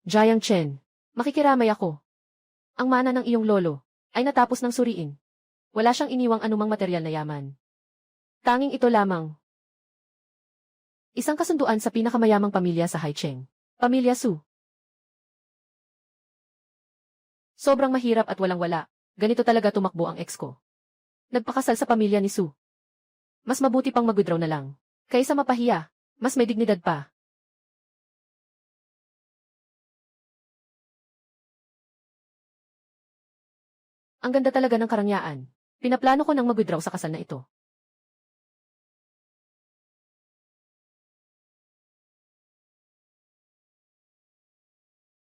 Jiang Chen, makikiramay ako. Ang mana ng iyong lolo ay natapos ng suriin. Wala siyang iniwang anumang materyal na yaman. Tanging ito lamang. Isang kasunduan sa pinakamayamang pamilya sa Haicheng. Pamilya Su. Sobrang mahirap at walang-wala. Ganito talaga tumakbo ang ex ko. Nagpakasal sa pamilya ni Su. Mas mabuti pang mag-withdraw na lang. Kaysa mapahiya, mas may dignidad pa. Ang ganda talaga ng karangyaan. Pinaplano ko nang mag-withdraw sa kasal na ito.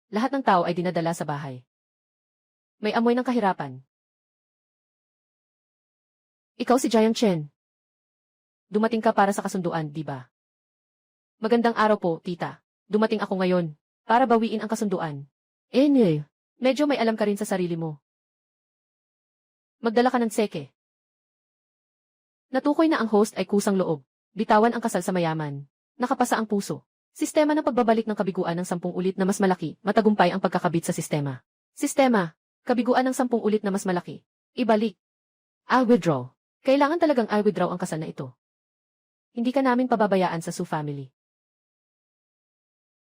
Lahat ng tao ay dinadala sa bahay. May amoy ng kahirapan. Ikaw si Jiang Chen. Dumating ka para sa kasunduan, di ba? Magandang araw po, tita. Dumating ako ngayon para bawiin ang kasunduan. Medyo may alam ka rin sa sarili mo. Magdala ka ng seke. Natukoy na ang host ay kusang loob. Bitawan ang kasal sa mayaman. Nakapasa ang puso. Sistema ng pagbabalik ng kabiguan ng 10 ulit na mas malaki, matagumpay ang pagkakabit sa sistema. Sistema, kabiguan ng 10 ulit na mas malaki. Ibalik. I'll withdraw. Kailangan talagang I'll withdraw ang kasal na ito. Hindi ka namin pababayaan sa Su family.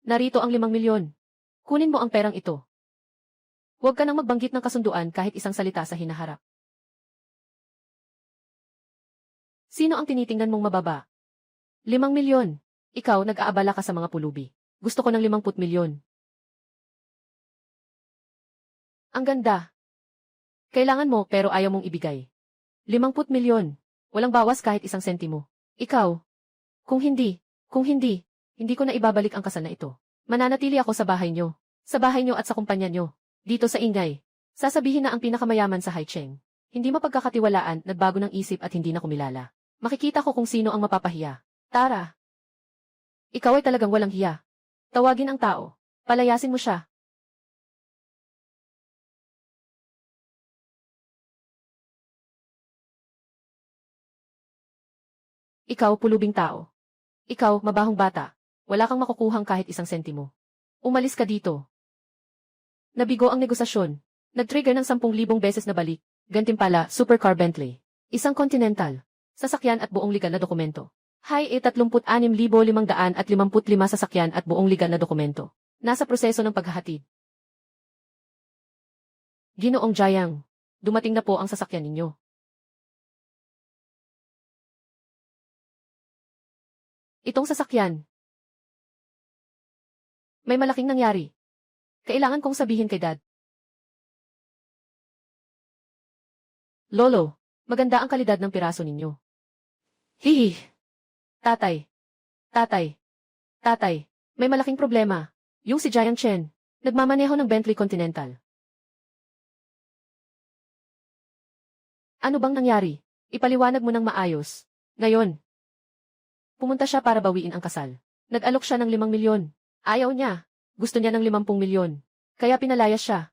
Narito ang 5 milyon. Kunin mo ang perang ito. Huwag ka nang magbanggit ng kasunduan kahit isang salita sa hinaharap. Sino ang tinitingnan mong mababa? 5 milyon. Ikaw, nag-aabala ka sa mga pulubi. Gusto ko ng 50 milyon. Ang ganda. Kailangan mo pero ayaw mong ibigay. 50 milyon. Walang bawas kahit isang sentimo. Ikaw. Kung hindi hindi ko na ibabalik ang kasal na ito. Mananatili ako sa bahay nyo. Sa bahay nyo at sa kumpanya nyo. Dito sa ingay. Sasabihin na ang pinakamayaman sa Haicheng. Hindi mapagkakatiwalaan, nagbago ng isip at hindi na kumilala. Makikita ko kung sino ang mapapahiya. Tara. Ikaw ay talagang walang hiya. Tawagin ang tao. Palayasin mo siya. Ikaw, pulubing tao. Ikaw, mabahong bata. Wala kang makukuhang kahit isang sentimo. Umalis ka dito. Nabigo ang negosasyon. Nag-trigger ng 10,000 beses na balik. Gantimpala, supercar Bentley. Isang Continental. Sasakyan at buong legal na dokumento. Hay 36,555 sasakyan at buong legal na dokumento. Nasa proseso ng paghahatid. Ginoong Jiang, dumating na po ang sasakyan ninyo. Itong sasakyan. May malaking nangyari. Kailangan kong sabihin kay Dad. Lolo, maganda ang kalidad ng piraso ninyo. Hihi. Tatay, may malaking problema. Yung si Jiang Chen, nagmamaneho ng Bentley Continental. Ano bang nangyari? Ipaliwanag mo ng maayos. Ngayon. Pumunta siya para bawiin ang kasal. Nag-alok siya ng 5 milyon. Ayaw niya. Gusto niya ng 50 milyon. Kaya pinalayas siya.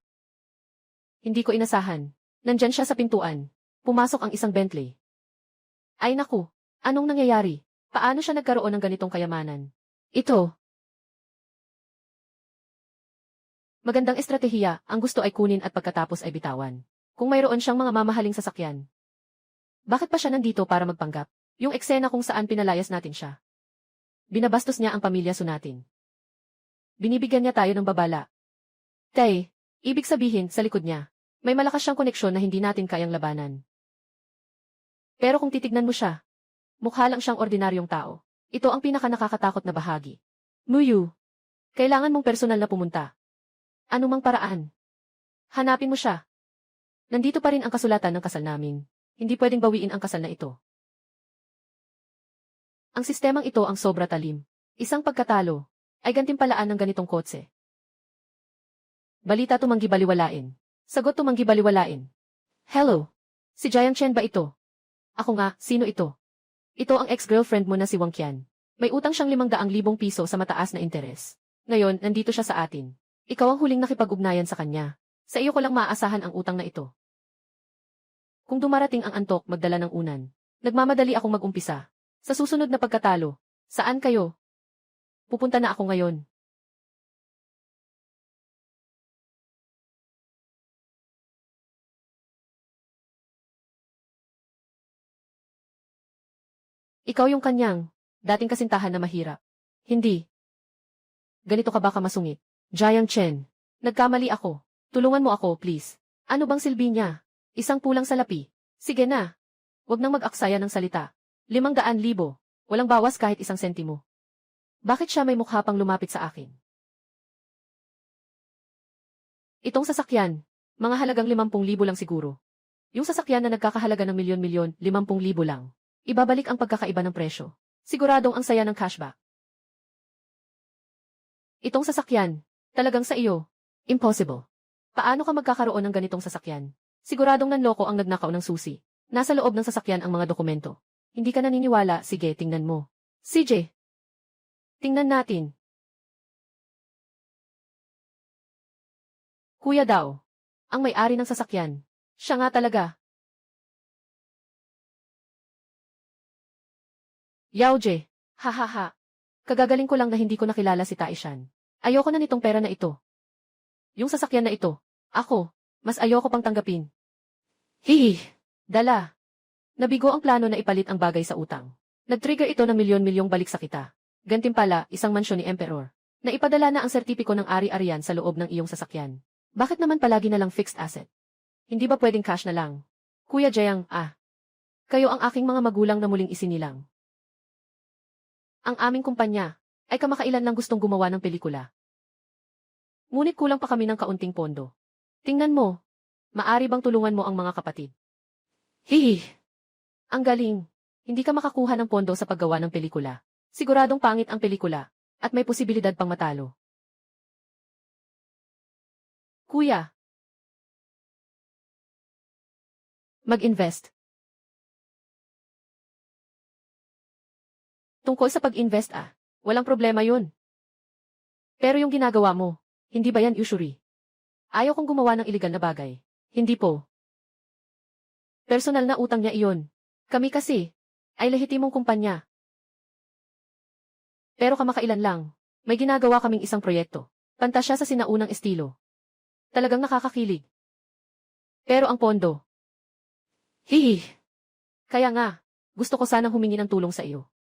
Hindi ko inasahan. Nandyan siya sa pintuan. Pumasok ang isang Bentley. Ay naku, anong nangyayari? Paano siya nagkaroon ng ganitong kayamanan? Ito. Magandang estratehiya, ang gusto ay kunin at pagkatapos ay bitawan. Kung mayroon siyang mga mamahaling sasakyan. Bakit pa siya nandito para magpanggap? Yung eksena kung saan pinalayas natin siya. Binabastos niya ang pamilya Su natin. Binibigyan niya tayo ng babala. Tay, ibig sabihin sa likod niya, may malakas siyang koneksyon na hindi natin kayang labanan. Pero kung titignan mo siya, mukha lang siyang ordinaryong tao. Ito ang pinaka-nakakatakot na bahagi. Muyu, kailangan mong personal na pumunta. Ano mang paraan. Hanapin mo siya. Nandito pa rin ang kasulatan ng kasal namin. Hindi pwedeng bawiin ang kasal na ito. Ang sistemang ito ang sobra talim. Isang pagkatalo ay gantimpalaan ng ganitong kotse. Balita tumanggi baliwalain. Sagot tumanggi baliwalain. Hello. Si Jiang Chen ba ito? Ako nga, sino ito? Ito ang ex-girlfriend mo na si Wang Qian. May utang siyang 500,000 piso sa mataas na interes. Ngayon, nandito siya sa atin. Ikaw ang huling nakipag-ugnayan sa kanya. Sa iyo ko lang maaasahan ang utang na ito. Kung dumarating ang antok, magdala ng unan. Nagmamadali akong mag-umpisa. Sa susunod na pagkatalo, saan kayo? Pupunta na ako ngayon. Ikaw yung kanyang dating kasintahan na mahirap. Hindi. Ganito ka ba kamasungit? Jiang Chen. Nagkamali ako. Tulungan mo ako, please. Ano bang silbi niya? Isang pulang salapi. Sige na. Huwag nang mag-aksaya ng salita. 500,000. Walang bawas kahit isang sentimo. Bakit siya may mukha pang lumapit sa akin? Itong sasakyan, mga halagang 50,000 lang siguro. Yung sasakyan na nagkakahalaga ng milyon-milyon, 50,000 lang. Ibabalik ang pagkakaiba ng presyo. Siguradong ang saya ng cashback. Itong sasakyan, talagang sa iyo. Impossible. Paano ka magkakaroon ng ganitong sasakyan? Siguradong nanloko ang nagnakaw ng susi. Nasa loob ng sasakyan ang mga dokumento. Hindi ka naniniwala, sige tingnan mo. CJ. Tingnan natin. Kuya daw. Ang may-ari ng sasakyan. Siya nga talaga. Yaoje. Hahaha. Kagagaling ko lang na hindi ko nakilala si Taishan. Ayoko na nitong pera na ito. Yung sasakyan na ito. Ako. Mas ayoko pang tanggapin. Hihi. Dala. Nabigo ang plano na ipalit ang bagay sa utang. Nag-trigger ito ng milyon-milyong balik sa kita. Gantimpala, isang mansyon ni Emperor. Naipadala na ang sertipiko ng ari-arian sa loob ng iyong sasakyan. Bakit naman palagi na lang fixed asset? Hindi ba pwedeng cash na lang? Kuya Jiang, kayo ang aking mga magulang na muling isinilang. Ang aming kumpanya ay kamakailan lang gustong gumawa ng pelikula. Ngunit kulang pa kami ng kaunting pondo. Tingnan mo, maari bang tulungan mo ang mga kapatid? Hihi! Ang galing! Hindi ka makakuha ng pondo sa paggawa ng pelikula. Siguradong pangit ang pelikula, at may posibilidad pang matalo. Kuya! Mag-invest. Tungkol sa pag-invest walang problema yun. Pero yung ginagawa mo, hindi ba yan usury? Ayaw kong gumawa ng iligal na bagay. Hindi po. Personal na utang niya iyon. Kami kasi, ay lehitimong kumpanya. Pero kamakailan lang, may ginagawa kaming isang proyekto. Pantasya sa sinaunang estilo. Talagang nakakakilig. Pero ang pondo. Hihi. Kaya nga, gusto ko sanang humingi ng tulong sa iyo.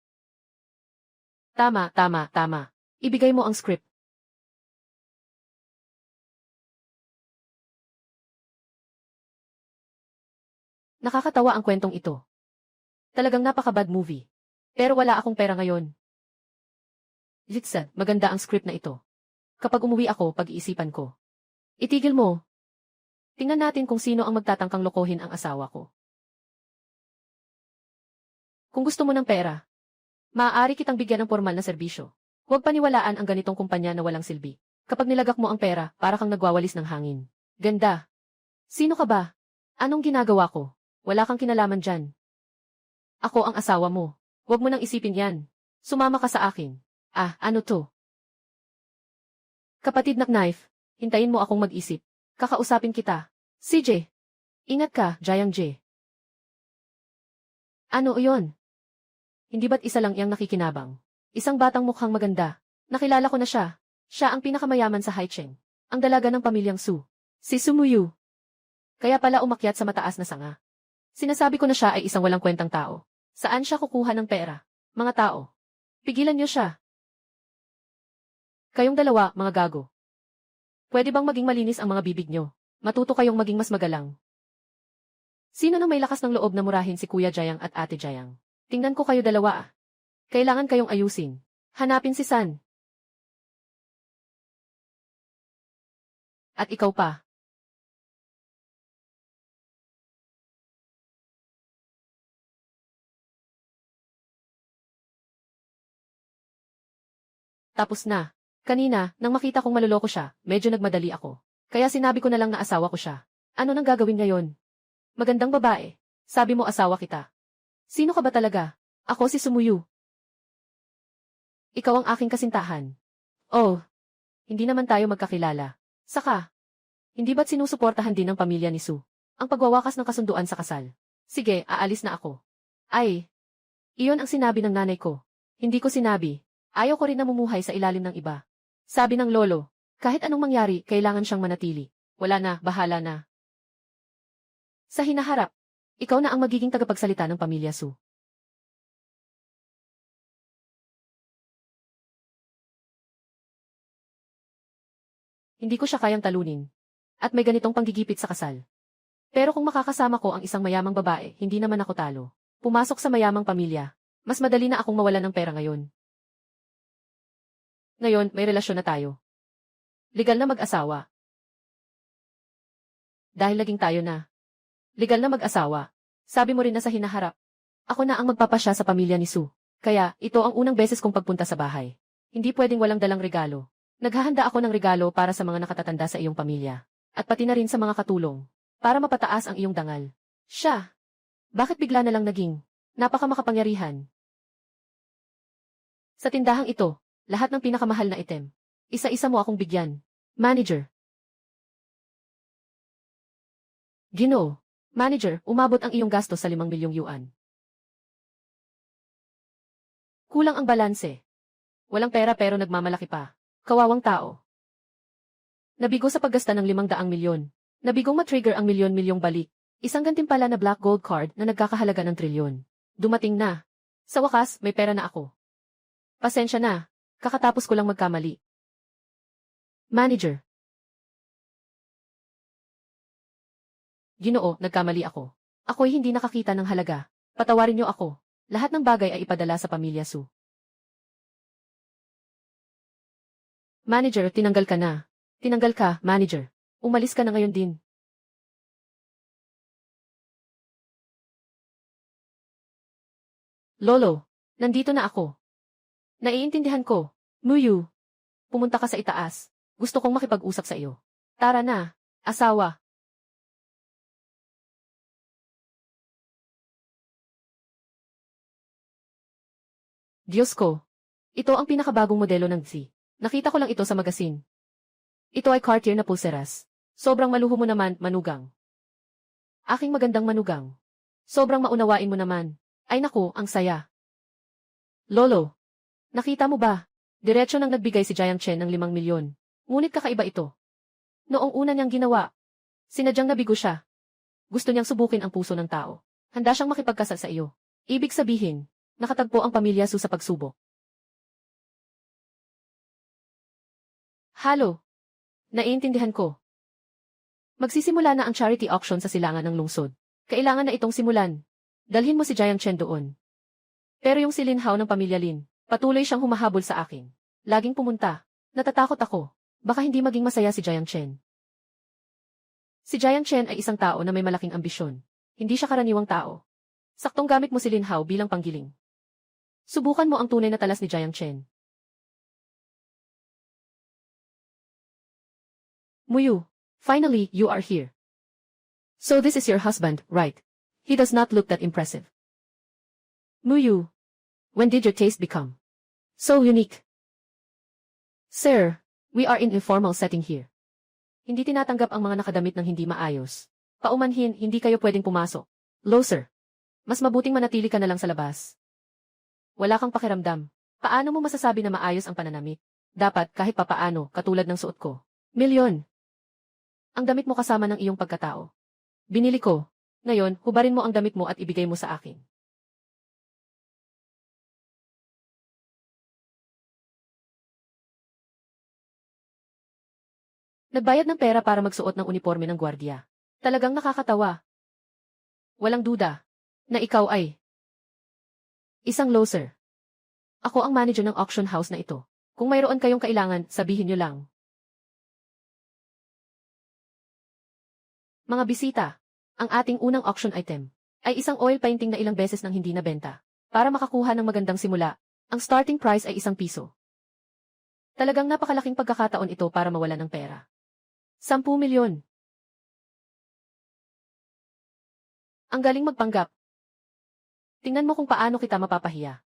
Tama. Ibigay mo ang script. Nakakatawa ang kwentong ito. Talagang napaka-bad movie. Pero wala akong pera ngayon. Jitsa, maganda ang script na ito. Kapag umuwi ako, pag-iisipan ko. Itigil mo. Tingnan natin kung sino ang magtatangkang lokohin ang asawa ko. Kung gusto mo ng pera, maaari kitang bigyan ng formal na serbisyo. Huwag paniwalaan ang ganitong kumpanya na walang silbi. Kapag nilagak mo ang pera, para kang nagwawalis ng hangin. Ganda. Sino ka ba? Anong ginagawa ko? Wala kang kinalaman dyan. Ako ang asawa mo. Huwag mo nang isipin yan. Sumama ka sa akin. Ano to? Kapatid na knife, hintayin mo akong mag-isip. Kakausapin kita. CJ. Ingat ka, Jiang J. Ano yon? Hindi ba't isa lang iyang nakikinabang? Isang batang mukhang maganda. Nakilala ko na siya. Siya ang pinakamayaman sa Haicheng. Ang dalaga ng pamilyang Su. Si Sumuyu. Kaya pala umakyat sa mataas na sanga. Sinasabi ko na siya ay isang walang kwentang tao. Saan siya kukuha ng pera? Mga tao. Pigilan niyo siya. Kayong dalawa, mga gago. Pwede bang maging malinis ang mga bibig niyo? Matuto kayong maging mas magalang. Sino nang may lakas ng loob na murahin si Kuya Jiang at Ate Jiang? Tingnan ko kayo dalawa. Kailangan kayong ayusin. Hanapin si San. At ikaw pa. Tapos na. Kanina, nang makita kong maluloko siya, medyo nagmadali ako. Kaya sinabi ko na lang na asawa ko siya. Ano nang gagawin ngayon? Magandang babae. Sabi mo asawa kita. Sino ka ba talaga? Ako si Sumuyu. Ikaw ang aking kasintahan. Oh, hindi naman tayo magkakilala. Saka, hindi ba't sinusuportahan din ng pamilya ni Su ang pagwawakas ng kasunduan sa kasal? Sige, aalis na ako. Ay, iyon ang sinabi ng nanay ko. Hindi ko sinabi. Ayaw ko rin namumuhay sa ilalim ng iba. Sabi ng lolo, kahit anong mangyari, kailangan siyang manatili. Wala na, bahala na. Sa hinaharap, ikaw na ang magiging tagapagsalita ng pamilya Su. Hindi ko siya kayang talunin. At may ganitong panggigipit sa kasal. Pero kung makakasama ko ang isang mayamang babae, hindi naman ako talo. Pumasok sa mayamang pamilya. Mas madali na akong mawalan ng pera ngayon. Ngayon, may relasyon na tayo. Legal na mag-asawa. Dahil naging tayo na. Legal na mag-asawa. Sabi mo rin na sa hinaharap. Ako na ang magpapasya sa pamilya ni Sue. Kaya, ito ang unang beses kong pagpunta sa bahay. Hindi pwedeng walang dalang regalo. Naghahanda ako ng regalo para sa mga nakatatanda sa iyong pamilya. At pati na rin sa mga katulong. Para mapataas ang iyong dangal. Siya. Bakit bigla na lang naging napakamakapangyarihan? Sa tindahang ito, lahat ng pinakamahal na item. Isa-isa mo akong bigyan. Manager. Ginoo. Manager, umabot ang iyong gasto sa 5 milyong yuan. Kulang ang balanse. Walang pera pero nagmamalaki pa. Kawawang tao. Nabigo sa paggasta ng 500 milyon. Nabigong matrigger ang milyon-milyong balik. Isang gantimpala na black gold card na nagkakahalaga ng trilyon. Dumating na. Sa wakas, may pera na ako. Pasensya na. Kakatapos ko lang magkamali. Manager. Ginoo, nagkamali ako. Ako'y hindi nakakita ng halaga. Patawarin niyo ako. Lahat ng bagay ay ipadala sa pamilya Sue. Manager, tinanggal ka na. Tinanggal ka, manager. Umalis ka na ngayon din. Lolo, nandito na ako. Naiintindihan ko. Muyu. Pumunta ka sa itaas. Gusto kong makipag-usap sa iyo. Tara na, asawa. Diyos ko. Ito ang pinakabagong modelo ng Z. Nakita ko lang ito sa magasin. Ito ay Cartier na pulseras. Sobrang maluho mo naman, manugang. Aking magandang manugang. Sobrang maunawain mo naman. Ay naku, ang saya. Lolo. Nakita mo ba? Diretso nang nagbigay si Jiang Chen ng 5 milyon. Ngunit kakaiba ito. Noong una niyang ginawa, sinadyang nabigo siya. Gusto niyang subukin ang puso ng tao. Handa siyang makipagkasal sa iyo. Ibig sabihin, nakatagpo ang pamilya Su sa pagsubok. Halo. Naiintindihan ko. Magsisimula na ang charity auction sa silangan ng lungsod. Kailangan na itong simulan. Dalhin mo si Jiang Chen doon. Pero yung si Lin Hao ng pamilya Lin, patuloy siyang humahabol sa akin. Laging pumunta. Natatakot ako. Baka hindi maging masaya si Jiang Chen. Si Jiang Chen ay isang tao na may malaking ambisyon. Hindi siya karaniwang tao. Saktong gamit mo si Lin Hao bilang panggiling. Subukan mo ang tunay na talas ni Jiang Chen. Muyu, finally, you are here. So this is your husband, right? He does not look that impressive. Muyu, when did your taste become so unique? Sir, we are in informal setting here. Hindi tinatanggap ang mga nakadamit ng hindi maayos. Paumanhin, hindi kayo pwedeng pumasok. Low, sir. Mas mabuting manatili ka na lang sa labas. Wala kang pakiramdam. Paano mo masasabi na maayos ang pananamit? Dapat kahit papaano, katulad ng suot ko. Milyon. Ang damit mo kasama ng iyong pagkatao. Binili ko. Ngayon, hubarin mo ang damit mo at ibigay mo sa akin. Nagbayad ng pera para magsuot ng uniforme ng gwardiya. Talagang nakakatawa. Walang duda na ikaw ay isang loser. Ako ang manager ng auction house na ito. Kung mayroon kayong kailangan, sabihin niyo lang. Mga bisita, ang ating unang auction item ay isang oil painting na ilang beses nang hindi nabenta. Para makakuha ng magandang simula, ang starting price ay 1 piso. Talagang napakalaking pagkakataon ito para mawala ng pera. 10 milyon. Ang galing magpanggap. Tingnan mo kung paano kita mapapahiya.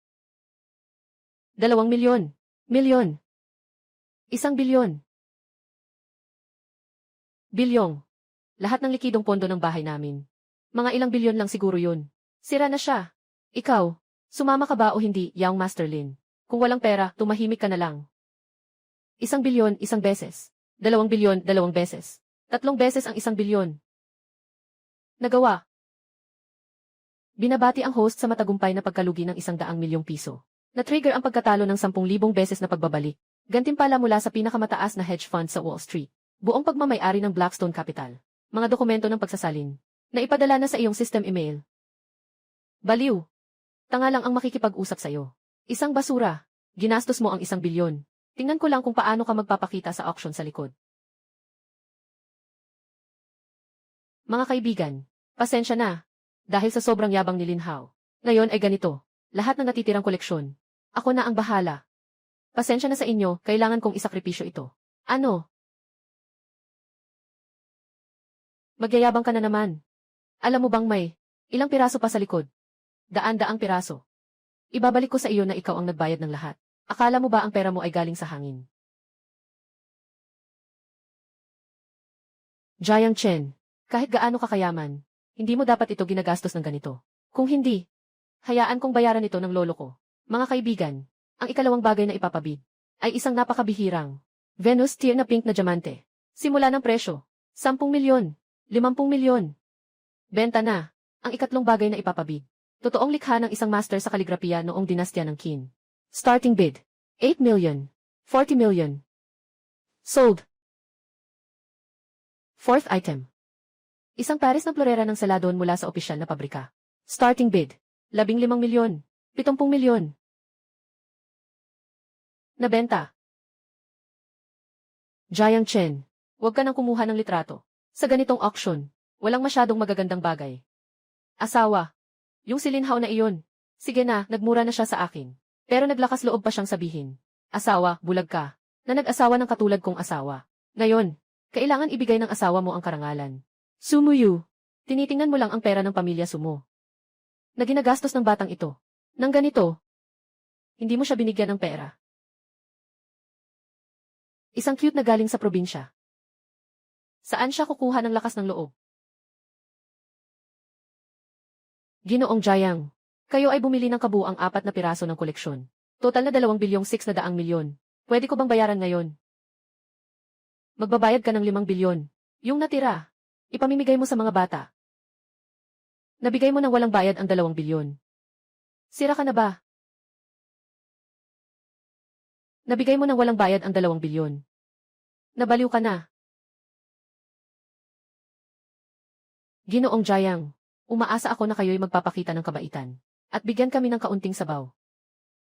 2 milyon. Milyon. 1 bilyon. Bilyong. Lahat ng likidong pondo ng bahay namin. Mga ilang bilyon lang siguro yun. Sira na siya. Ikaw, sumama ka ba o hindi, Young Master Lin? Kung walang pera, tumahimik ka na lang. 1 bilyon, 1 beses. 2 bilyon, 2 beses. 3 beses ang 1 bilyon. Nagawa. Binabati ang host sa matagumpay na pagkalugi ng 100 milyong piso. Na-trigger ang pagkatalo ng 10,000 beses na pagbabalik. Gantimpala mula sa pinakamataas na hedge fund sa Wall Street. Buong pagmamay-ari ng Blackstone Capital. Mga dokumento ng pagsasalin. Na ipadala na sa iyong system email. Baliw. Tanga lang ang makikipag-usap sa'yo. Isang basura. Ginastos mo ang 1 bilyon. Tingnan ko lang kung paano ka magpapakita sa auction sa likod. Mga kaibigan, pasensya na. Dahil sa sobrang yabang ni Linhao. Ngayon ay ganito. Lahat ng natitirang koleksyon. Ako na ang bahala. Pasensya na sa inyo, kailangan kong isakripisyo ito. Ano? Magyayabang ka na naman. Alam mo bang may ilang piraso pa sa likod? Daan-daang piraso. Ibabalik ko sa iyo na ikaw ang nagbayad ng lahat. Akala mo ba ang pera mo ay galing sa hangin? Jiang Chen, kahit gaano ka kayaman, hindi mo dapat ito ginagastos ng ganito. Kung hindi, hayaan kong bayaran ito ng lolo ko. Mga kaibigan, ang ikalawang bagay na ipapabid ay isang napakabihirang Venus tier na pink na diamante. Simula ng presyo, 10 milyon, 50 milyon. Benta na, ang ikatlong bagay na ipapabid. Totoong likha ng isang master sa kaligrapiya noong dinastya ng Qin. Starting bid, 8 million, 40 million. Sold. Fourth item. Isang pares na florera ng saladon mula sa opisyal na pabrika. Starting bid, 15 milyon, 70 milyon. Nabenta. Jiang Chen, huwag ka nang kumuha ng litrato. Sa ganitong auction, walang masyadong magagandang bagay. Asawa. Yung si Linhao na iyon. Sige na, nagmura na siya sa akin. Pero naglakas loob pa siyang sabihin. Asawa, bulag ka. Na nag-asawa ng katulad kong asawa. Ngayon, kailangan ibigay ng asawa mo ang karangalan. Sumuyu. Tinitingnan mo lang ang pera ng pamilya Sumo. Na ginagastos ng batang ito. Nang ganito, hindi mo siya binigyan ng pera. Isang cute na galing sa probinsya. Saan siya kukuha ng lakas ng loob? Ginoong Jiang, kayo ay bumili ng kabuang 4 na piraso ng koleksyon. Total na 2,600 milyon. Pwede ko bang bayaran ngayon? Magbabayad ka ng 5 bilyon. Yung natira, ipamimigay mo sa mga bata. Nabigay mo ng walang bayad ang 2 bilyon. Sira ka na ba? Nabigay mo ng walang bayad ang 2 bilyon. Nabaliw ka na. Ginoong Jiang, umaasa ako na kayo'y magpapakita ng kabaitan. At bigyan kami ng kaunting sabaw.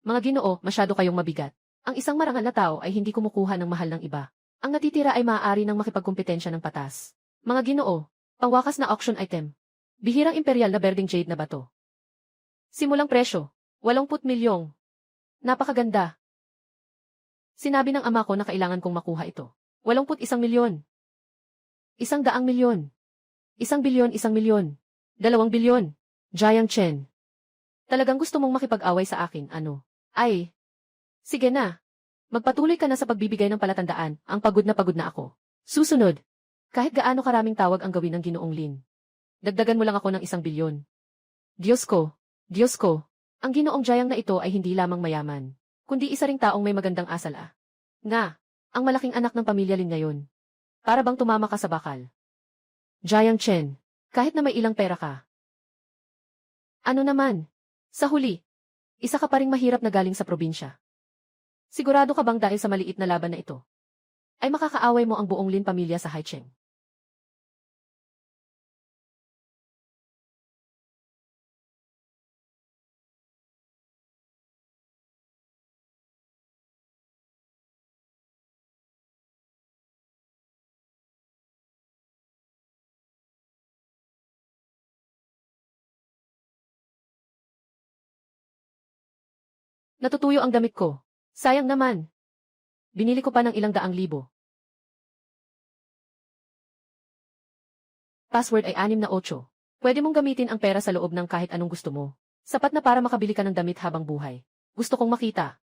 Mga Ginoo, masyado kayong mabigat. Ang isang marangal na tao ay hindi kumukuha ng mahal ng iba. Ang natitira ay maaari ng makipagkumpetensya ng patas. Mga Ginoo, pangwakas na auction item. Bihirang imperial na berding jade na bato. Simulang presyo, 80 milyong. Napakaganda. Sinabi ng ama ko na kailangan kong makuha ito. 81 milyon. 100 milyon. 1 bilyon, 1 milyon. 2 bilyon. Jiang Chen. Talagang gusto mong makipag-away sa akin, ano? Ay. Sige na. Magpatuloy ka na sa pagbibigay ng palatandaan, ang pagod na ako. Susunod. Kahit gaano karaming tawag ang gawin ng Ginoong Lin. Dagdagan mo lang ako ng 1 bilyon. Diyos ko. Ang Ginoong Jiang na ito ay hindi lamang mayaman, kundi isa ring taong may magandang asal ah. Nga, ang malaking anak ng pamilya Lin ngayon. Para bang tumama ka sa bakal. Jiang Chen, kahit na may ilang pera ka. Ano naman? Sa huli, isa ka pa ring mahirap na galing sa probinsya. Sigurado ka bang dahil sa maliit na laban na ito, ay makakaaway mo ang buong Lin pamilya sa Haicheng? Natutuyo ang damit ko. Sayang naman. Binili ko pa ng ilang 100,000. Password ay 6 na 8. Pwede mong gamitin ang pera sa loob ng kahit anong gusto mo. Sapat na para makabili ka ng damit habang buhay. Gusto kong makita.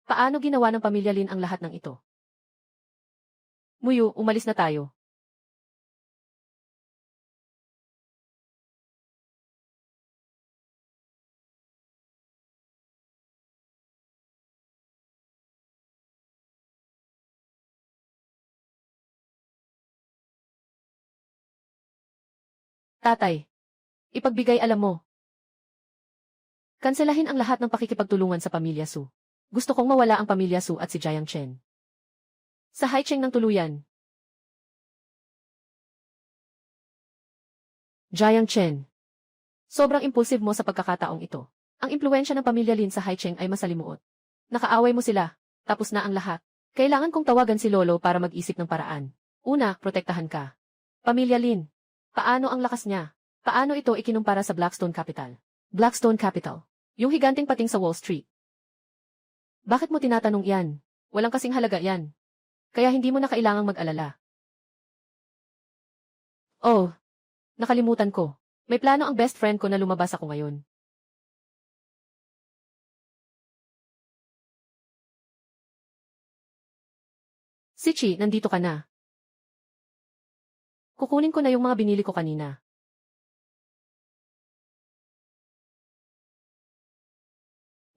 Paano ginawa ng pamilya Lin ang lahat ng ito? Muyu, umalis na tayo. Tatay. Ipagbigay alam mo. Kanselahin ang lahat ng pakikipagtulungan sa pamilya Su. Gusto kong mawala ang pamilya Su at si Jiang Chen. Sa Haicheng ng tuluyan. Jiang Chen. Sobrang impulsive mo sa pagkakataong ito. Ang impluwensya ng pamilya Lin sa Haicheng ay masalimuot. Nakaaway mo sila, tapos na ang lahat. Kailangan kong tawagan si Lolo para mag-isip ng paraan. Una, protektahan ka. Pamilya Lin. Paano ang lakas niya? Paano ito ikinumpara sa Blackstone Capital? Blackstone Capital. Yung higanting pating sa Wall Street. Bakit mo tinatanong yan? Walang kasing halaga yan. Kaya hindi mo na kailangang mag-alala. Oh, nakalimutan ko. May plano ang best friend ko na lumabas ako ngayon. Sichi, nandito ka na. Kukunin ko na yung mga binili ko kanina.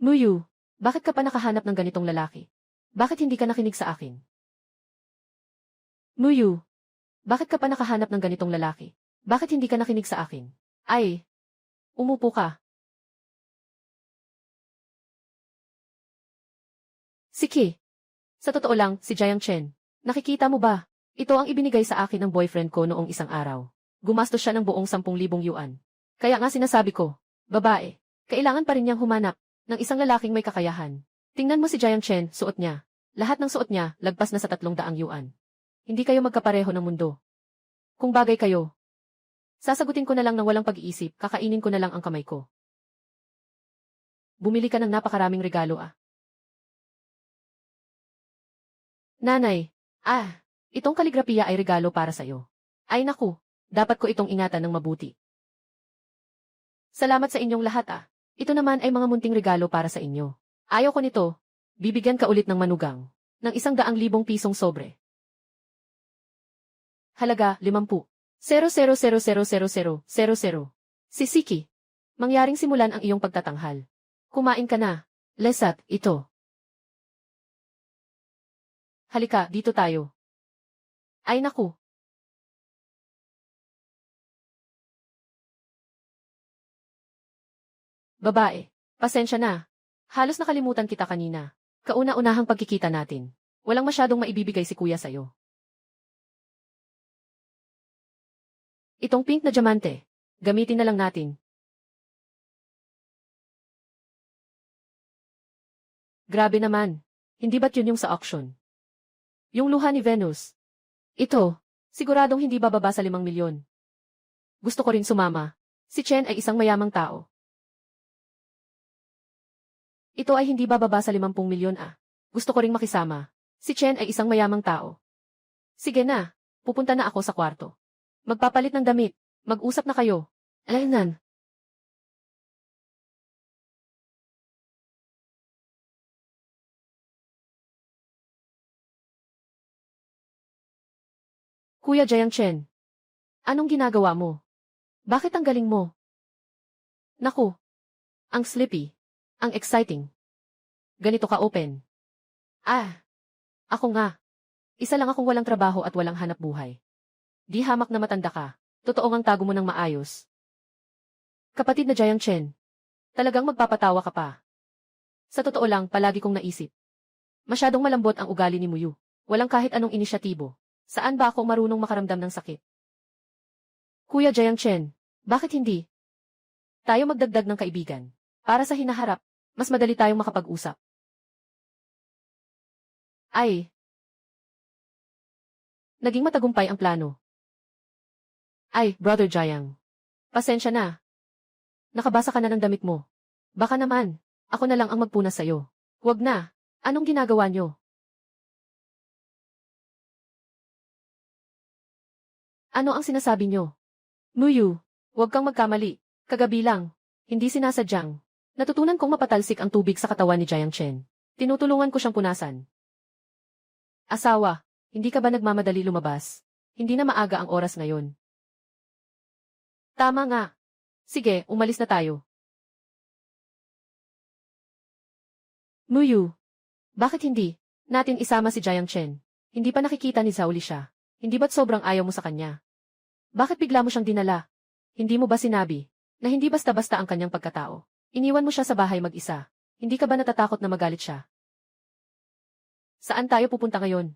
Muyu, bakit ka pa nakahanap ng ganitong lalaki? Bakit hindi ka nakinig sa akin? Muyu, bakit ka pa nakahanap ng ganitong lalaki? Bakit hindi ka nakinig sa akin? Ay, umupo ka. Siki. Sa totoo lang, si Jiang Chen. Nakikita mo ba? Ito ang ibinigay sa akin ng boyfriend ko noong isang araw. Gumastos siya ng buong 10,000 yuan. Kaya nga sinasabi ko, babae, kailangan pa rin niyang humanap ng isang lalaking may kakayahan. Tingnan mo si Jiang Chen, suot niya. Lahat ng suot niya, lagpas na sa 300 yuan. Hindi kayo magkapareho ng mundo. Kung bagay kayo, sasagutin ko na lang ng walang pag-iisip, kakainin ko na lang ang kamay ko. Bumili ka ng napakaraming regalo ah. Nanay, itong kaligrapiya ay regalo para sa'yo. Ay naku, dapat ko itong ingatan ng mabuti. Salamat sa inyong lahat ah. Ito naman ay mga munting regalo para sa inyo. Ayaw ko nito, bibigyan ka ulit ng manugang, ng 100,000 pisong sobre. Halaga, 50. 0,000,000,000. Si Siki. Mangyaring simulan ang iyong pagtatanghal. Kumain ka na. Lesat, ito. Halika, dito tayo. Ay naku. Babae, pasensya na. Halos nakalimutan kita kanina. Kauna-unahang pagkikita natin. Walang masyadong maibibigay si kuya sa'yo. Itong pink na diamante. Gamitin na lang natin. Grabe naman. Hindi ba't yun yung sa auction? Yung luha ni Venus. Ito, siguradong hindi bababa sa 5 milyon. Gusto ko rin sumama. Si Chen ay isang mayamang tao. Ito ay hindi bababa sa 50 milyon ah. Gusto ko ring makisama. Si Chen ay isang mayamang tao. Sige na, pupunta na ako sa kwarto. Magpapalit ng damit. Mag-usap na kayo. Alaynan. Kuya Jiang Chen. Anong ginagawa mo? Bakit ang galing mo? Naku. Ang sleepy. Ang exciting. Ganito ka open. Ako nga. Isa lang akong walang trabaho at walang hanap buhay. Di hamak na matanda ka. Totoo ngang tago mo ng maayos. Kapatid na Jiang Chen. Talagang magpapatawa ka pa. Sa totoo lang, palagi kong naisip. Masyadong malambot ang ugali ni Muyu. Walang kahit anong inisyatibo. Saan ba ako marunong makaramdam ng sakit? Kuya Jiang Chen, bakit hindi? Tayo magdagdag ng kaibigan. Para sa hinaharap, mas madali tayong makapag-usap. Ay. Naging matagumpay ang plano. Ay, Brother Jiang. Pasensya na. Nakabasa ka na ng damit mo. Baka naman, ako na lang ang magpunas sa'yo. Huwag na. Anong ginagawa nyo? Ano ang sinasabi nyo? Muyu, huwag kang magkamali. Kagabi lang. Hindi sinasadyang. Natutunan kong mapatalsik ang tubig sa katawan ni Jiang Chen. Tinutulungan ko siyang punasan. Asawa, hindi ka ba nagmamadali lumabas? Hindi na maaga ang oras ngayon. Tama nga. Sige, umalis na tayo. Muyu, bakit hindi natin isama si Jiang Chen? Hindi pa nakikita ni Zhao Li siya. Hindi ba't sobrang ayaw mo sa kanya? Bakit bigla mo siyang dinala? Hindi mo ba sinabi na hindi basta-basta ang kanyang pagkatao? Iniwan mo siya sa bahay mag-isa. Hindi ka ba natatakot na magalit siya? Saan tayo pupunta ngayon?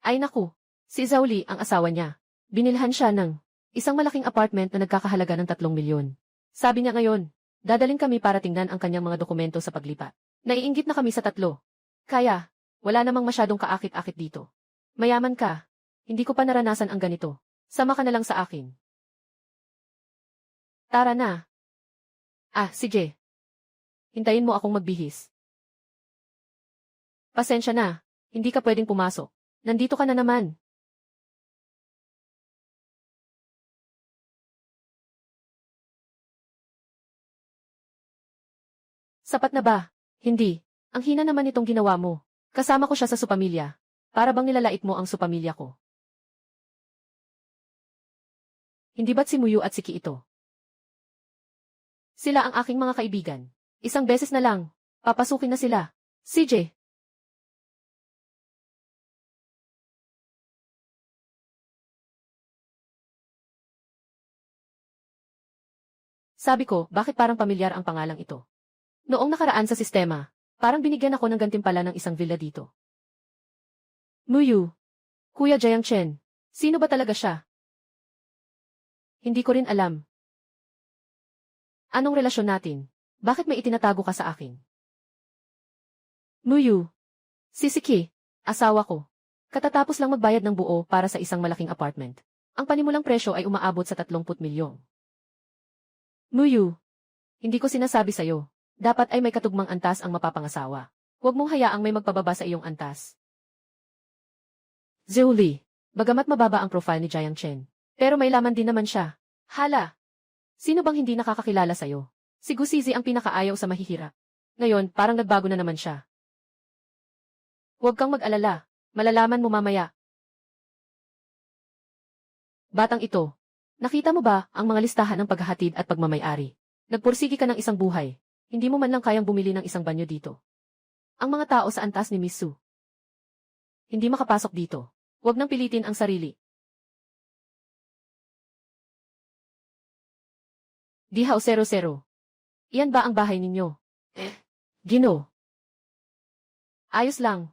Ay naku, si Zhao Li ang asawa niya. Binilhan siya ng Isang malaking apartment na nagkakahalaga ng 3 milyon. Sabi niya ngayon, dadaling kami para tingnan ang kanyang mga dokumento sa paglipat. Naiinggit na kami sa tatlo. Kaya, wala namang masyadong kaakit-akit dito. Mayaman ka. Hindi ko pa naranasan ang ganito. Sama ka na lang sa akin. Tara na. Sige. Hintayin mo akong magbihis. Pasensya na. Hindi ka pwedeng pumasok. Nandito ka na naman. Sapat na ba? Hindi. Ang hina naman itong ginawa mo. Kasama ko siya sa supamilya. Para bang nilalait mo ang supamilya ko? Hindi ba't si Muyu at si Ki ito? Sila ang aking mga kaibigan. Isang beses na lang. Papasukin na sila. CJ. Sabi ko, bakit parang pamilyar ang pangalang ito? Noong nakaraan sa sistema, parang binigyan ako ng gantimpala ng isang villa dito. Muyu. Kuya Jiang Chen. Sino ba talaga siya? Hindi ko rin alam. Anong relasyon natin? Bakit may itinatago ka sa akin? Muyu. Sisiki. Asawa ko. Katatapos lang magbayad ng buo para sa isang malaking apartment. Ang panimulang presyo ay umaabot sa 30 milyong. Muyu. Hindi ko sinasabi sa'yo. Dapat ay may katugmang antas ang mapapangasawa. Huwag mong hayaang may magpababa sa iyong antas. Zhuli. Bagamat mababa ang profile ni Jiang Chen. Pero may laman din naman siya. Hala! Sino bang hindi nakakakilala sa'yo? Si Gusizi ang pinakaayaw sa mahihirap. Ngayon, parang nagbago na naman siya. Huwag kang mag-alala. Malalaman mo mamaya. Batang ito. Nakita mo ba ang mga listahan ng paghahatid at pagmamayari? Nagpursigi ka ng isang buhay. Hindi mo man lang kayang bumili ng isang banyo dito. Ang mga tao sa antas ni Miss Su. Hindi makapasok dito. Huwag nang pilitin ang sarili. Dihaw 00. Iyan ba ang bahay ninyo? Gino. Ayos lang.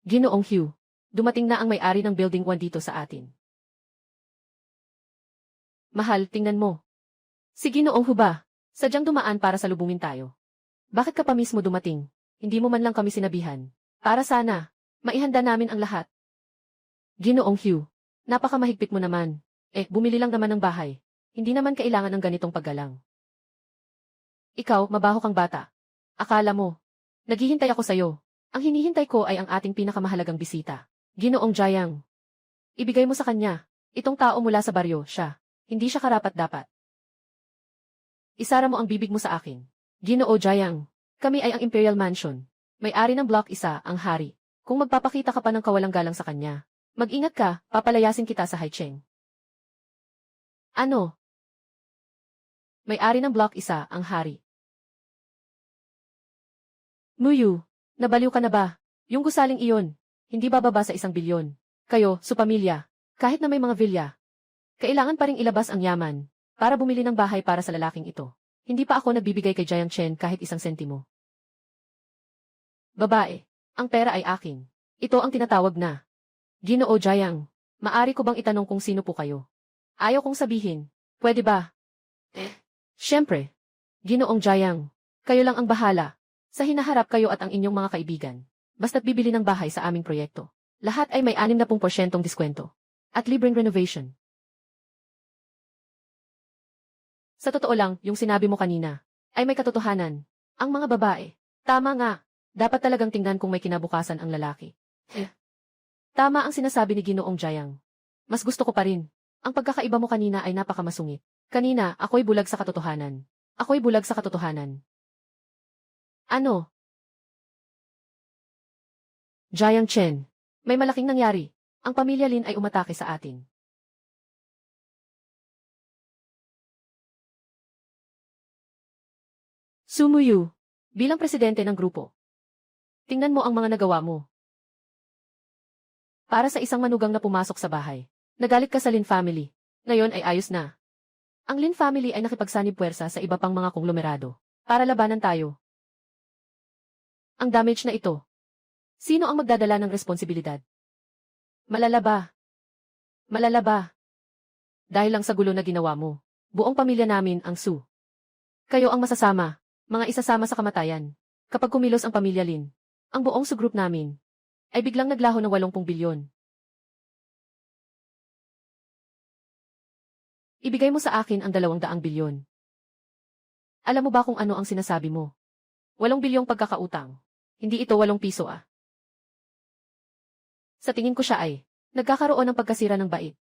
Ginoong Hugh. Dumating na ang may-ari ng Building 1 dito sa atin. Mahal, tingnan mo. Si Ginoong Hu ba? Sadyang dumaan para salubungin tayo. Bakit ka pa mismo dumating? Hindi mo man lang kami sinabihan. Para sana, maihanda namin ang lahat. Ginoong Hugh. Napakamahigpit mo naman. Bumili lang naman ng bahay. Hindi naman kailangan ng ganitong paggalang. Ikaw, mabaho kang bata. Akala mo. Naghihintay ako sa'yo. Ang hinihintay ko ay ang ating pinakamahalagang bisita. Ginoong Jiang. Ibigay mo sa kanya. Itong tao mula sa baryo, siya. Hindi siya karapat-dapat. Isara mo ang bibig mo sa akin. Ginoo Jiang. Kami ay ang Imperial Mansion. May-ari ng Block 1, ang hari. Kung magpapakita ka pa ng kawalang galang sa kanya, mag-ingat ka, papalayasin kita sa Haicheng. Ano? May-ari ng Block 1, ang hari. Muyu, nabaliw ka na ba? Yung gusaling iyon, hindi bababa sa 1 bilyon. Kayo, supamilya, kahit na may mga vilya, kailangan pa ring ilabas ang yaman para bumili ng bahay para sa lalaking ito. Hindi pa ako nagbibigay kay Jiang Chen kahit 1 sentimo. Babae, ang pera ay akin. Ito ang tinatawag na. Ginoo Jiang, maari ko bang itanong kung sino po kayo? Ayaw kong sabihin. Pwede ba? Siyempre. Ginoong Jiang, kayo lang ang bahala. Sa hinaharap kayo at ang inyong mga kaibigan. Basta't bibili ng bahay sa aming proyekto. Lahat ay may 60% diskwento. At libreng renovation. Sa totoo lang, yung sinabi mo kanina, ay may katotohanan. Ang mga babae. Tama nga. Dapat talagang tingnan kung may kinabukasan ang lalaki. Tama ang sinasabi ni Ginoong Jiang. Mas gusto ko pa rin. Ang pagkakaiba mo kanina ay napakamasungit. Kanina, ako'y bulag sa katotohanan. Ako'y bulag sa katotohanan. Ano? Jiang Chen. May malaking nangyari. Ang pamilya Lin ay umatake sa atin. Su Muyu. Bilang presidente ng grupo. Tingnan mo ang mga nagawa mo. Para sa isang manugang na pumasok sa bahay. Nagalit ka sa Lin family. Ngayon ay ayos na. Ang Lin family ay nakipagsanib puwersa sa iba pang mga konglomerado. Para labanan tayo. Ang damage na ito. Sino ang magdadala ng responsibilidad? Malala ba? Malala ba? Dahil lang sa gulo na ginawa mo. Buong pamilya namin ang Su. Kayo ang masasama, mga isasama sa kamatayan. Kapag kumilos ang pamilya Lin, ang buong Su group namin, ay biglang naglaho ng 80 bilyon. Ibigay mo sa akin ang 200 bilyon. Alam mo ba kung ano ang sinasabi mo? 8 bilyong pagkakautang. Hindi ito 8 piso ah. Sa tingin ko siya ay, nagkakaroon ng pagkasira ng bait.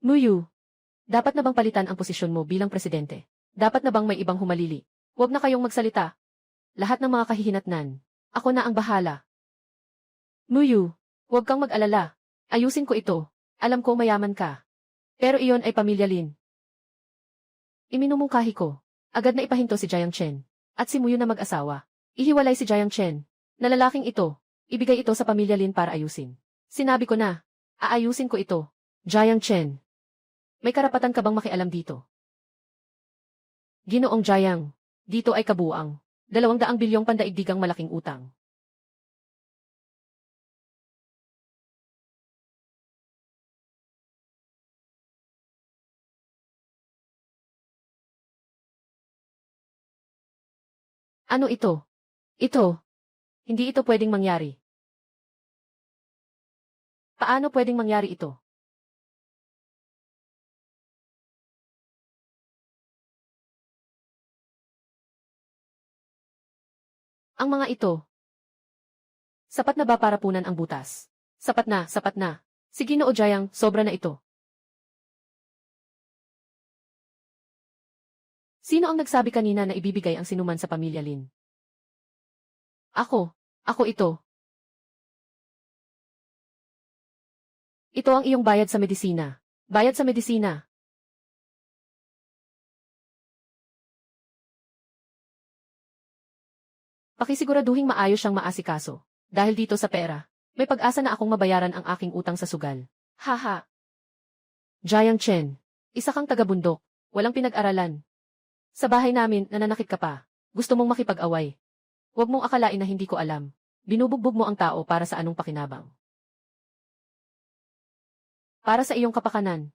Muyu, dapat na bang palitan ang posisyon mo bilang presidente? Dapat na bang may ibang humalili? Huwag na kayong magsalita. Lahat ng mga kahihinatnan. Ako na ang bahala. Muyu, huwag kang mag-alala. Ayusin ko ito. Alam ko mayaman ka. Pero iyon ay pamilya Lin. Iminumungkahi ko. Agad na ipahinto si Jiang Chen. At si Muyu na mag-asawa. Ihiwalay si Jiang Chen. Na lalaking ito. Ibigay ito sa pamilya Lin para ayusin. Sinabi ko na. Aayusin ko ito. Jiang Chen. May karapatan ka bang makialam dito? Ginoong Jiang. Dito ay kabuang. 200 bilyong pandaigdigang malaking utang. Ano ito? Ito. Hindi ito pwedeng mangyari. Paano pwedeng mangyari ito? Ang mga ito. Sapat na ba para punan ang butas? Sapat na, sapat na. Sige Ginoo Jiang, sobra na ito. Sino ang nagsabi kanina na ibibigay ang sinuman sa pamilya Lin? Ako. Ako ito. Ito ang iyong bayad sa medisina. Bayad sa medisina. Pakisiguraduhing maayos siyang maasikaso. Dahil dito sa pera, may pag-asa na akong mabayaran ang aking utang sa sugal. Haha. Jiang Chen. Isa kang taga-bundok. Walang pinag-aralan. Sa bahay namin, nananakit ka pa. Gusto mong makipag-away. Huwag mong akalain na hindi ko alam. Binubugbog mo ang tao para sa anong pakinabang. Para sa iyong kapakanan.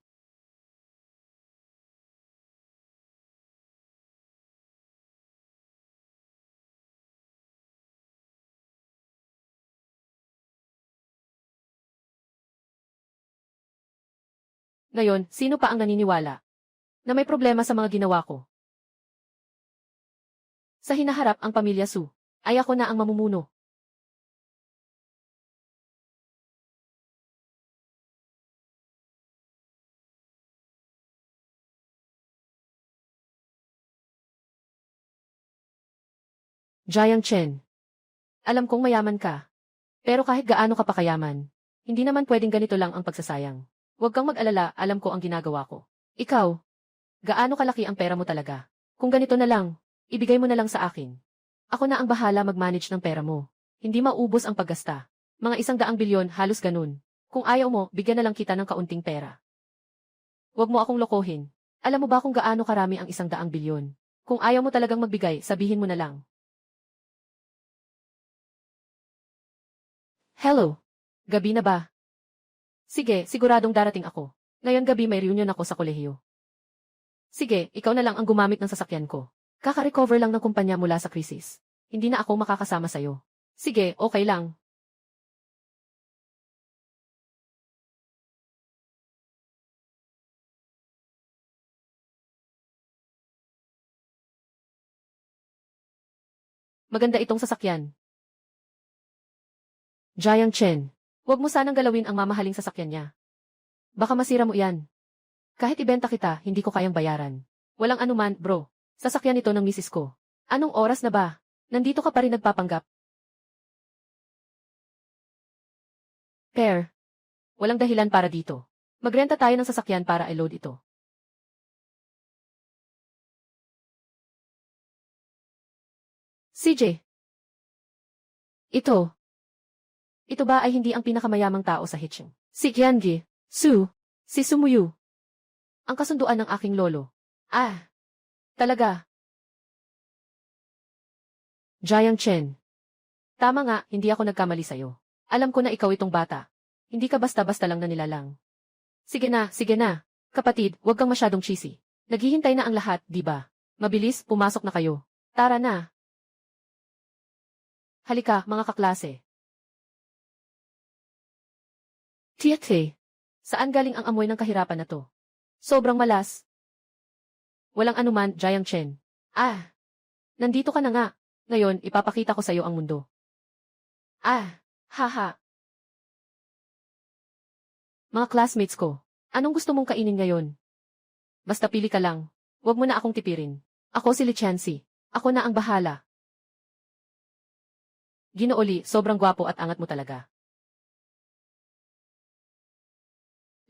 Ngayon, sino pa ang naniniwala na may problema sa mga ginawa ko? Sa hinaharap ang pamilya Su, ay ako na ang mamumuno. Jiang Chen. Alam kong mayaman ka. Pero kahit gaano ka pa kayaman, hindi naman pwedeng ganito lang ang pagsasayang. Huwag kang mag-alala, alam ko ang ginagawa ko. Ikaw, gaano kalaki ang pera mo talaga? Kung ganito na lang, ibigay mo na lang sa akin. Ako na ang bahala mag-manage ng pera mo. Hindi maubos ang paggasta. Mga 100 bilyon, halos ganun. Kung ayaw mo, bigyan na lang kita ng kaunting pera. Huwag mo akong lokohin. Alam mo ba kung gaano karami ang 100 bilyon? Kung ayaw mo talagang magbigay, sabihin mo na lang. Hello. Gabi na ba? Sige, siguradong darating ako. Ngayon gabi may reunion ako sa kolehiyo. Sige, ikaw na lang ang gumamit ng sasakyan ko. Kaka-recover lang ng kumpanya mula sa krisis. Hindi na ako makakasama sa'yo. Sige, okay lang. Maganda itong sasakyan. Jiang Chen. Huwag mo sanang galawin ang mamahaling sasakyan niya. Baka masira mo yan. Kahit ibenta kita, hindi ko kayang bayaran. Walang anuman, bro. Sasakyan ito ng misis ko. Anong oras na ba? Nandito ka pa rin nagpapanggap. Pair. Walang dahilan para dito. Magrenta tayo ng sasakyan para i-load ito. CJ. Ito. Ito ba ay hindi ang pinakamayamang tao sa Hitching? Si Qiangi. Su. Si Sumuyu. Ang kasunduan ng aking lolo. Ah. Talaga. Jiang Chen. Tama nga, hindi ako nagkamali sa'yo. Alam ko na ikaw itong bata. Hindi ka basta-basta lang na nilalang. Sige na, sige na. Kapatid, huwag kang masyadong cheesy. Naghihintay na ang lahat, di ba? Mabilis, pumasok na kayo. Tara na. Halika, mga kaklase. Tiate. Saan galing ang amoy ng kahirapan na to? Sobrang malas. Walang anuman, Jiang Chen. Nandito ka na nga. Ngayon, ipapakita ko sa iyo ang mundo. Haha. Mga classmates ko, anong gusto mong kainin ngayon? Basta pili ka lang. Huwag mo na akong tipirin. Ako si Lichansy. Ako na ang bahala. Ginooli, sobrang gwapo at angat mo talaga.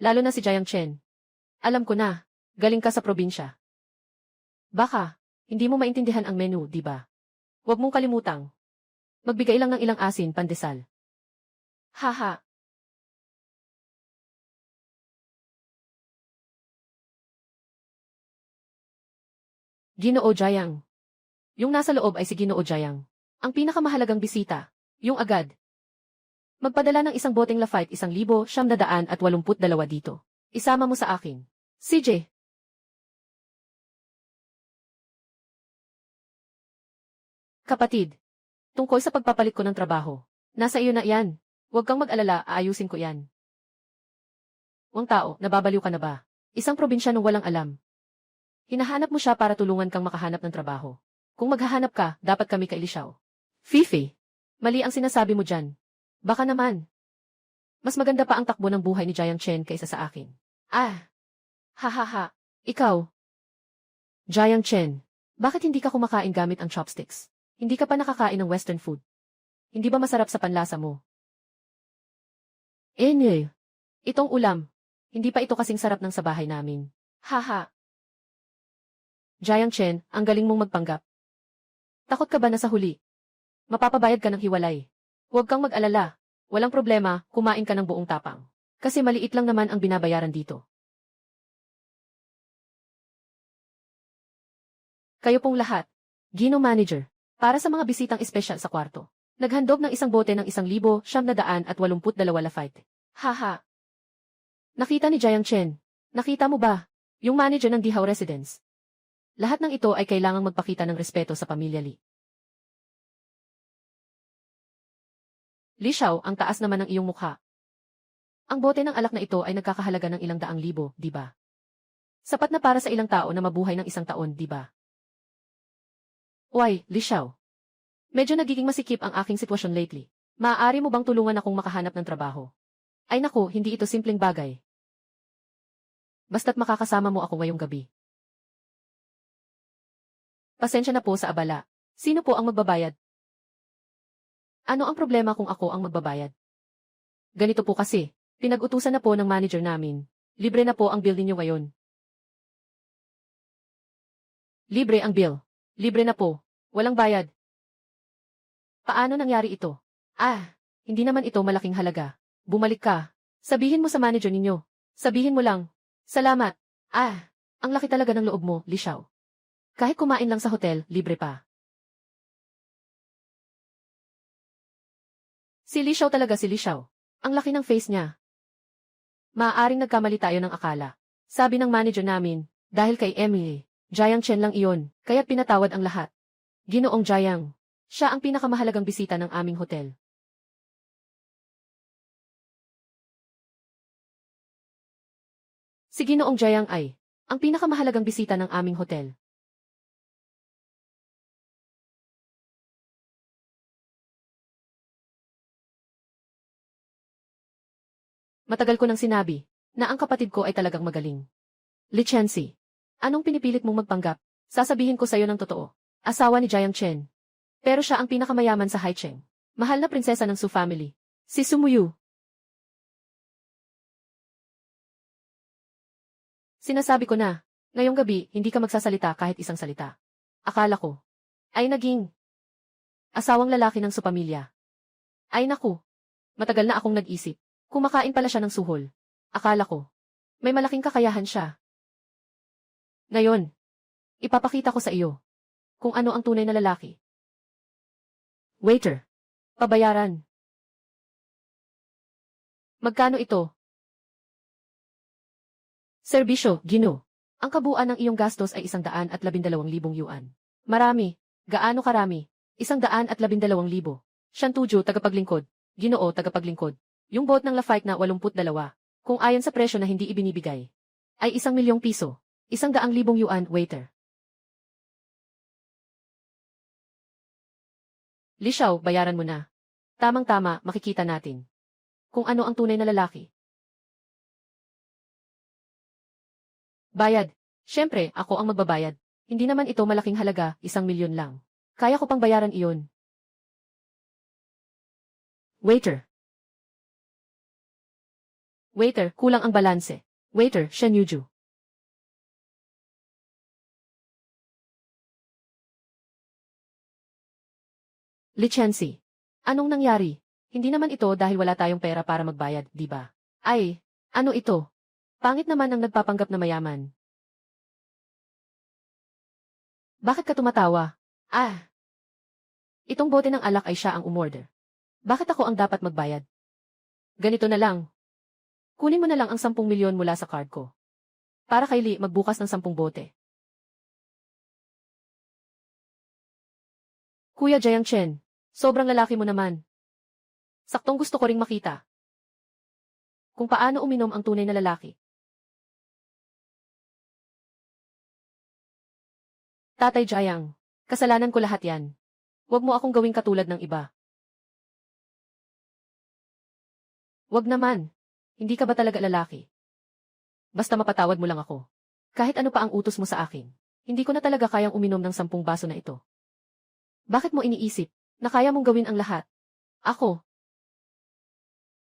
Lalo na si Jiang Chen. Alam ko na, galing ka sa probinsya. Baka, hindi mo maintindihan ang menu, di ba? Huwag mong kalimutang. Magbigay lang ng ilang asin, pandesal. Haha. Ginoo Jiang. Yung nasa loob ay si Ginoo Jiang. Ang pinakamahalagang bisita, yung agad. Magpadala ng isang boteng Lafite 1,982 dito. Isama mo sa akin. CJ. Kapatid. Tungkol sa pagpapalit ko ng trabaho. Nasa iyo na yan. Huwag kang mag-alala, aayusin ko yan. Wang tao, nababaliw ka na ba? Isang probinsyanong walang alam. Hinahanap mo siya para tulungan kang makahanap ng trabaho. Kung maghahanap ka, dapat kami kailisyaw. Fifi. Mali ang sinasabi mo dyan. Baka naman. Mas maganda pa ang takbo ng buhay ni Jiang Chen kaysa sa akin. Hahaha. Ikaw. Jiang Chen. Bakit hindi ka kumakain gamit ang chopsticks? Hindi ka pa nakakain ng western food. Hindi ba masarap sa panlasa mo? Itong ulam. Hindi pa ito kasing sarap ng sa bahay namin. Haha. Jiang Chen, ang galing mong magpanggap. Takot ka ba na sa huli? Mapapabayad ka ng hiwalay. Huwag kang mag-alala. Walang problema, kumain ka ng buong tapang. Kasi maliit lang naman ang binabayaran dito. Kayo pong lahat. Gino Manager. Para sa mga bisitang espesyal sa kwarto. Naghandog ng isang bote ng 1,982 Lafite. Haha. Nakita ni Jiang Chen. Nakita mo ba? Yung manager ng Dihao Residence. Lahat ng ito ay kailangang magpakita ng respeto sa pamilya Li. Li Xiao, ang taas naman ng iyong mukha. Ang bote ng alak na ito ay nagkakahalaga ng ilang daang libo, di ba? Sapat na para sa ilang tao na mabuhay ng 1 taon, di ba? Li Xiao. Medyo nagiging masikip ang aking sitwasyon lately. Maaari mo bang tulungan akong makahanap ng trabaho? Ay naku, hindi ito simpleng bagay. Basta't makakasama mo ako ngayong gabi. Pasensya na po sa abala. Sino po ang magbabayad? Ano ang problema kung ako ang magbabayad? Ganito po kasi, pinag-utusan na po ng manager namin. Libre na po ang bill ninyo ngayon. Libre ang bill. Libre na po. Walang bayad. Paano nangyari ito? Hindi naman ito malaking halaga. Bumalik ka. Sabihin mo sa manager ninyo. Sabihin mo lang. Salamat. Ang laki talaga ng loob mo, Li Xiao. Kahit kumain lang sa hotel, libre pa. Si Li Xiao talaga si Li Xiao. Ang laki ng face niya. Maaaring nagkamali tayo ng akala. Sabi ng manager namin, dahil kay Emily, Jiang Chen lang iyon, kaya't pinatawad ang lahat. Ginoong Jiang. Siya ang pinakamahalagang bisita ng aming hotel. Si Ginoong Jiang ay ang pinakamahalagang bisita ng aming hotel. Matagal ko nang sinabi na ang kapatid ko ay talagang magaling. Lichansy. Anong pinipilit mong magpanggap? Sasabihin ko sa'yo ng totoo. Asawa ni Jiang Chen. Pero siya ang pinakamayaman sa Haicheng. Mahal na prinsesa ng Su family. Si Sumuyu. Sinasabi ko na, ngayong gabi hindi ka magsasalita kahit isang salita. Akala ko ay naging asawang lalaki ng Su pamilya. Ay naku. Matagal na akong nag-isip. Kumakain pala siya ng suhol. Akala ko may malaking kakayahan siya. Ngayon, ipapakita ko sa iyo kung ano ang tunay na lalaki. Waiter. Pabayaran. Magkano ito? Serbisyo, Gino. Ang kabuuan ng iyong gastos ay 112,000 yuan. Marami. Gaano karami? 112,000. Shantuju, tagapaglingkod. Ginoo, tagapaglingkod. Yung boat ng Lafite na 82, kung ayon sa presyo na hindi ibinibigay, ay 1,000,000 piso. 100,000 yuan, waiter. Li Xiao, bayaran mo na. Tamang-tama, makikita natin kung ano ang tunay na lalaki. Bayad. Siyempre, ako ang magbabayad. Hindi naman ito malaking halaga, 1,000,000 lang. Kaya ko pang bayaran iyon. Waiter. Waiter, kulang ang balanse. Waiter, Shen Yuju. Licensi. Anong nangyari? Hindi naman ito dahil wala tayong pera para magbayad, di ba? Ay, ano ito? Pangit naman ang nagpapanggap na mayaman. Bakit ka tumatawa? Ah, itong bote ng alak ay siya ang umorder. Bakit ako ang dapat magbayad? Ganito na lang. Kunin mo na lang ang 10,000,000 mula sa card ko. Para kay Lee magbukas ng 10 bote. Kuya Jiang Chen, sobrang lalaki mo naman. Saktong gusto ko ring makita kung paano uminom ang tunay na lalaki. Tatay Jiang, kasalanan ko lahat yan. Huwag mo akong gawing katulad ng iba. Huwag naman. Hindi ka ba talaga lalaki? Basta mapatawad mo lang ako. Kahit ano pa ang utos mo sa akin. Hindi ko na talaga kayang uminom ng 10 baso na ito. Bakit mo iniisip na kaya mong gawin ang lahat? Ako.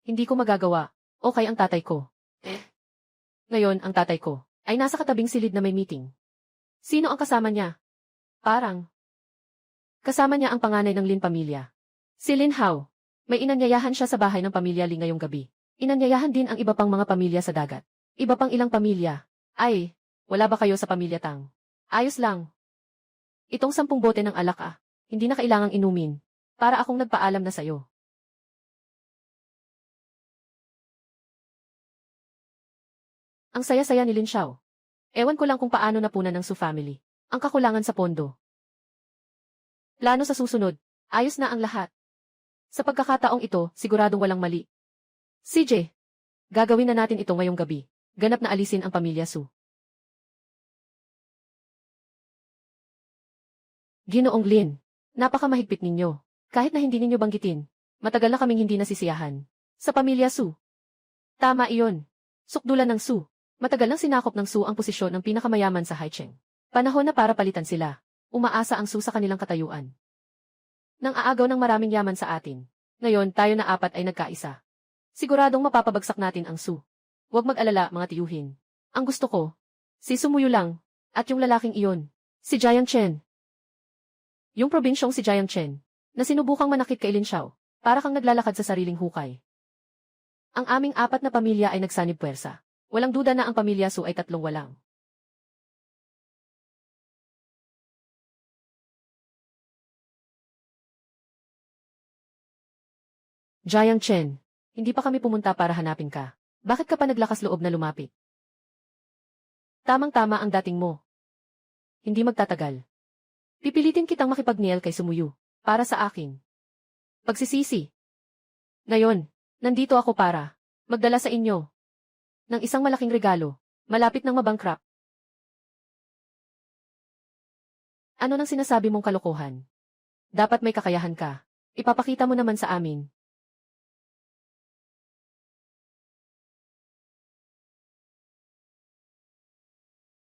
Hindi ko magagawa. Okay ang tatay ko. Ngayon, ang tatay ko ay nasa katabing silid na may meeting. Sino ang kasama niya? Parang kasama niya ang panganay ng Lin pamilya. Si Lin Hao. May inanyayahan siya sa bahay ng pamilya Li ngayong gabi. Inanyayahan din ang iba pang mga pamilya sa dagat. Iba pang ilang pamilya. Ay, wala ba kayo sa pamilya Tang? Ayos lang. Itong 10 bote ng alak hindi na kailangang inumin. Para akong nagpaalam na sayo. Ang saya-saya ni Lin Xiao. Ewan ko lang kung paano napunan ng Su family ang kakulangan sa pondo. Plano sa susunod. Ayos na ang lahat. Sa pagkakataong ito, siguradong walang mali. CJ, gagawin na natin ito ngayong gabi. Ganap na alisin ang pamilya Su. Ginoong Lin, napakamahigpit ninyo. Kahit na hindi ninyo banggitin, matagal na kaming hindi nasisiyahan. Sa pamilya Su. Tama iyon. Sukdulan ng Su. Matagal nang sinakop ng Su ang posisyon ng pinakamayaman sa Haicheng. Panahon na para palitan sila. Umaasa ang Su sa kanilang katayuan. Nang aagaw ng maraming yaman sa atin. Ngayon tayo na 4 ay nagkaisa. Siguradong mapapabagsak natin ang Su. Huwag mag-alala mga tiyuhin. Ang gusto ko, si Sumuyo lang, at yung lalaking iyon, si Jiang Chen. Yung probinsyong si Jiang Chen, na sinubukang manakit kay Lin Xiao, para kang naglalakad sa sariling hukay. Ang aming 4 na pamilya ay nagsanib puwersa. Walang duda na ang pamilya Su ay 3 walang. Jiang Chen, hindi pa kami pumunta para hanapin ka. Bakit ka pa naglakas loob na lumapit? Tamang-tama ang dating mo. Hindi magtatagal. Pipilitin kitang makipag-niel kay Sumuyo, para sa akin. Pagsisisi. Ngayon, nandito ako para magdala sa inyo ng isang malaking regalo, malapit ng mabankrupt. Ano nang sinasabi mong kalokohan? Dapat may kakayahan ka. Ipapakita mo naman sa amin.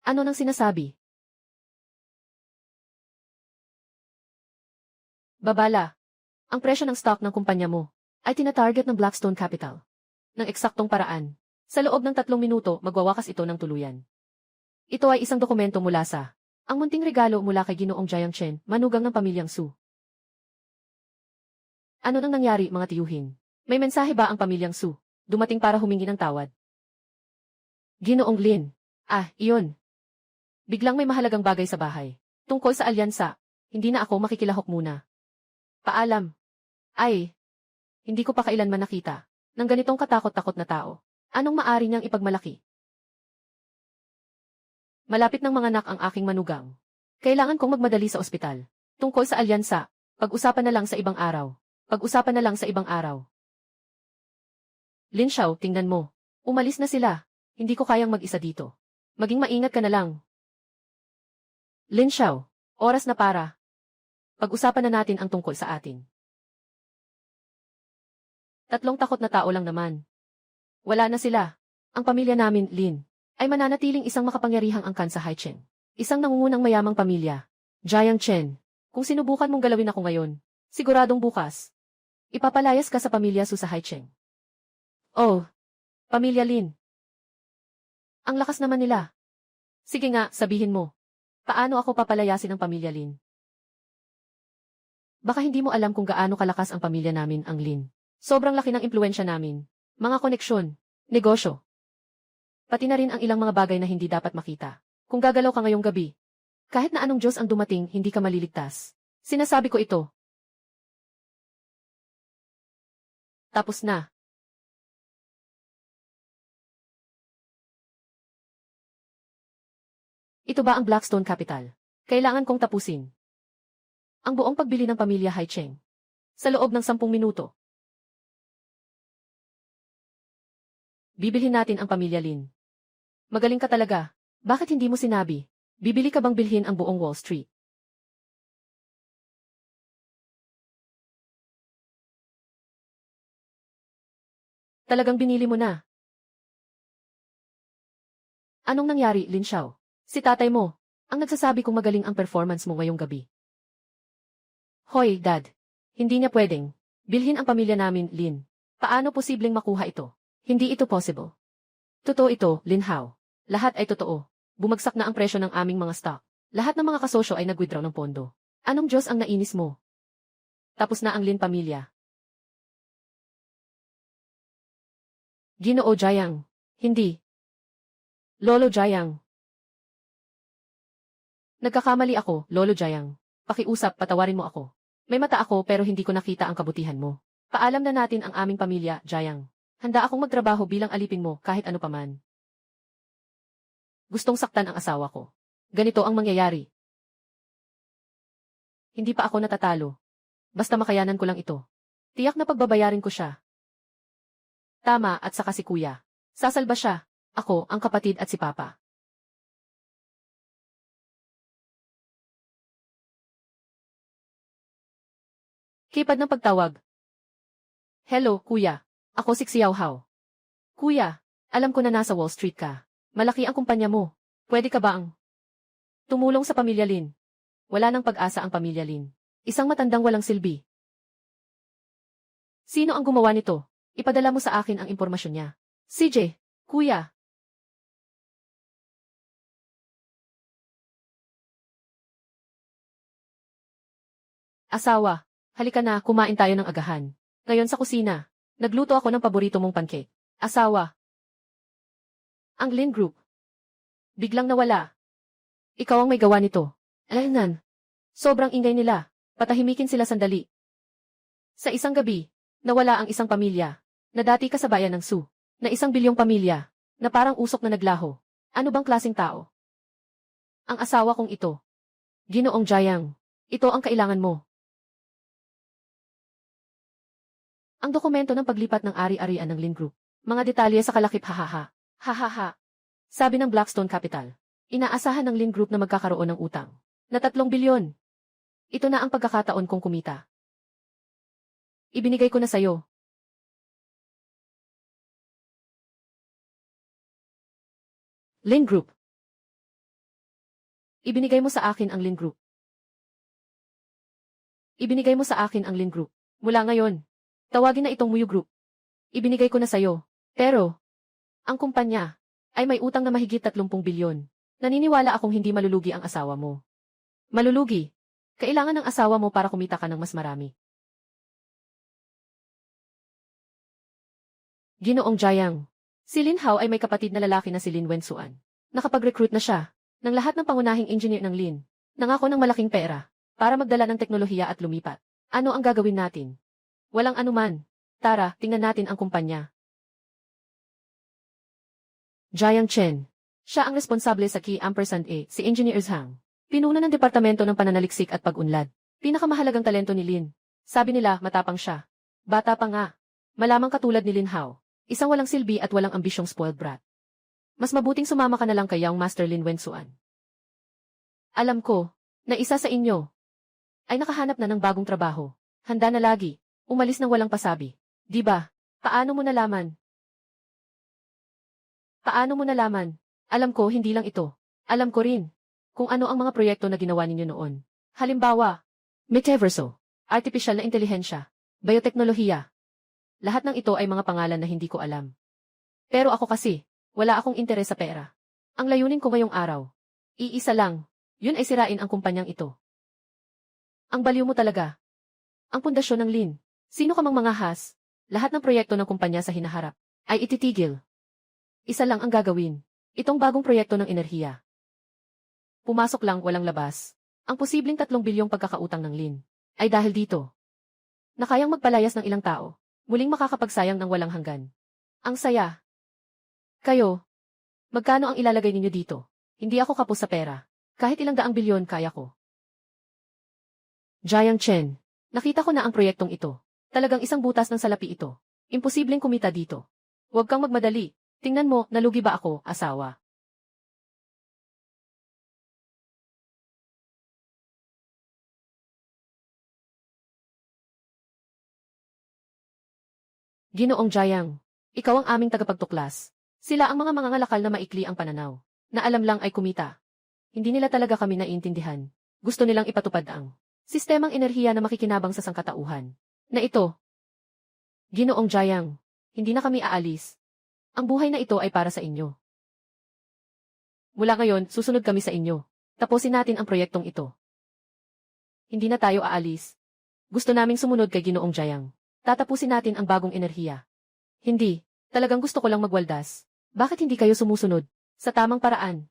Ano nang sinasabi? Babala. Ang presyo ng stock ng kumpanya mo ay tinatarget ng Blackstone Capital. Ng eksaktong paraan. Sa loob ng 3 minuto, magwawakas ito ng tuluyan. Ito ay isang dokumento mula sa ang munting regalo mula kay Ginoong Jiang Chen, manugang ng pamilyang Su. Ano nang nangyari, mga tiyuhin? May mensahe ba ang pamilyang Su? Dumating para humingi ng tawad. Ginoong Lin. Iyon. Biglang may mahalagang bagay sa bahay. Tungkol sa alyansa, hindi na ako makikilahok muna. Paalam. Ay, hindi ko pa kailanman nakita. ng ganitong katakot-takot na tao? Anong maari niyang ipagmalaki? Malapit ng mga anak ang aking manugang. Kailangan kong magmadali sa ospital. Tungkol sa alyansa, pag-usapan na lang sa ibang araw. Pag-usapan na lang sa ibang araw. Lin Xiao, tingnan mo. Umalis na sila. Hindi ko kayang mag-isa dito. Maging maingat ka na lang. Lin Xiao, oras na para. Pag-usapan na natin ang tungkol sa atin. Tatlong takot na tao lang naman. Wala na sila. Ang pamilya namin, Lin, ay mananatiling isang makapangyarihang angkan sa Haicheng. Isang nangungunang mayamang pamilya. Jiang Chen. Kung sinubukan mong galawin ako ngayon, siguradong bukas, ipapalayas ka sa pamilya Su sa Haicheng. Oh, pamilya Lin. Ang lakas naman nila. Sige nga, sabihin mo. Paano ako papalayasin ng pamilya Lin? Baka hindi mo alam kung gaano kalakas ang pamilya namin, ang Lin. Sobrang laki ng impluwensya namin. Mga koneksyon, negosyo. Pati na rin ang ilang mga bagay na hindi dapat makita. Kung gagalaw ka ngayong gabi, kahit na anong Diyos ang dumating, hindi ka maliligtas. Sinasabi ko ito. Tapos na. Ito ba ang Blackstone Capital? Kailangan kong tapusin ang buong pagbili ng pamilya Haicheng sa loob ng 10 minuto. Bibilhin natin ang pamilya Lin. Magaling ka talaga. Bakit hindi mo sinabi? Bibili ka bang bilhin ang buong Wall Street? Talagang binili mo na. Anong nangyari, Lin Xiao? Si tatay mo, ang nagsasabi kong magaling ang performance mo ngayong gabi. Hoy, Dad. Hindi niya pwedeng bilhin ang pamilya namin, Lin. Paano posibleng makuha ito? Hindi ito possible. Totoo ito, Lin Hao. Lahat ay totoo. Bumagsak na ang presyo ng aming mga stock. Lahat ng mga kasosyo ay nag-withdraw ng pondo. Anong Diyos ang nainis mo? Tapos na ang Lin pamilya. Ginoo Jiang. Hindi. Lolo Jiang. Nagkakamali ako, Lolo Jiang. Pakiusap, patawarin mo ako. May mata ako pero hindi ko nakita ang kabutihan mo. Paalam na natin ang aming pamilya, Jiang. Handa akong magtrabaho bilang alipin mo kahit ano paman. Gustong saktan ang asawa ko. Ganito ang mangyayari. Hindi pa ako natatalo. Basta makayanan ko lang ito. Tiyak na pagbabayarin ko siya. Tama, at saka si kuya. Sasalba siya. Ako, ang kapatid at si papa. Kipad ng pagtawag. Hello, kuya. Ako si Xiao Hao. Kuya, alam ko na nasa Wall Street ka. Malaki ang kumpanya mo. Pwede ka ba ang tumulong sa pamilya Lin? Wala nang pag-asa ang pamilya Lin. Isang matandang walang silbi. Sino ang gumawa nito? Ipadala mo sa akin ang impormasyon niya. CJ, kuya. Asawa, halika na, kumain tayo ng agahan. Ngayon sa kusina, nagluto ako ng paborito mong pancake. Asawa. Ang Lin Group. Biglang nawala. Ikaw ang may gawa nito. Alaynan. Sobrang ingay nila. Patahimikin sila sandali. Sa isang gabi, nawala ang isang pamilya, na dati kasabayan ng Su, na 1 bilyong pamilya, na parang usok na naglaho. Ano bang klaseng tao? Ang asawa kong ito. Ginoong Jiang. Ito ang kailangan mo. Ang dokumento ng paglipat ng ari-arian ng Lin Group. Mga detalye sa kalakip hahaha. Hahaha. Sabi ng Blackstone Capital. Inaasahan ng Lin Group na magkakaroon ng utang. Na 3 bilyon. Ito na ang pagkakataon kong kumita. Ibinigay ko na sayo. Lin Group. Ibinigay mo sa akin ang Lin Group. Ibinigay mo sa akin ang Lin Group. Mula ngayon, tawagin na itong Muyu Group. Ibinigay ko na sayo. Pero, ang kumpanya ay may utang na mahigit 30 bilyon. Naniniwala akong hindi malulugi ang asawa mo. Malulugi. Kailangan ng asawa mo para kumita ka ng mas marami. Ginoong Jiang. Si Lin Hao ay may kapatid na lalaki na si Lin Wensuan. Nakapag-recruit na siya ng lahat ng pangunahing engineer ng Lin. Nangako ng malaking pera para magdala ng teknolohiya at lumipat. Ano ang gagawin natin? Walang anuman. Tara, tingnan natin ang kumpanya. Jiang Chen. Siya ang responsable sa Key Ampersand A, si Engineer Zhang. Pinuno ng Departamento ng Pananaliksik at Pag-unlad. Pinakamahalagang talento ni Lin. Sabi nila, matapang siya. Bata pa nga. Malamang katulad ni Lin Hao. Isang walang silbi at walang ambisyong spoiled brat. Mas mabuting sumama ka na lang kay Young Master Lin Wensuan. Alam ko, na isa sa inyo ay nakahanap na ng bagong trabaho. Handa na lagi. Umalis ng walang pasabi. Di ba? Paano mo nalaman? Paano mo nalaman? Alam ko hindi lang ito. Alam ko rin kung ano ang mga proyekto na ginawa ninyo noon. Halimbawa, Metaverso, Artificial na Intelihensya, Bioteknolohiya. Lahat ng ito ay mga pangalan na hindi ko alam. Pero ako kasi, wala akong interes sa pera. Ang layunin ko ngayong araw, iisa lang, yun ay sirain ang kumpanyang ito. Ang baliw mo talaga. Ang pundasyon ng Lin. Sino ka mang mangahas, lahat ng proyekto ng kumpanya sa hinaharap ay ititigil. Isa lang ang gagawin. Itong bagong proyekto ng enerhiya. Pumasok lang walang labas. Ang posibleng 3 bilyong pagkakautang ng Lin ay dahil dito. Na kayang magpalayas ng ilang tao, muling makakapagsayang ng walang hanggan. Ang saya. Kayo, magkano ang ilalagay ninyo dito? Hindi ako kapos sa pera. Kahit ilang daang bilyon kaya ko. Jiang Chen, nakita ko na ang proyektong ito. Talagang isang butas ng salapi ito. Imposibleng kumita dito. Huwag kang magmadali. Tingnan mo, nalugi ba ako, asawa? Ginoong Jiang, ikaw ang aming tagapagtuklas. Sila ang mga mangangalakal na maikli ang pananaw. Na alam lang ay kumita. Hindi nila talaga kami naiintindihan. Gusto nilang ipatupad ang sistemang enerhiya na makikinabang sa sangkatauhan. Na ito. Ginoong Jiang, hindi na kami aalis. Ang buhay na ito ay para sa inyo. Mula ngayon, susunod kami sa inyo. Tapusin natin ang proyektong ito. Hindi na tayo aalis. Gusto naming sumunod kay Ginoong Jiang. Tatapusin natin ang bagong enerhiya. Hindi, talagang gusto ko lang magwaldas. Bakit hindi kayo sumusunod? Sa tamang paraan.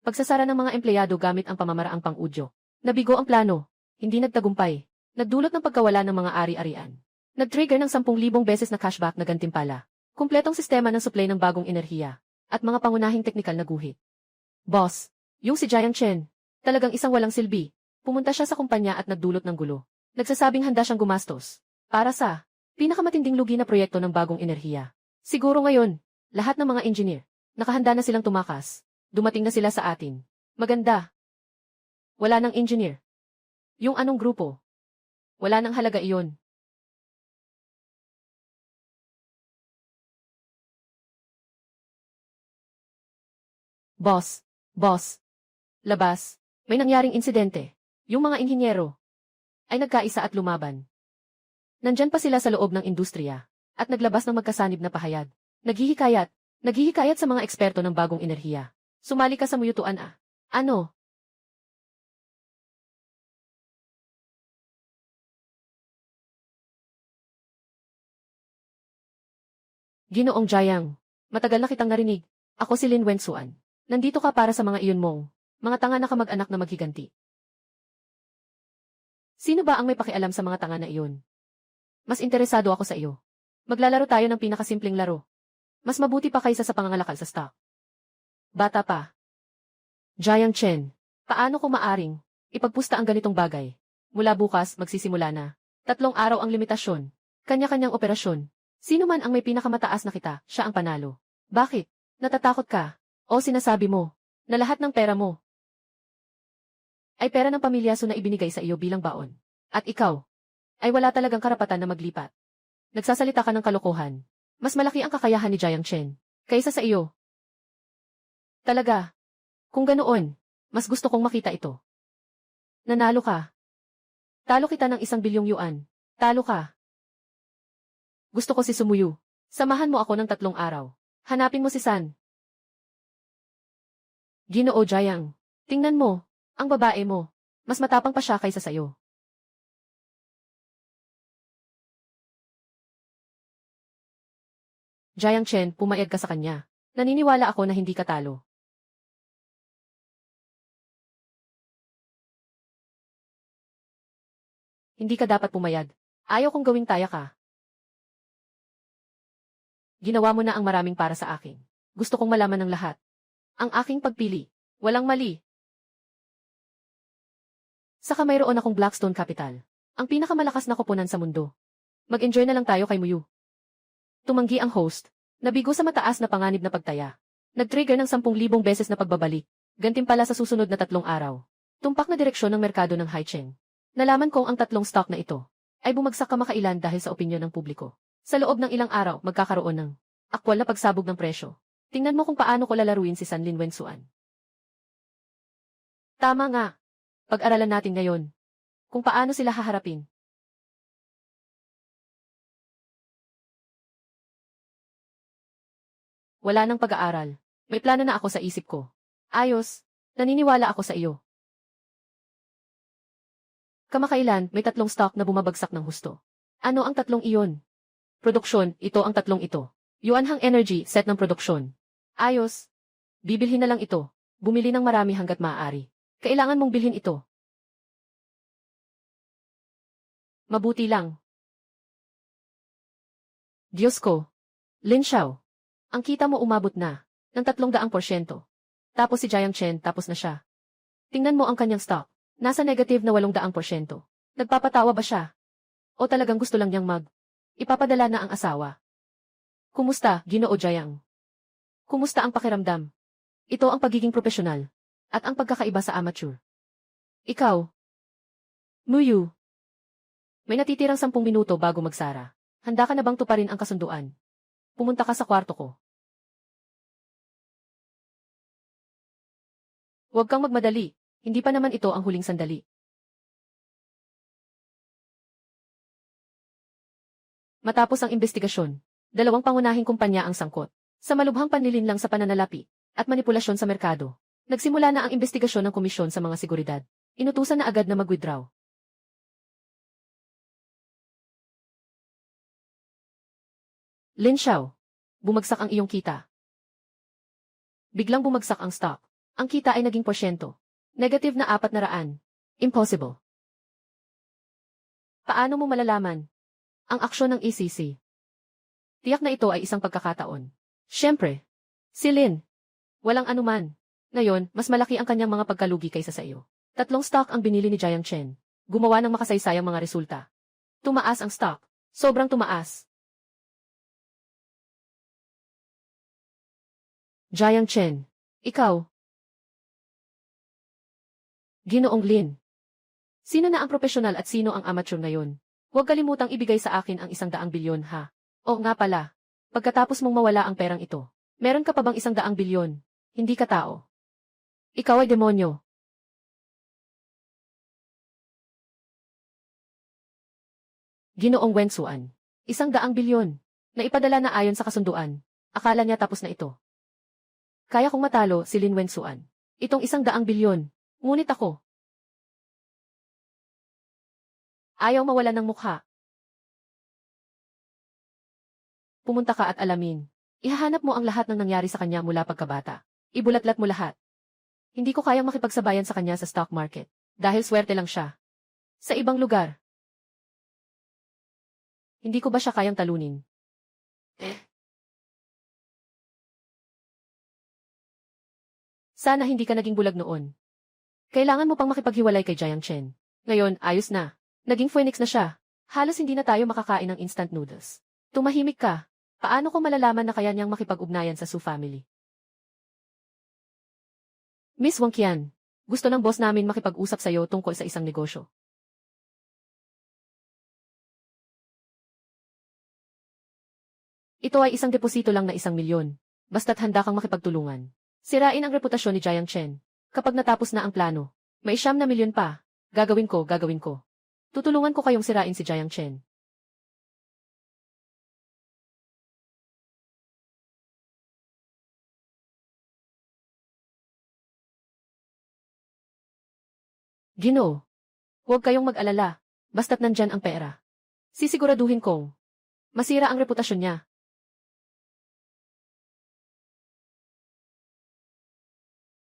Pagsasara ng mga empleyado gamit ang pamamaraang pang-udyo. Nabigo ang plano. Hindi nagtagumpay. Nagdulot ng pagkawala ng mga ari-arian. Nag-trigger ng 10,000 beses na cashback na gantimpala. Kumpletong sistema ng supply ng bagong enerhiya. At mga pangunahing teknikal na guhit. Boss, yung si Jiang Chen, talagang isang walang silbi. Pumunta siya sa kumpanya at nagdulot ng gulo. Nagsasabing handa siyang gumastos. Para sa pinakamatinding lugi na proyekto ng bagong enerhiya. Siguro ngayon, lahat ng mga engineer, nakahanda na silang tumakas. Dumating na sila sa atin. Maganda. Wala nang engineer. Yung anong grupo? Wala nang halaga iyon. Boss. Labas. May nangyaring insidente. Yung mga inhinyero ay nagkaisa at lumaban. Nandyan pa sila sa loob ng industriya at naglabas ng magkasanib na pahayag. Naghihikayat sa mga eksperto ng bagong enerhiya. Sumali ka sa muyutuan ah. Ano? Ginoong Jiang, matagal na kitang narinig. Ako si Lin Wensuan. Nandito ka para sa mga iyon mong mga tanga na kamag-anak na maghiganti. Sino ba ang may pakialam sa mga tanga na iyon? Mas interesado ako sa iyo. Maglalaro tayo ng pinakasimpleng laro. Mas mabuti pa kaysa sa pangangalakal sa stock. Bata pa. Jiang Chen, paano ko maaring ipagpusta ang ganitong bagay? Mula bukas, magsisimula na. 3 araw ang limitasyon. Kanya-kanyang operasyon. Sino man ang may pinakamataas na kita, siya ang panalo. Bakit? Natatakot ka? O sinasabi mo na lahat ng pera mo ay pera ng pamilya so na ibinigay sa iyo bilang baon. At ikaw ay wala talagang karapatan na maglipat. Nagsasalita ka ng kalokohan. Mas malaki ang kakayahan ni Jiang Chen kaysa sa iyo. Talaga. Kung ganoon, mas gusto kong makita ito. Nanalo ka. Talo kita ng 1 bilyong yuan. Talo ka. Gusto ko si Sumuyu. Samahan mo ako ng 3 araw. Hanapin mo si San. Ginoo Jiang, tingnan mo, ang babae mo. Mas matapang pa siya kaysa sayo. Jiang Chen, pumayag ka sa kanya. Naniniwala ako na hindi ka talo. Hindi ka dapat pumayag. Ayaw kong gawing taya ka. Ginawa mo na ang maraming para sa akin. Gusto kong malaman ng lahat. Ang aking pagpili. Walang mali. Saka mayroon akong Blackstone Capital. Ang pinakamalakas na koponan sa mundo. Mag-enjoy na lang tayo kay Muyu. Tumanggi ang host. Nabigo sa mataas na panganib na pagtaya. Nag-trigger ng 10,000 beses na pagbabalik. Gantimpala sa susunod na 3 araw. Tumpak na direksyon ng merkado ng Haicheng. Nalaman kong ang 3 stock na ito ay bumagsak kamakailan dahil sa opinyon ng publiko. Sa loob ng ilang araw, magkakaroon ng aktwal na pagsabog ng presyo. Tingnan mo kung paano ko lalaruin si Sanlin Wensuan. Tama nga. Pag-aralan natin ngayon kung paano sila haharapin. Wala nang pag-aaral. May plano na ako sa isip ko. Ayos. Naniniwala ako sa iyo. Kamakailan, may 3 stock na bumabagsak ng husto. Ano ang 3 iyon? Produksyon, ito ang 3 ito. Yuanhang Energy, set ng produksyon. Ayos. Bibilhin na lang ito. Bumili ng marami hanggat maaari. Kailangan mong bilhin ito. Mabuti lang. Diyos ko. Lin Xiao. Ang kita mo umabot na ng 300%. Tapos si Jiang Chen tapos na siya. Tingnan mo ang kanyang stock. Nasa negative na 800%. Nagpapatawa ba siya? O talagang gusto lang niyang ipapadala na ang asawa? Kumusta, Ginoo Jiang? Kumusta ang pakiramdam? Ito ang pagiging profesional. At ang pagkakaiba sa amateur. Ikaw. Muyu. May natitirang 10 minuto bago magsara. Handa ka na bang tuparin ang kasunduan? Pumunta ka sa kwarto ko. Huwag kang magmadali. Hindi pa naman ito ang huling sandali. Matapos ang investigasyon, 2 pangunahing kumpanya ang sangkot. Sa malubhang panlilinlang sa pananalapi at manipulasyon sa merkado. Nagsimula na ang investigasyon ng komisyon sa mga seguridad. Inutusan na agad na mag-withdraw. Lin Xiao. Bumagsak ang iyong kita. Biglang bumagsak ang stock. Ang kita ay naging porsyento. Negative na 400. Impossible. Paano mo malalaman ang aksyon ng ECC? Tiyak na ito ay isang pagkakataon. Siyempre. Si Lin. Walang anuman. Ngayon, mas malaki ang kanyang mga pagkalugi kaysa sa iyo. 3 stock ang binili ni Jiang Chen. Gumawa ng makasaysayang mga resulta. Tumaas ang stock. Sobrang tumaas. Jiang Chen. Ikaw. Ginoong Lin. Sino na ang profesional at sino ang amateur ngayon? Huwag kalimutang ibigay sa akin ang 100 bilyon ha. O nga pala. Pagkatapos mong mawala ang perang ito, meron ka pa bang 100 bilyon? Hindi ka tao. Ikaw ay demonyo. Ginoong Wensuan. 100 bilyon. Naipadala na ayon sa kasunduan. Akala niya tapos na ito. Kaya kong matalo si Lin Wensuan. Itong 100 bilyon. Ngunit ako. Ayaw mawala ng mukha. Pumunta ka at alamin. Ihahanap mo ang lahat ng nangyari sa kanya mula pagkabata. Ibulatlat mo lahat. Hindi ko kayang makipagsabayan sa kanya sa stock market. Dahil swerte lang siya. Sa ibang lugar. Hindi ko ba siya kayang talunin? Sana hindi ka naging bulag noon. Kailangan mo pang makipaghiwalay kay Jiang Chen. Ngayon, ayos na. Naging phoenix na siya. Halos hindi na tayo makakain ng instant noodles. Tumahimik ka. Paano ko malalaman na kaya niyang makipag-ugnayan sa Su family? Miss Wang Qian, gusto ng boss namin makipag-usap sa iyo tungkol sa isang negosyo. Ito ay isang deposito lang na 1 milyon. Basta't handa kang makipagtulungan. Sirain ang reputasyon ni Jiang Chen. Kapag natapos na ang plano, may 9 milyon pa. Gagawin ko. Tutulungan ko kayong sirain si Jiang Chen. Ginoo. Huwag kayong mag-alala. Basta't nandyan ang pera. Sisiguraduhin kong masira ang reputasyon niya.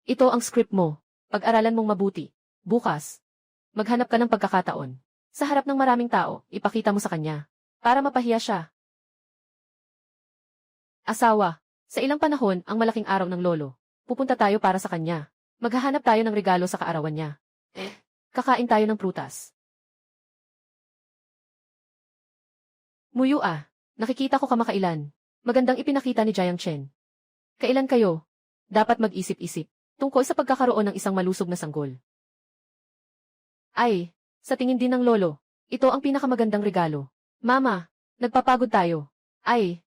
Ito ang script mo. Pag-aralan mong mabuti. Bukas, maghanap ka ng pagkakataon. Sa harap ng maraming tao, ipakita mo sa kanya. Para mapahiya siya. Asawa. Sa ilang panahon, ang malaking araw ng lolo. Pupunta tayo para sa kanya. Maghahanap tayo ng regalo sa kaarawan niya. Kakain tayo ng prutas. Muyu ah. Nakikita ko kamakailan. Magandang ipinakita ni Jiang Chen. Kailan kayo? Dapat mag-isip-isip. Tungkol sa pagkakaroon ng isang malusog na sanggol. Ay, sa tingin din ng lolo, ito ang pinakamagandang regalo. Mama, nagpapagod tayo. Ay.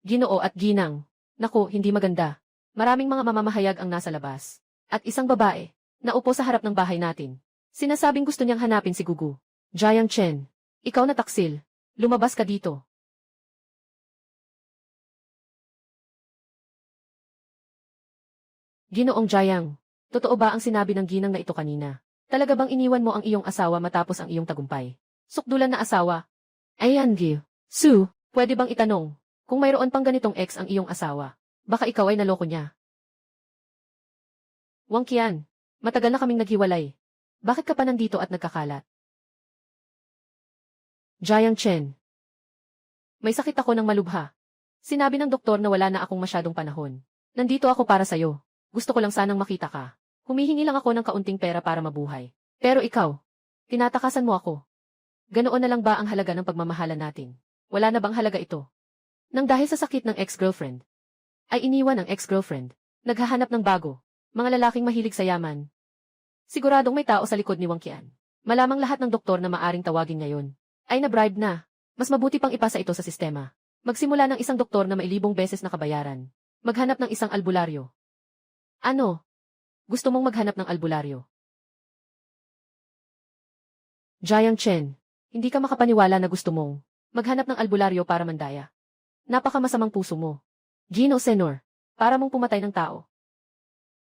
Ginoo at ginang. Naku, hindi maganda. Maraming mga mamamahayag ang nasa labas. At isang babae, na upo sa harap ng bahay natin. Sinasabing gusto niyang hanapin si Gugu. Jiang Chen, ikaw na taksil. Lumabas ka dito. Ginoong Jiang, totoo ba ang sinabi ng ginang na ito kanina? Talaga bang iniwan mo ang iyong asawa matapos ang iyong tagumpay? Sukdulan na asawa. Ayan, Gil. Sue, pwede bang itanong, kung mayroon pang ganitong ex ang iyong asawa, baka ikaw ay naloko niya? Wang Qian, matagal na kaming naghiwalay. Bakit ka pa nandito at nagkakalat? Jiang Chen. May sakit ako ng malubha. Sinabi ng doktor na wala na akong masyadong panahon. Nandito ako para sa'yo. Gusto ko lang sanang makita ka. Humihingi lang ako ng kaunting pera para mabuhay. Pero ikaw, tinatakasan mo ako. Ganoon na lang ba ang halaga ng pagmamahalan natin? Wala na bang halaga ito? Nang dahil sa sakit ng ex-girlfriend, ay iniwan ang ex-girlfriend. Naghahanap ng bago. Mga lalaking mahilig sa yaman. Siguradong may tao sa likod ni Wang Qian. Malamang lahat ng doktor na maaring tawagin ngayon ay na-bribe na. Mas mabuti pang ipasa ito sa sistema. Magsimula ng isang doktor na may libong beses na kabayaran. Maghanap ng isang albularyo. Ano? Gusto mong maghanap ng albularyo? Jiang Chen, hindi ka makapaniwala na gusto mong maghanap ng albularyo para mandaya. Napakamasamang puso mo. Gino Senor, para mong pumatay ng tao.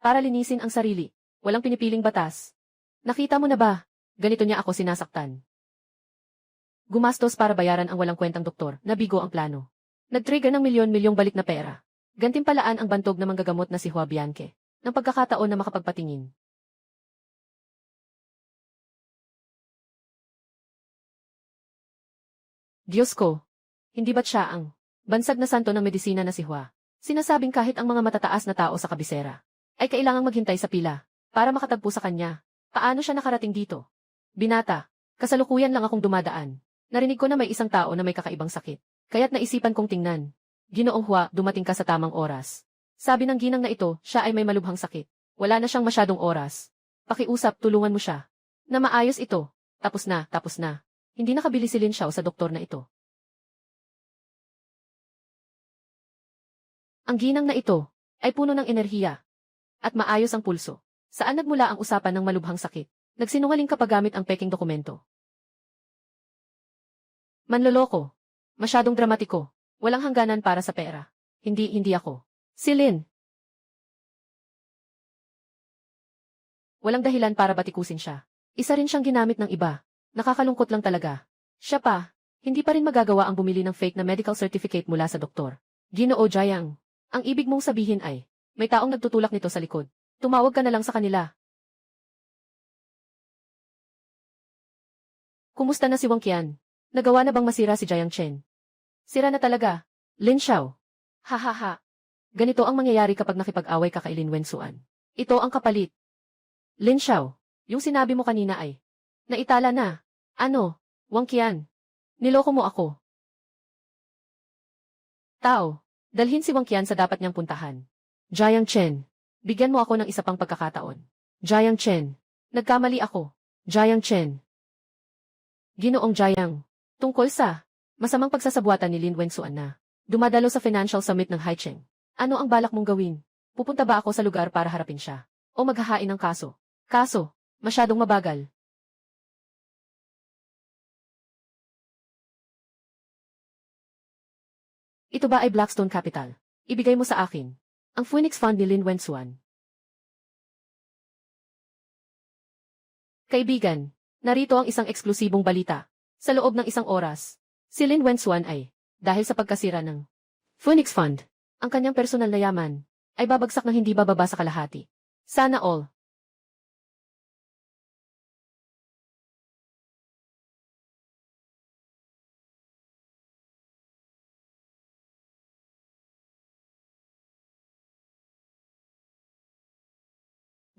Para linisin ang sarili, walang pinipiling batas. Nakita mo na ba? Ganito niya ako sinasaktan. Gumastos para bayaran ang walang kwentang doktor, nabigo ang plano. Nag-trigger ng milyon-milyong balik na pera. Gantimpalaan ang bantog na manggagamot na si Hua Bianque, ng pagkakataon na makapagpatingin. Diyos ko, hindi ba't siya ang bansag na santo ng medisina na si Hua? Sinasabing kahit ang mga matataas na tao sa kabisera ay kailangang maghintay sa pila para makatagpo sa kanya. Paano siya nakarating dito? Binata, kasalukuyan lang akong dumadaan. Narinig ko na may isang tao na may kakaibang sakit. Kaya't naisipan kong tingnan. Ginoong Hua, dumating ka sa tamang oras. Sabi ng ginang na ito, siya ay may malubhang sakit. Wala na siyang masyadong oras. Pakiusap, tulungan mo siya. Na maayos ito. Tapos na, tapos na. Hindi nakabili si Lin Xiao sa doktor na ito. Ang ginang na ito ay puno ng enerhiya at maayos ang pulso. Saan nagmula ang usapan ng malubhang sakit? Nagsinungaling ka pa gamit ang peking dokumento. Manloloko. Masyadong dramatiko. Walang hangganan para sa pera. Hindi ako. Si Lin. Walang dahilan para batikusin siya. Isa rin siyang ginamit ng iba. Nakakalungkot lang talaga. Siya pa, hindi pa rin magagawa ang bumili ng fake na medical certificate mula sa doktor. Ginoo Jiang, ang ibig mong sabihin ay, may taong nagtutulak nito sa likod. Tumawag ka na lang sa kanila. Kumusta na si Wang Qian? Nagawa na bang masira si Jiang Chen? Sira na talaga. Lin Xiao. Hahaha. Ganito ang mangyayari kapag nakipag-away ka kay Lin Wensuan. Ito ang kapalit. Lin Xiao, yung sinabi mo kanina ay naitala na. Ano, Wang Qian? Niloko mo ako. Tao, dalhin si Wang Qian sa dapat niyang puntahan. Jiang Chen, bigyan mo ako ng isa pang pagkakataon. Jiang Chen, nagkamali ako. Jiang Chen. Ginoong Jiang, tungkol sa masamang pagsasabuatan ni Lin Wensuan na dumadalo sa financial summit ng Haicheng. Ano ang balak mong gawin? Pupunta ba ako sa lugar para harapin siya? O maghahain ng kaso? Kaso, masyadong mabagal. Ito ba ay Blackstone Capital? Ibigay mo sa akin. Ang Phoenix Fund ni Lin Wensuan. Kaibigan, narito ang isang eksklusibong balita. Sa loob ng isang oras, si Lin Wensuan ay, dahil sa pagkasira ng Phoenix Fund, ang kanyang personal na yaman ay babagsak ng hindi bababa sa kalahati. Sana all.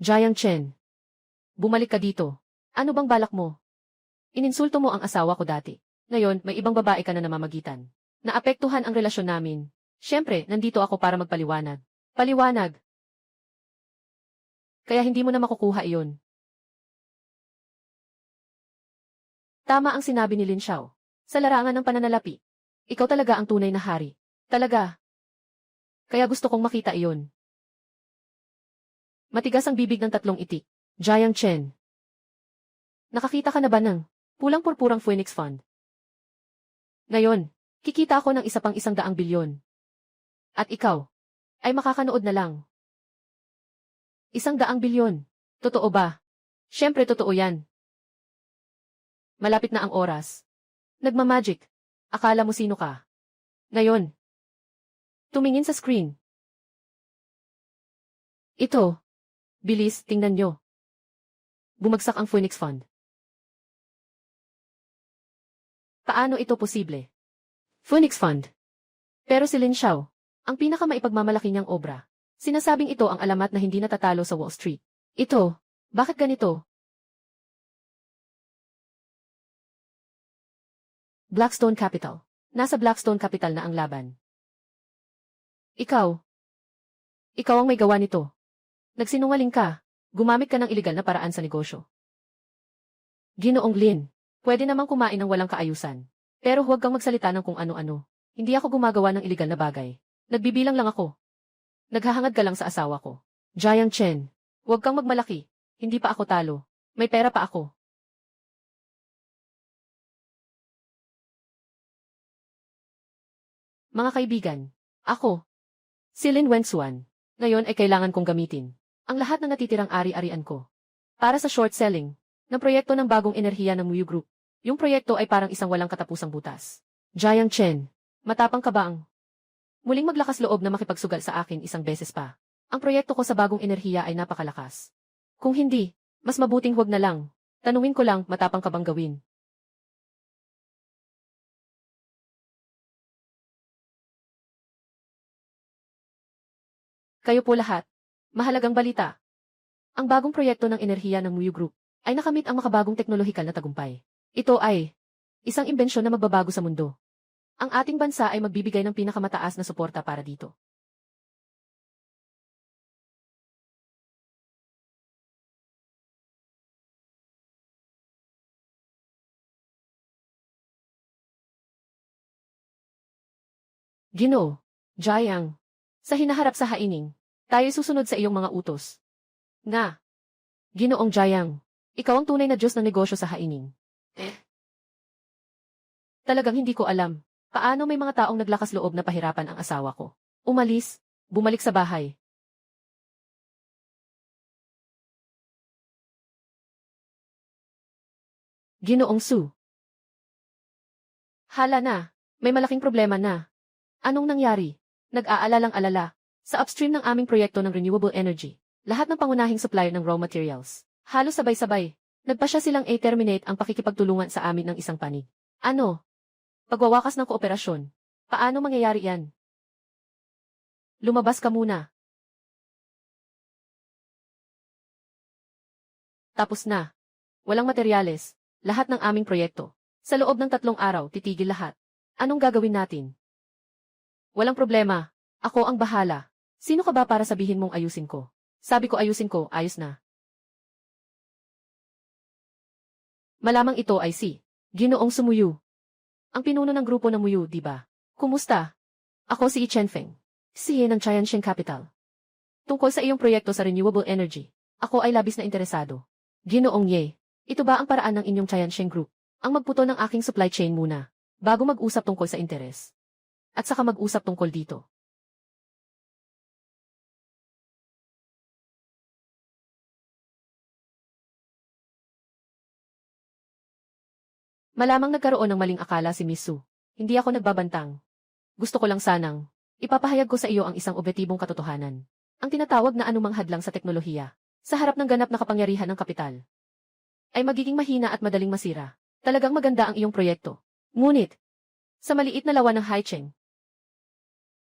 Jiang Chen. Bumalik ka dito. Ano bang balak mo? Ininsulto mo ang asawa ko dati. Ngayon, may ibang babae ka na namamagitan. Naapektuhan ang relasyon namin. Siyempre, nandito ako para magpaliwanag. Paliwanag. Kaya hindi mo na makukuha iyon. Tama ang sinabi ni Lin Xiao. Sa larangan ng pananalapi. Ikaw talaga ang tunay na hari. Talaga. Kaya gusto kong makita iyon. Matigas ang bibig ng tatlong itik. Jiang Chen. Nakakita ka na ba ng pulang-purpurang Phoenix Fund? Ngayon, kikita ako ng isa pang 100 bilyon. At ikaw, ay makakanood na lang. 100 bilyon. Totoo ba? Siyempre totoo yan. Malapit na ang oras. Nagmamagic. Akala mo sino ka? Ngayon. Tumingin sa screen. Ito. Bilis, tingnan nyo. Bumagsak ang Phoenix Fund. Paano ito posible? Phoenix Fund. Pero si Lin Xiao, ang pinakamaipagmamalaki niyang obra. Sinasabing ito ang alamat na hindi natatalo sa Wall Street. Ito, bakit ganito? Blackstone Capital. Nasa Blackstone Capital na ang laban. Ikaw. Ikaw ang may gawa nito. Nagsinungaling ka. Gumamit ka ng ilegal na paraan sa negosyo. Ginoong Lin, pwede namang kumain ng walang kaayusan. Pero huwag kang magsalita ng kung ano-ano. Hindi ako gumagawa ng ilegal na bagay. Nagbibilang lang ako. Naghahangad ka lang sa asawa ko. Jiang Chen, huwag kang magmalaki. Hindi pa ako talo. May pera pa ako. Mga kaibigan, ako, si Lin Wenxuan, ngayon ay kailangan kong gamitin ang lahat ng natitirang ari-arian ko para sa short selling ng proyekto ng bagong enerhiya ng Muyu Group. Yung proyekto ay parang isang walang katapusang butas. Jiang Chen, matapang ka ba ang muling maglakas loob na makipagsugal sa akin isang beses pa? Ang proyekto ko sa bagong enerhiya ay napakalakas. Kung hindi, mas mabuting huwag na lang. Tanungin ko lang, matapang ka bang gawin? Kayo po lahat. Mahalagang balita. Ang bagong proyekto ng enerhiya ng Muyu Group ay nakamit ang makabagong teknolohikal na tagumpay. Ito ay isang imbensyon na magbabago sa mundo. Ang ating bansa ay magbibigay ng pinakamataas na suporta para dito. Ginoo, Jiang, sa hinaharap sa haining, tayo susunod sa iyong mga utos. Nga, Ginoong Jiang, ikaw ang tunay na Diyos ng negosyo sa haining. Talagang hindi ko alam, paano may mga taong naglakas loob na pahirapan ang asawa ko. Umalis, bumalik sa bahay. Ginoong Su. Hala na, may malaking problema na. Anong nangyari? Nag-aalalang-alala. Sa upstream ng aming proyekto ng renewable energy, lahat ng pangunahing supplier ng raw materials, halos sabay-sabay, nagpasya silang i-terminate ang pakikipagtulungan sa amin ng isang panig. Ano? Pagwawakas ng kooperasyon. Paano mangyayari yan? Lumabas ka muna. Tapos na. Walang materyales. Lahat ng aming proyekto. Sa loob ng 3 araw, titigil lahat. Anong gagawin natin? Walang problema. Ako ang bahala. Sino ka ba para sabihin mong ayusin ko? Sabi ko ayusin ko, ayos na. Malamang ito ay si Ginoong Sumuyu. Ang pinuno ng grupo ng Muyu, di ba? Kumusta? Ako si Chen Feng. CEO ng Tianxing Capital. Tungkol sa iyong proyekto sa renewable energy, ako ay labis na interesado. Ginoong Ye, ito ba ang paraan ng inyong Tianxing Group? Ang magputo ng aking supply chain muna, bago mag-usap tungkol sa interes. At saka mag-usap tungkol dito. Malamang nagkaroon ng maling akala si Miss Su. Hindi ako nagbabantang. Gusto ko lang sanang ipapahayag ko sa iyo ang isang objetibong katotohanan. Ang tinatawag na anumang hadlang sa teknolohiya, sa harap ng ganap na kapangyarihan ng kapital, ay magiging mahina at madaling masira. Talagang maganda ang iyong proyekto. Ngunit, sa maliit na lawa ng Haicheng,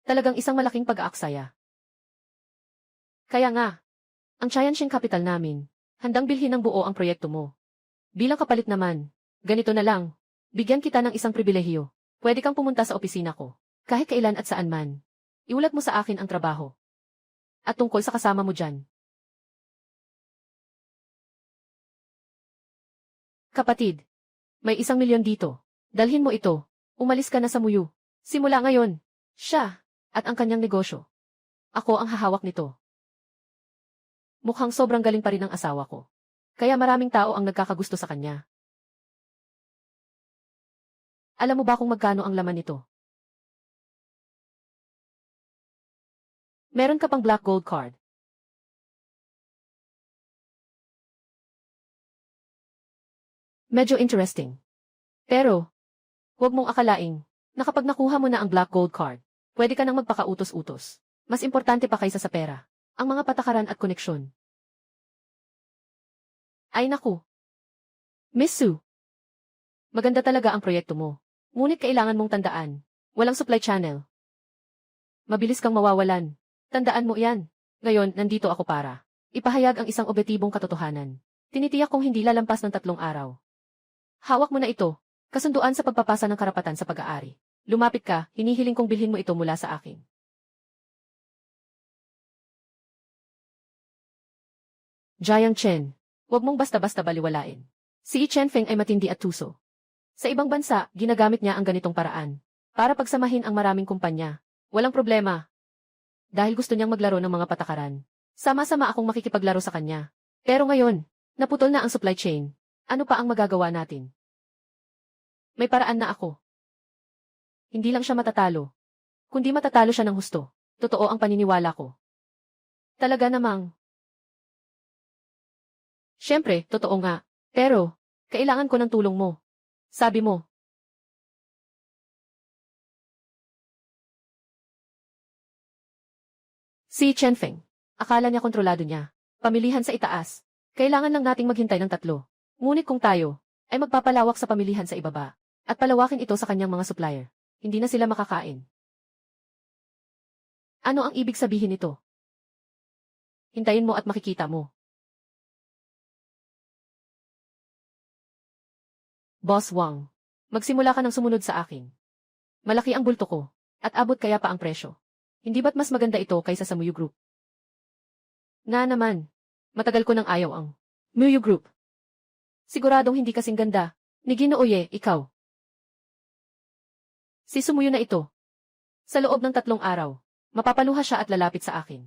talagang isang malaking pag-aaksaya. Kaya nga, Ang Tianjin capital namin. Handang bilhin ng buo ang proyekto mo. Bilang kapalit naman, ganito na lang. Bigyan kita ng isang pribilehiyo. Pwede kang pumunta sa opisina ko. Kahit kailan at saan man. Iulat mo sa akin ang trabaho. At tungkol sa kasama mo dyan. Kapatid, may 1,000,000 dito. Dalhin mo ito. Umalis ka na sa Muyu. Simula ngayon, siya, at ang kanyang negosyo. Ako ang hahawak nito. Mukhang sobrang galing pa rin ang asawa ko. Kaya maraming tao ang nagkakagusto sa kanya. Alam mo ba kung magkano ang laman nito? Meron ka pang black gold card. Medyo interesting. Pero, huwag mong akalaing, na kapag nakuha mo na ang black gold card, pwede ka nang magpakautos-utos. Mas importante pa kaysa sa pera, ang mga patakaran at koneksyon. Ay naku. Miss Sue. Maganda talaga ang proyekto mo. Ngunit kailangan mong tandaan, walang supply channel. Mabilis kang mawawalan. Tandaan mo yan. Ngayon, nandito ako para ipahayag ang isang objetibong katotohanan. Tinitiyak kong hindi lalampas ng 3 araw. Hawak mo na ito. Kasunduan sa pagpapasa ng karapatan sa pag-aari. Lumapit ka, hinihiling kong bilhin mo ito mula sa akin. Jiang Chen. Huwag mong basta-basta baliwalain. Si Chen Feng ay matindi at tuso. Sa ibang bansa, ginagamit niya ang ganitong paraan. Para pagsamahin ang maraming kumpanya. Walang problema. Dahil gusto niyang maglaro ng mga patakaran. Sama-sama akong makikipaglaro sa kanya. Pero ngayon, naputol na ang supply chain. Ano pa ang magagawa natin? May paraan na ako. Hindi lang siya matatalo. Kundi matatalo siya ng husto. Totoo ang paniniwala ko. Talaga namang. Siyempre, totoo nga. Pero, kailangan ko ng tulong mo. Sabi mo. Si Chen Feng. Akala niya kontrolado niya. Pamilihan sa itaas. Kailangan lang nating maghintay ng 3. Ngunit kung tayo, ay magpapalawak sa pamilihan sa ibaba. At palawakin ito sa kanyang mga supplier. Hindi na sila makakain. Ano ang ibig sabihin nito? Hintayin mo at makikita mo. Boss Wang, magsimula ka ng sumunod sa akin. Malaki ang bulto ko, at abot kaya pa ang presyo. Hindi ba't mas maganda ito kaysa sa Muyu Group? Nga naman, matagal ko nang ayaw ang Muyu Group. Siguradong hindi kasing ganda, ni Ginooye, ikaw. Si Sumuyo na ito. Sa loob ng 3 araw, mapapaluha siya at lalapit sa akin.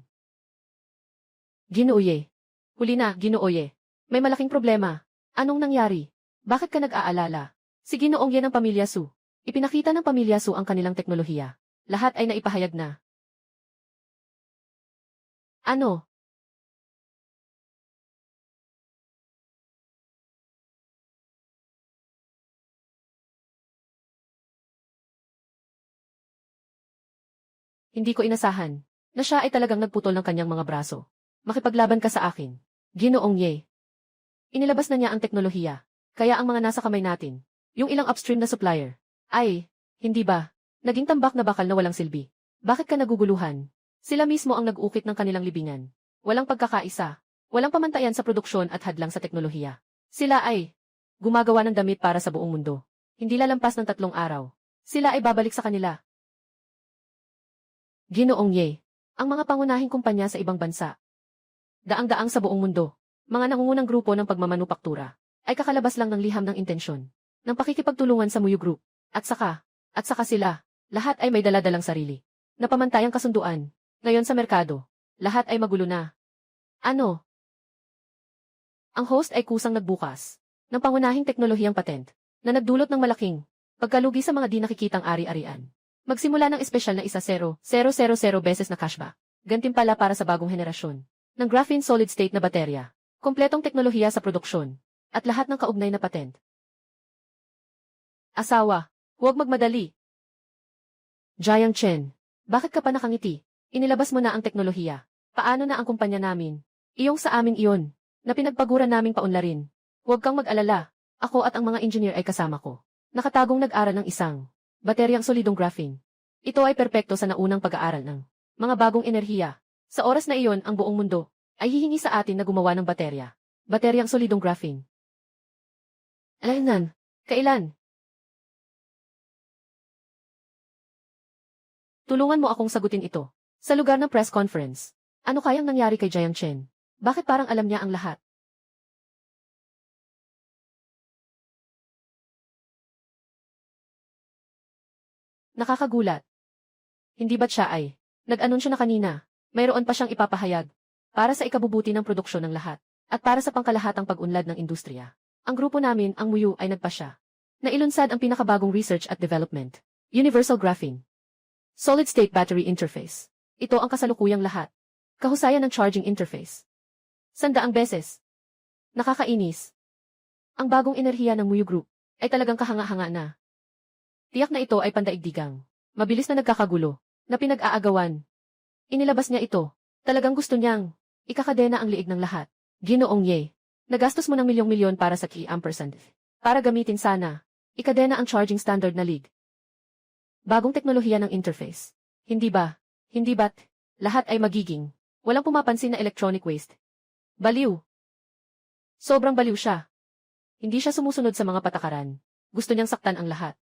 Ginooye. Huli na, Ginooye. May malaking problema. Anong nangyari? Bakit ka nag-aalala? Si Ginoong yan ang pamilya Su. Ipinakita ng pamilya Su ang kanilang teknolohiya. Lahat ay naipahayag na. Ano? Hindi ko inasahan na siya ay talagang nagputol ng kanyang mga braso. Makipaglaban ka sa akin. Ginoong Ye. Inilabas na niya ang teknolohiya. Kaya ang mga nasa kamay natin, yung ilang upstream na supplier, ay, hindi ba, naging tambak na bakal na walang silbi. Bakit ka naguguluhan? Sila mismo ang nag-ukit ng kanilang libingan. Walang pagkakaisa, walang pamantayan sa produksyon at hadlang sa teknolohiya. Sila ay gumagawa ng damit para sa buong mundo. Hindi lalampas ng 3 araw. Sila ay babalik sa kanila. Ginoong Ye, ang mga pangunahing kumpanya sa ibang bansa. Daang-daang sa buong mundo, mga nangungunang grupo ng pagmamanupaktura, ay kakalabas lang ng liham ng intensyon, ng pakikipagtulungan sa Muyu Group. At saka sila, lahat ay may daladalang sarili. Napamantayang kasunduan, ngayon sa merkado, lahat ay magulo na. Ano? Ang host ay kusang nagbukas ng pangunahing teknolohiyang patent na nagdulot ng malaking pagkalugi sa mga di nakikitang ari-arian. Magsimula ng espesyal na 1,000,000 beses na cashback. Gantimpala para sa bagong henerasyon ng graphene solid-state na baterya. Kompletong teknolohiya sa produksyon. At lahat ng kaugnay na patent. Asawa, huwag magmadali. Jiang Chen, bakit ka pa nakangiti? Inilabas mo na ang teknolohiya. Paano na ang kumpanya namin? Iyong sa amin iyon, na pinagpaguran naming paunlarin. Huwag kang mag-alala. Ako at ang mga engineer ay kasama ko. Nakatagong nag-aral ng isang bateryang solidong graphene. Ito ay perpekto sa naunang pag-aaral ng mga bagong enerhiya. Sa oras na iyon ang buong mundo ay hihingi sa atin na gumawa ng baterya. Bateryang solidong graphene. Alaynan, kailan? Tulungan mo akong sagutin ito. Sa lugar ng press conference, ano kayang nangyari kay Jiang Chen? Bakit parang alam niya ang lahat? Nakakagulat. Hindi ba't siya ay nag-anunsyo na kanina? Mayroon pa siyang ipapahayag para sa ikabubuti ng produksyon ng lahat at para sa pangkalahatang pag-unlad ng industriya. Ang grupo namin, ang MUYU, ay nagpasya. Nailunsad ang pinakabagong research at development. Universal Graphene. Solid-state battery interface. Ito ang kasalukuyang lahat. Kahusayan ng charging interface. 100 beses. Nakakainis. Ang bagong enerhiya ng MUYU Group ay talagang kahanga-hanga na. Tiyak na ito ay pandaigdigang. Mabilis na nagkakagulo, na pinag-aagawan. Inilabas niya ito. Talagang gusto niyang ikakadena ang liig ng lahat. Ginoong Ye. Nagastos mo ng milyong-milyon para sa key ampersand. Para gamitin sana. Ikadena ang charging standard na lead. Bagong teknolohiya ng interface. Hindi ba? Hindi ba't? Lahat ay magiging. Walang pumapansin na electronic waste. Baliw. Sobrang baliw siya. Hindi siya sumusunod sa mga patakaran. Gusto niyang saktan ang lahat.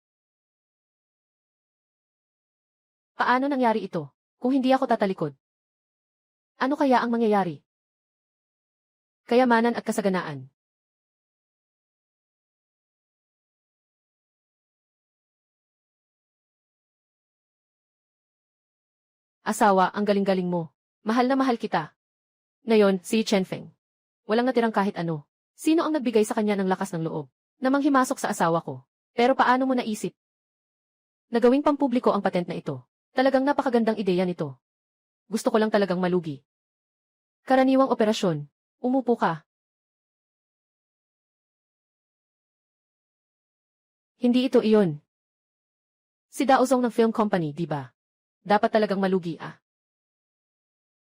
Paano nangyari ito? Kung hindi ako tatalikod. Ano kaya ang mangyayari? Kayamanan at kasaganaan. Asawa, ang galing-galing mo. Mahal na mahal kita. Ngayon, si Chenfeng. Walang natirang kahit ano. Sino ang nagbigay sa kanya ng lakas ng loob? Namang himasok sa asawa ko. Pero paano mo naisip? Nagawing pampubliko ang patent na ito. Talagang napakagandang ideya nito. Gusto ko lang talagang malugi. Karaniwang operasyon. Umupo ka. Hindi ito iyon. Si Daozong ng film company, di ba? Dapat talagang malugi ah.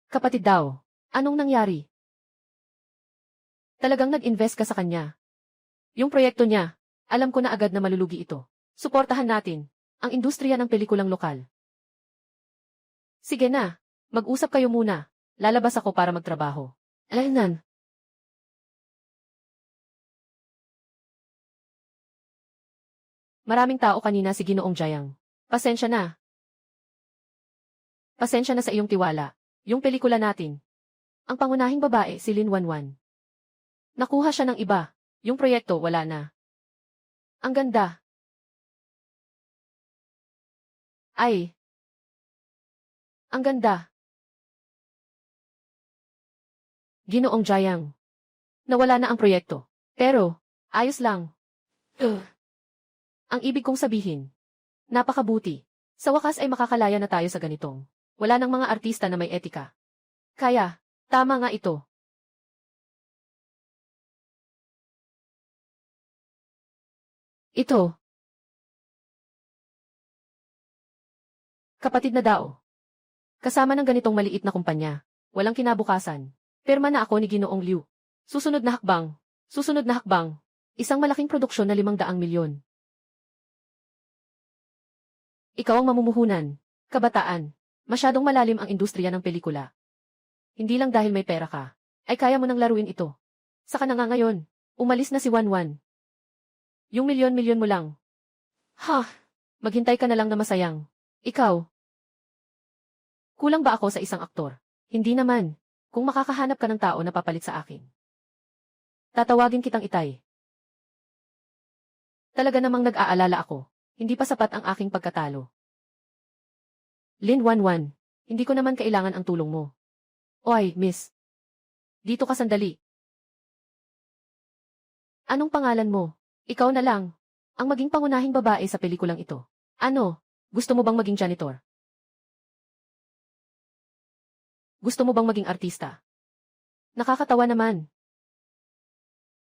Kapatid daw, anong nangyari? Talagang nag-invest ka sa kanya. Yung proyekto niya, alam ko na agad na malulugi ito. Suportahan natin ang industriya ng pelikulang lokal. Sige na, mag-usap kayo muna. Lalabas ako para magtrabaho. Alaynan. Maraming tao kanina si Ginoong Jiang. Pasensya na. Pasensya na sa iyong tiwala. Yung pelikula natin. Ang pangunahing babae si Lin Wanwan. Nakuha siya ng iba. Yung proyekto wala na. Ang ganda. Ay. Ang ganda. Ginoong Jiang. Nawala na ang proyekto. Pero, ayos lang. Ang ibig kong sabihin. Napakabuti. Sa wakas ay makakalaya na tayo sa ganitong. Wala ng mga artista na may etika. Kaya, tama nga ito. Ito. Kapatid na dao. Kasama ng ganitong maliit na kumpanya. Walang kinabukasan. Perma na ako ni Ginoong Liu. Susunod na hakbang. Susunod na hakbang. Isang malaking produksyon na 500 milyon. Ikaw ang mamumuhunan. Kabataan. Masyadong malalim ang industriya ng pelikula. Hindi lang dahil may pera ka, ay kaya mo nang laruin ito. Saka na nga ngayon, umalis na si Wanwan. Yung milyon-milyon mo lang. Ha! Maghintay ka na lang na masayang. Ikaw. Kulang ba ako sa isang aktor? Hindi naman. Kung makakahanap ka ng tao na papalit sa akin. Tatawagin kitang Itay. Talaga namang nag-aalala ako. Hindi pa sapat ang aking pagkatalo. Lin Wanwan, hindi ko naman kailangan ang tulong mo. Oy, miss. Dito ka sandali. Anong pangalan mo? Ikaw na lang. Ang maging pangunahing babae sa pelikulang ito. Ano? Gusto mo bang maging janitor? Gusto mo bang maging artista? Nakakatawa naman.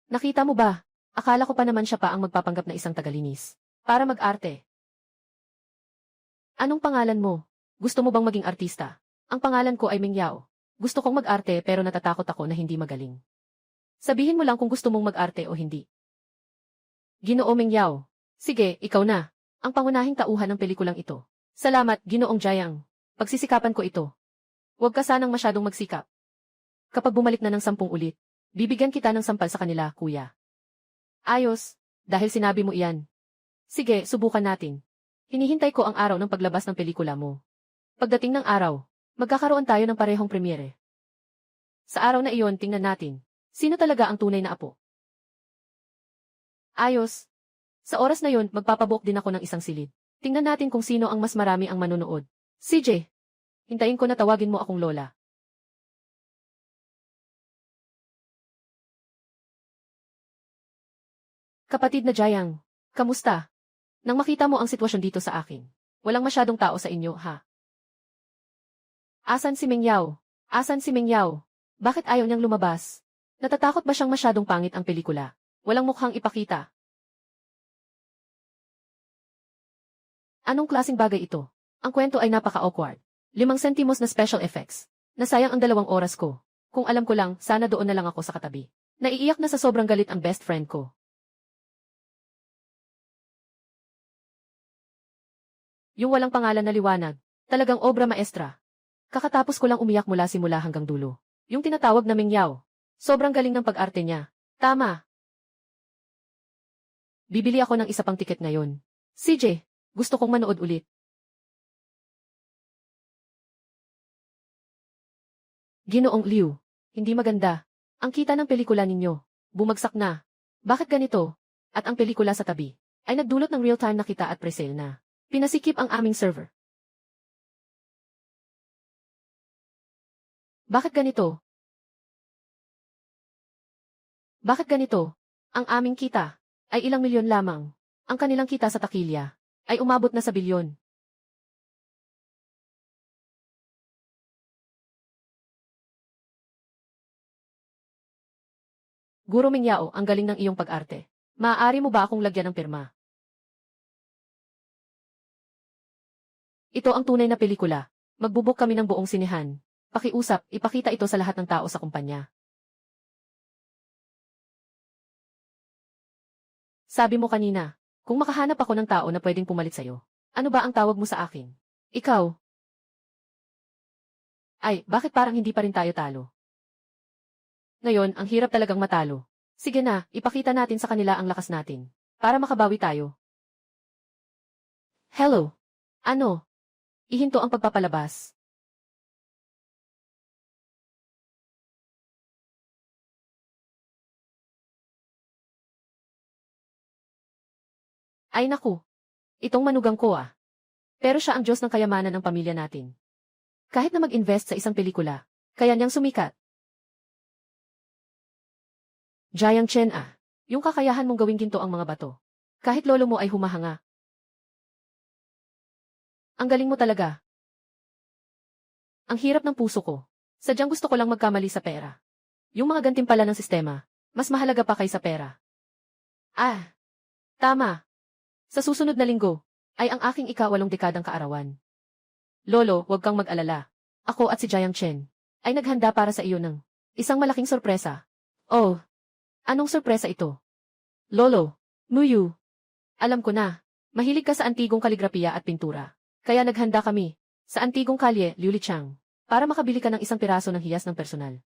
Nakita mo ba? Akala ko pa naman siya pa ang magpapanggap na isang tagalinis. Para mag-arte. Anong pangalan mo? Gusto mo bang maging artista? Ang pangalan ko ay Ming Yao. Gusto kong mag-arte pero natatakot ako na hindi magaling. Sabihin mo lang kung gusto mong mag-arte o hindi. Ginoo Ming Yao. Sige, ikaw na. Ang pangunahing tauhan ng pelikulang ito. Salamat, Ginoong Jiang. Pagsisikapan ko ito. Huwag ka sanang masyadong magsikap. Kapag bumalik na ng 10 ulit, bibigyan kita ng sampal sa kanila, kuya. Ayos, dahil sinabi mo iyan. Sige, subukan natin. Hinihintay ko ang araw ng paglabas ng pelikula mo. Pagdating ng araw, magkakaroon tayo ng parehong premiere. Sa araw na iyon, tingnan natin, sino talaga ang tunay na apo. Ayos. Sa oras na yon, magpapabuok din ako ng isang silid. Tingnan natin kung sino ang mas marami ang manunood. CJ, hintayin ko na tawagin mo akong lola. Kapatid na Jayang, kamusta? Nang makita mo ang sitwasyon dito sa akin, walang masyadong tao sa inyo, ha? Asan si Mengyao? Asan si Mengyao? Bakit ayaw niyang lumabas? Natatakot ba siyang masyadong pangit ang pelikula? Walang mukhang ipakita. Anong klaseng bagay ito? Ang kwento ay napaka-awkward. 5 sentimos na special effects. Nasayang ang 2 oras ko. Kung alam ko lang, sana doon na lang ako sa katabi. Naiiyak na sa sobrang galit ang best friend ko. Yung walang pangalan na liwanag, talagang obra maestra. Kakatapos ko lang umiyak mula simula hanggang dulo. Yung tinatawag na Mengyao. Sobrang galing ng pag-arte niya. Tama. Bibili ako ng isa pang tiket ngayon. CJ, gusto kong manood ulit. Ginoong Liu, hindi maganda. Ang kita ng pelikula ninyo, bumagsak na. Bakit ganito? At ang pelikula sa tabi, ay nagdulot ng real-time na kita at presale na. Pinasikip ang aming server. Bakit ganito? Bakit ganito? Ang aming kita ay ilang milyon lamang. Ang kanilang kita sa takilya ay umabot na sa bilyon. Guro Mengyao, ang galing ng iyong pag-arte. Maaari mo ba akong lagyan ng pirma? Ito ang tunay na pelikula. Magbubuk kami ng buong sinehan. Pakiusap, ipakita ito sa lahat ng tao sa kumpanya. Sabi mo kanina, kung makahanap ako ng tao na pwedeng pumalit sa'yo, ano ba ang tawag mo sa akin? Ikaw. Ay, bakit parang hindi pa rin tayo talo? Ngayon, ang hirap talagang matalo. Sige na, ipakita natin sa kanila ang lakas natin. Para makabawi tayo. Hello. Ano? Ihinto ang pagpapalabas. Ay naku. Itong manugang ko ah. Pero siya ang Diyos ng kayamanan ng pamilya natin. Kahit na mag-invest sa isang pelikula, kaya niyang sumikat. Jayang Chen ah. Yung kakayahan mong gawing ginto ang mga bato. Kahit lolo mo ay humahanga. Ang galing mo talaga. Ang hirap ng puso ko. Sadyang gusto ko lang magkamali sa pera. Yung mga gantimpala ng sistema, mas mahalaga pa kaysa pera. Ah, tama. Sa susunod na linggo, ay ang aking ika-8 dekadang kaarawan. Lolo, huwag kang mag-alala. Ako at si Jayang Chen ay naghanda para sa iyo ng isang malaking sorpresa. Oh, anong sorpresa ito? Lolo, Muyu. Alam ko na, mahilig ka sa antigong kaligrapiya at pintura. Kaya naghanda kami, sa antigong kalye, Liulichang, para makabili ka ng isang piraso ng hiyas ng personal.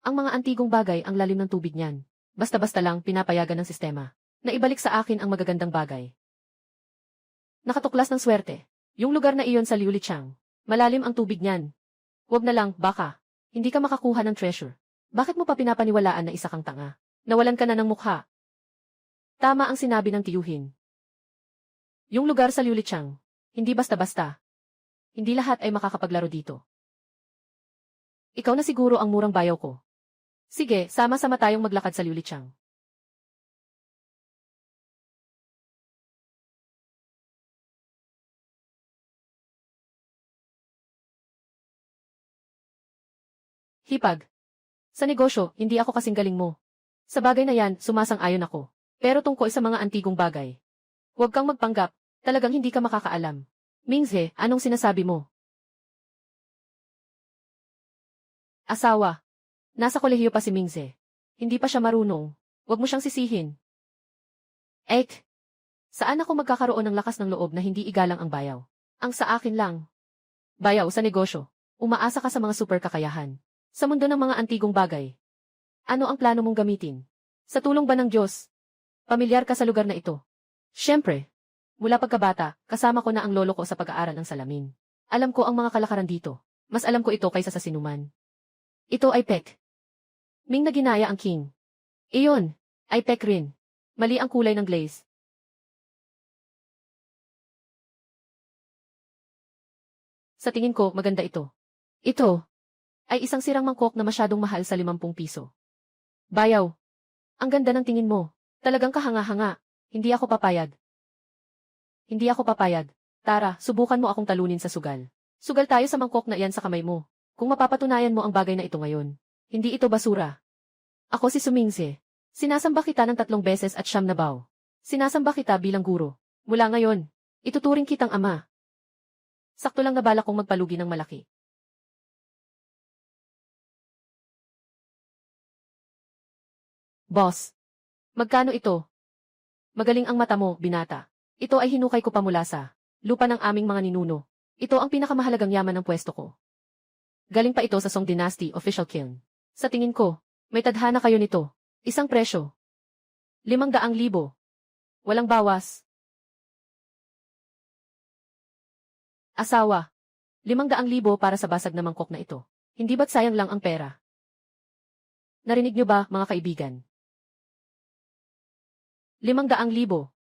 Ang mga antigong bagay ang lalim ng tubig niyan. Basta-basta lang pinapayagan ng sistema na ibalik sa akin ang magagandang bagay. Nakatuklas ng swerte. Yung lugar na iyon sa Liulichang, malalim ang tubig niyan. Huwag na lang, baka, hindi ka makakuha ng treasure. Bakit mo pa pinapaniwalaan na isa kang tanga? Nawalan ka na ng mukha. Tama ang sinabi ng tiyuhin. Yung lugar sa Liulichang, hindi basta-basta. Hindi lahat ay makakapaglaro dito. Ikaw na siguro ang murang bayaw ko. Sige, sama-sama tayong maglakad sa Liulichang. Hipag. Sa negosyo, hindi ako kasing galing mo. Sa bagay na yan, sumasang-ayon ako. Pero tungkol sa mga antigong bagay, huwag kang magpanggap, talagang hindi ka makakaalam. Mingze, anong sinasabi mo? Asawa. Nasa kolehiyo pa si Mingze. Hindi pa siya marunong. Huwag mo siyang sisihin. Ek. Saan ako magkakaroon ng lakas ng loob na hindi igalang ang bayaw? Ang sa akin lang. Bayaw sa negosyo. Umaasa ka sa mga super kakayahan. Sa mundo ng mga antigong bagay, ano ang plano mong gamitin? Sa tulong ba ng Diyos? Pamilyar ka sa lugar na ito. Siyempre, mula pagkabata, kasama ko na ang lolo ko sa pag-aaral ng salamin. Alam ko ang mga kalakaran dito. Mas alam ko ito kaysa sa sinuman. Ito ay pek. Ming na ginaya ang king. Iyon, ay pek rin. Mali ang kulay ng glaze. Sa tingin ko, maganda ito. Ito ay isang sirang mangkok na masyadong mahal sa 50 piso. Bayaw. Ang ganda ng tingin mo. Talagang kahanga-hanga. Hindi ako papayag. Hindi ako papayag. Tara, subukan mo akong talunin sa sugal. Sugal tayo sa mangkok na iyan sa kamay mo. Kung mapapatunayan mo ang bagay na ito ngayon. Hindi ito basura. Ako si Sumingse. Sinasamba kita ng 3 beses at 9 na baw. Sinasamba kita bilang guro. Mula ngayon, ituturing kitang ama. Sakto lang nabala kong magpalugi ng malaki. Boss. Magkano ito? Magaling ang mata mo, binata. Ito ay hinukay ko pa mula sa lupa ng aming mga ninuno. Ito ang pinakamahalagang yaman ng pwesto ko. Galing pa ito sa Song Dynasty official kiln. Sa tingin ko, may tadhana kayo nito. Isang presyo. 500,000. Walang bawas. Asawa. 500,000 para sa basag na mangkok na ito. Hindi ba't sayang lang ang pera? Narinig niyo ba, mga kaibigan? 500,000.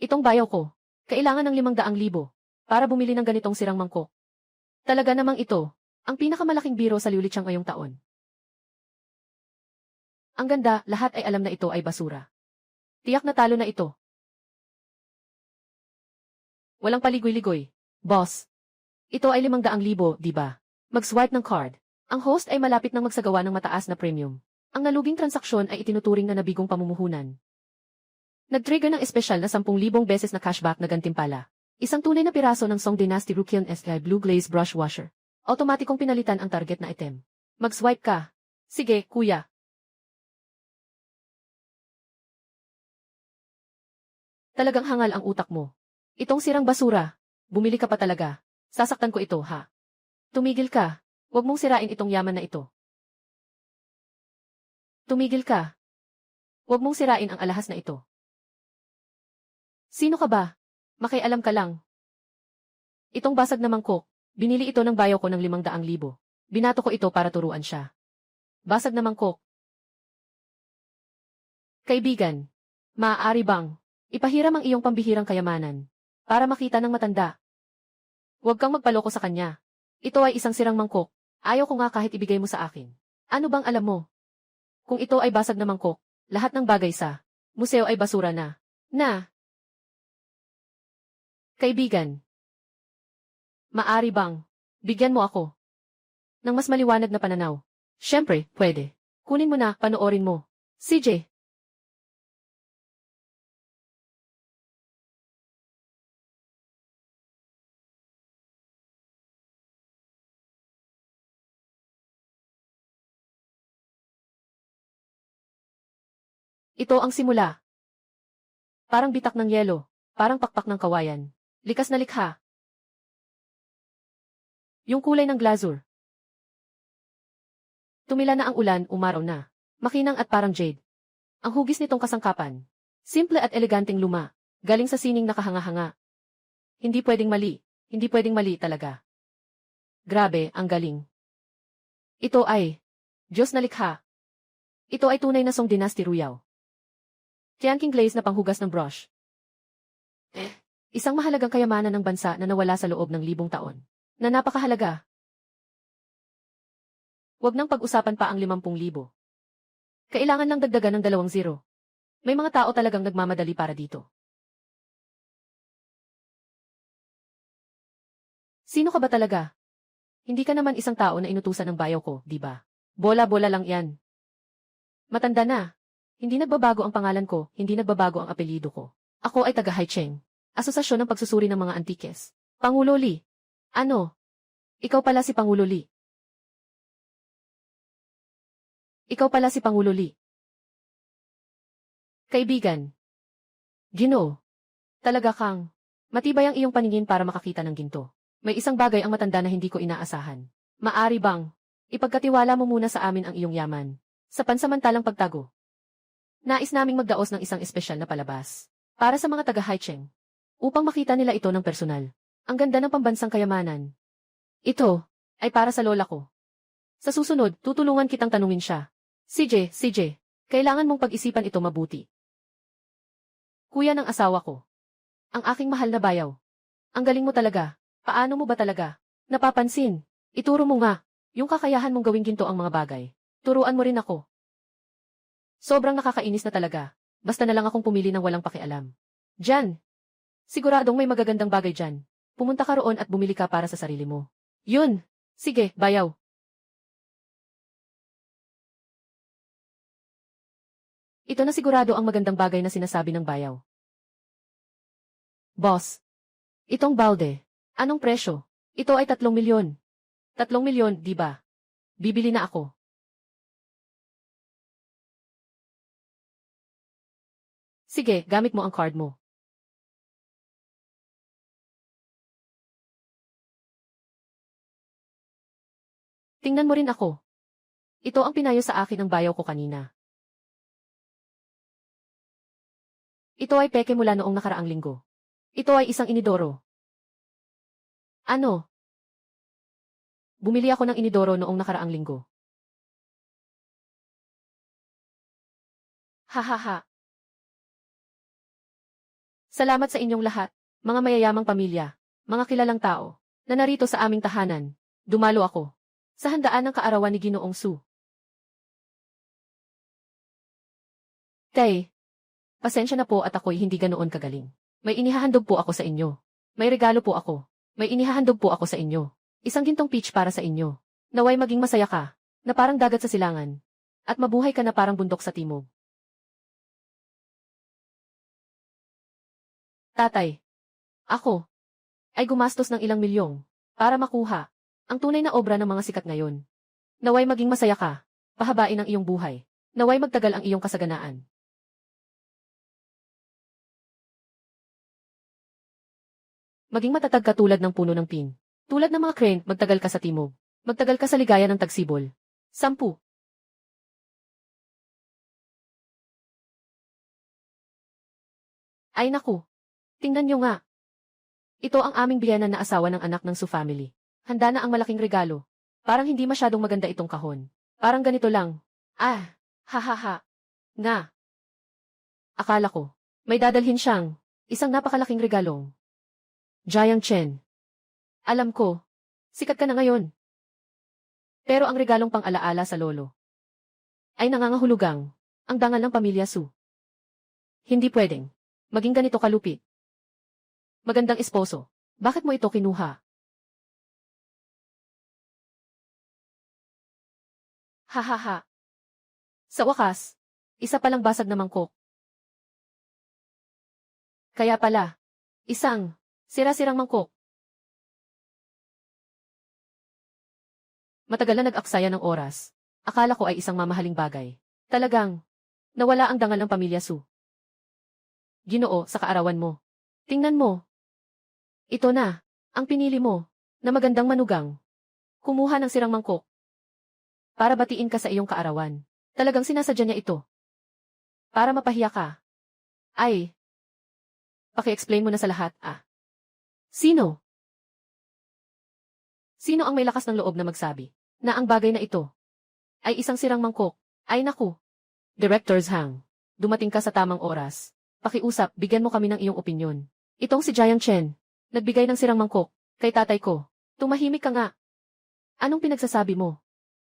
Itong bayaw ko. Kailangan ng 500,000 para bumili ng ganitong sirang mangkok. Talaga namang ito, ang pinakamalaking biro sa liulitsang ngayong taon. Ang ganda, lahat ay alam na ito ay basura. Tiyak na talo na ito. Walang paligoy-ligoy. Boss. Ito ay 500,000, di ba? Mag-swipe ng card. Ang host ay malapit nang magsagawa ng mataas na premium. Ang naluging transaksyon ay itinuturing na nabigong pamumuhunan. Nag-trigger ng espesyal na 10,000 beses na cashback na gantimpala. Isang tunay na piraso ng Song Dynasty Rukian SI Blue Glaze Brush Washer. Automatikong pinalitan ang target na item. Mag-swipe ka. Sige, kuya. Talagang hangal ang utak mo. Itong sirang basura. Bumili ka pa talaga. Sasaktan ko ito, ha? Tumigil ka. Huwag mong sirain itong yaman na ito. Tumigil ka. Huwag mong sirain ang alahas na ito. Sino ka ba? Makialam ka lang. Itong basag na mangkok, binili ito ng bayaw ko ng 500,000. Binato ko ito para turuan siya. Basag na mangkok. Kaibigan, maaari bang ipahiram ang iyong pambihirang kayamanan para makita ng matanda? Huwag kang magpaloko sa kanya. Ito ay isang sirang mangkok. Ayaw ko nga kahit ibigay mo sa akin. Ano bang alam mo? Kung ito ay basag na mangkok, lahat ng bagay sa museo ay basura na. Kaibigan, maari bang bigyan mo ako ng mas maliwanag na pananaw? Siyempre, pwede. Kunin mo na, panoorin mo. CJ. Ito ang simula. Parang bitak ng yelo, parang pakpak ng kawayan. Likas na likha. Yung kulay ng glazur. Tumila na ang ulan, umaraw na. Makinang at parang jade. Ang hugis nitong kasangkapan. Simple at eleganteng luma. Galing sa sining nakahanga-hanga. Hindi pwedeng mali. Hindi pwedeng mali talaga. Grabe, ang galing. Ito ay Diyos na likha. Ito ay tunay na Song Dynasty Ruyaw. Tianqing glaze na panghugas ng brush. Isang mahalagang kayamanan ng bansa na nawala sa loob ng 1,000 taon. Na napakahalaga. Huwag nang pag-usapan pa ang 50,000. Kailangan lang dagdagan ng 2 zero. May mga tao talagang nagmamadali para dito. Sino ka ba talaga? Hindi ka naman isang tao na inutusan ng bayaw ko, di ba? Bola-bola lang yan. Matanda na. Hindi nagbabago ang pangalan ko, hindi nagbabago ang apelyido ko. Ako ay taga Haicheng, Asosasyon ng Pagsusuri ng mga Antikes. Pangulo Li. Ano? Ikaw pala si Pangulo Li. Ikaw pala si Pangulo Li. Kaibigan. Ginoo. Talaga kang matibay ang iyong paningin para makakita ng ginto. May isang bagay ang matanda na hindi ko inaasahan. Maari bang Ipagkatiwala mo muna sa amin ang iyong yaman. Sa pansamantalang pagtago. Nais naming magdaos ng isang espesyal na palabas. Para sa mga taga-Haicheng. Upang makita nila ito ng personal. Ang ganda ng pambansang kayamanan. Ito, ay para sa lola ko. Sa susunod, tutulungan kitang tanungin siya. CJ, kailangan mong pag-isipan ito mabuti. Kuya ng asawa ko. Ang aking mahal na bayaw. Ang galing mo talaga. Paano mo ba talaga? Napapansin. Ituro mo nga. Yung kakayahan mong gawing ginto ang mga bagay. Turuan mo rin ako. Sobrang nakakainis na talaga. Basta na lang akong pumili ng walang pakialam. Diyan. Siguradong may magagandang bagay dyan. Pumunta ka roon at bumili ka para sa sarili mo. Yun. Sige, bayaw. Ito na sigurado ang magandang bagay na sinasabi ng bayaw. Boss. Itong balde. Anong presyo? Ito ay 3 milyon. 3 milyon, di ba? Bibili na ako. Sige, gamit mo ang card mo. Tingnan mo rin ako. Ito ang pinayo sa akin ng bayaw ko kanina. Ito ay peke mula noong nakaraang linggo. Ito ay isang inidoro. Ano? Bumili ako ng inidoro noong nakaraang linggo. Hahaha. Salamat sa inyong lahat, mga mayayamang pamilya, mga kilalang tao, na narito sa aming tahanan. Dumalo ako. Sa handaan ng kaarawan ni Ginoong Su. Tay, pasensya na po at ako'y hindi ganoon kagaling. May inihahandog po ako sa inyo. May regalo po ako. May inihahandog po ako sa inyo. Isang gintong peach para sa inyo. Naway maging masaya ka, na parang dagat sa silangan. At mabuhay ka na parang bundok sa timog. Tatay, ako, ay gumastos ng ilang milyong, para makuha, ang tunay na obra ng mga sikat ngayon. Naway maging masaya ka, pahabain ang iyong buhay. Naway magtagal ang iyong kasaganaan. Maging matatag ka tulad ng puno ng pin. Tulad ng mga crane, magtagal ka sa timog. Magtagal ka sa ligaya ng tagsibol. 10. Ay naku. Tingnan nyo nga. Ito ang aming biyenan na asawa ng anak ng Su family. Handa na ang malaking regalo. Parang hindi masyadong maganda itong kahon. Parang ganito lang. Ah, hahaha. Nga. Akala ko, may dadalhin siyang isang napakalaking regalong. Jiang Chen. Alam ko, sikat ka na ngayon. Pero ang regalong pang-alaala sa lolo ay nangangahulugang ang dangal ng pamilya Su. Hindi pwedeng maging ganito kalupit. Magandang esposo. Bakit mo ito kinuha? Hahaha. Sa wakas, isa palang basag na mangkok. Kaya pala, isang sira-sirang mangkok. Matagal na nag-aksaya ng oras. Akala ko ay isang mamahaling bagay. Talagang, nawala ang dangal ng pamilya Su. Ginoo, sa kaarawan mo. Tingnan mo. Ito na, ang pinili mo, na magandang manugang. Kumuha ng sirang mangkok. Para batiin ka sa iyong kaarawan. Talagang sinasadya niya ito. Para mapahiya ka. Ay. Paki-explain mo na sa lahat, ah. Sino? Sino ang may lakas ng loob na magsabi na ang bagay na ito ay isang sirang mangkok? Ay naku. Director's Hang. Dumating ka sa tamang oras. Pakiusap, bigyan mo kami ng iyong opinyon. Itong si Jiang Chen. Nagbigay ng sirang mangkok kay tatay ko. Tumahimik ka nga. Anong pinagsasabi mo?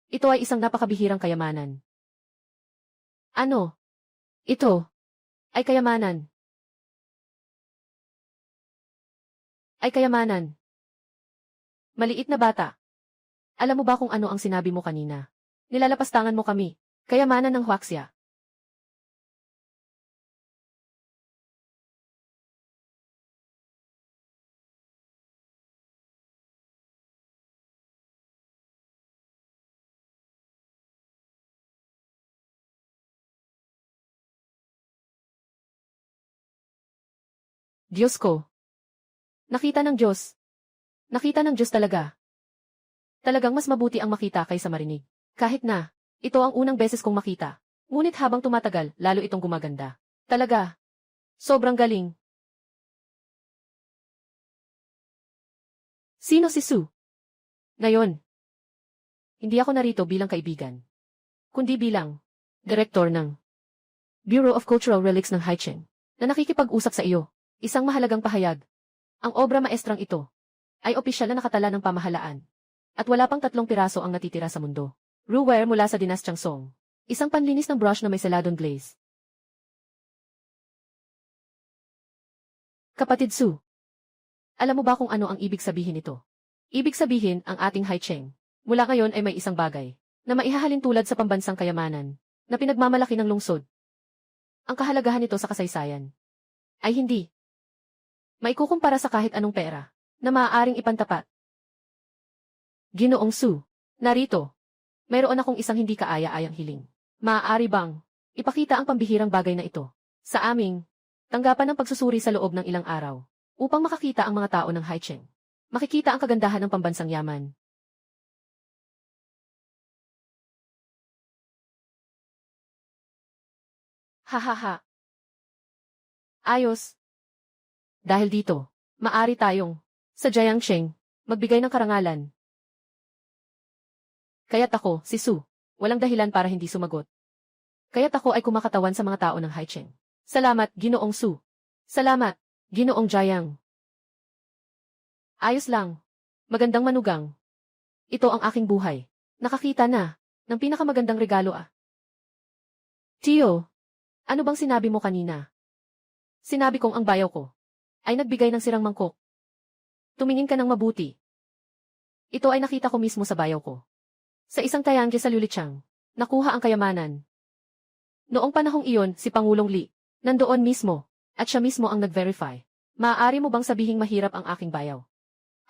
Ito ay isang napakabihirang kayamanan. Ano? Ito ay kayamanan. Ay kayamanan. Maliit na bata. Alam mo ba kung ano ang sinabi mo kanina? Nilalapastangan mo kami. Kayamanan ng Huaxia. Diyos ko. Nakita ng Diyos. Nakita ng Diyos talaga. Talagang mas mabuti ang makita kaysa marinig. Kahit na, ito ang unang beses kong makita. Ngunit habang tumatagal, lalo itong gumaganda. Talaga. Sobrang galing. Sino si Sue? Ngayon, hindi ako narito bilang kaibigan, kundi bilang direktor ng Bureau of Cultural Relics ng Haicheng, na nakikipag-usap sa iyo. Isang mahalagang pahayag. Ang obra maestrang ito ay opisyal na nakatala ng pamahalaan. At wala pang 3 piraso ang natitira sa mundo. Ruware mula sa dinastyang Song. Isang panlinis ng brush na may celadon glaze. Kapatid Sue, alam mo ba kung ano ang ibig sabihin nito? Ibig sabihin ang ating Haicheng. Mula ngayon ay may isang bagay na maihahalin tulad sa pambansang kayamanan na pinagmamalaki ng lungsod. Ang kahalagahan nito sa kasaysayan ay hindi maikukumpara sa kahit anong pera na maaaring ipantapat. Ginoong Sue, narito. Mayroon akong isang hindi kaaya-ayang hiling. Maaari bang ipakita ang pambihirang bagay na ito sa aming tanggapan ng pagsusuri sa loob ng ilang araw upang makakita ang mga tao ng Haicheng. Makikita ang kagandahan ng pambansang yaman. Hahaha. Ayos. Dahil dito, maari tayong sa Jiangsheng magbigay ng karangalan. Kaya't ako, si Sue, walang dahilan para hindi sumagot. Kaya't ako ay kumakatawan sa mga tao ng Haicheng. Salamat, Ginoong Sue. Salamat, Ginoong Jiang. Ayos lang. Magandang manugang. Ito ang aking buhay. Nakakita na ng pinakamagandang regalo ah. Tio, ano bang sinabi mo kanina? Sinabi kong ang bayaw ko ay nagbigay ng sirang mangkok. Tumingin ka ng mabuti. Ito ay nakita ko mismo sa bayaw ko. Sa isang tayangge sa Liulichang, nakuha ang kayamanan. Noong panahong iyon, si Pangulong Li, nandoon mismo, at siya mismo ang nag-verify. Maaari mo bang sabihing mahirap ang aking bayaw?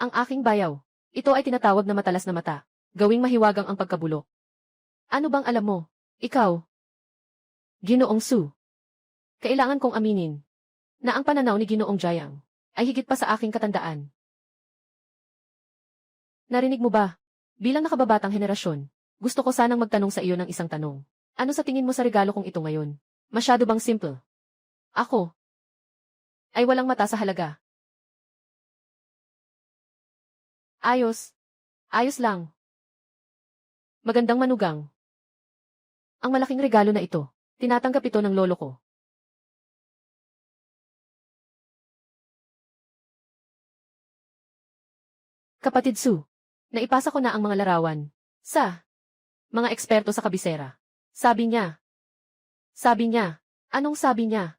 Ang aking bayaw, ito ay tinatawag na matalas na mata, gawing mahiwagang ang pagkabulok. Ano bang alam mo? Ikaw, Ginoong Sue. Kailangan kong aminin na ang pananaw ni Ginoong Jiang ay higit pa sa aking katandaan. Narinig mo ba? Bilang nakababatang henerasyon, gusto ko sanang magtanong sa iyo ng isang tanong. Ano sa tingin mo sa regalo kong ito ngayon? Masyado bang simple? Ako ay walang mata sa halaga. Ayos. Ayos lang. Magandang manugang. Ang malaking regalo na ito, tinatanggap ito ng lolo ko. Kapatid Sue, naipasa ko na ang mga larawan sa mga eksperto sa kabisera. Sabi niya, anong sabi niya?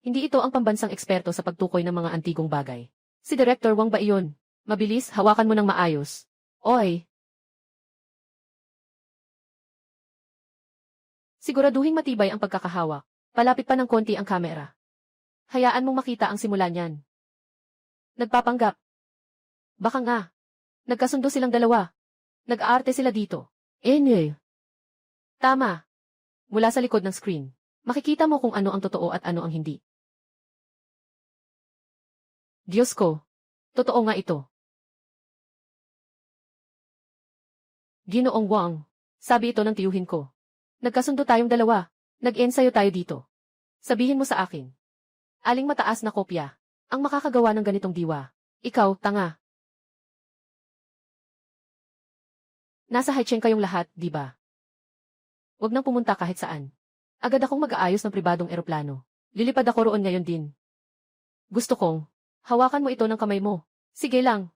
Hindi ito ang pambansang eksperto sa pagtukoy ng mga antigong bagay. Si Director Wang ba iyon? Mabilis, hawakan mo ng maayos. Oy. Siguraduhin matibay ang pagkakahawak. Palapit pa ng konti ang kamera. Hayaan mong makita ang simula niyan. Nagpapanggap. Baka nga. Nagkasundo silang dalawa. Nag-aarte sila dito. Tama. Mula sa likod ng screen, makikita mo kung ano ang totoo at ano ang hindi. Diyos ko. Totoo nga ito. Ginoong Wang. Sabi ito ng tiyuhin ko. Nagkasundo tayong dalawa. Nag-ensayo tayo dito. Sabihin mo sa akin. Aling mataas na kopya ang makakagawa ng ganitong diwa? Ikaw, tanga. Nasa Haicheng kayong lahat, di ba? Huwag nang pumunta kahit saan. Agad akong mag-aayos ng pribadong eroplano. Lilipad ako roon ngayon din. Gusto kong hawakan mo ito ng kamay mo. Sige lang.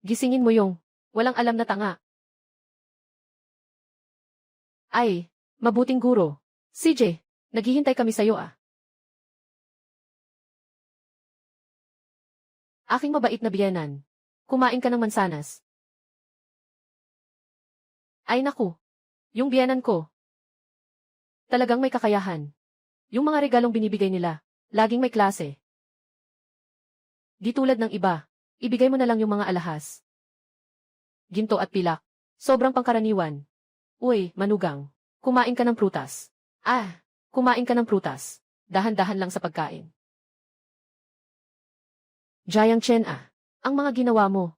Gisingin mo yung walang alam na tanga. Ay, mabuting guro. CJ, naghihintay kami sa'yo ah. Aking mabait na biyenan. Kumain ka ng mansanas. Ay naku. Yung biyenan ko. Talagang may kakayahan. Yung mga regalong binibigay nila, laging may klase. Di tulad ng iba, ibigay mo na lang yung mga alahas. Ginto at pilak. Sobrang pangkaraniwan. Uy, manugang. Kumain ka ng prutas. Kumain ka ng prutas. Dahan-dahan lang sa pagkain. Jiang Chen ang mga ginawa mo.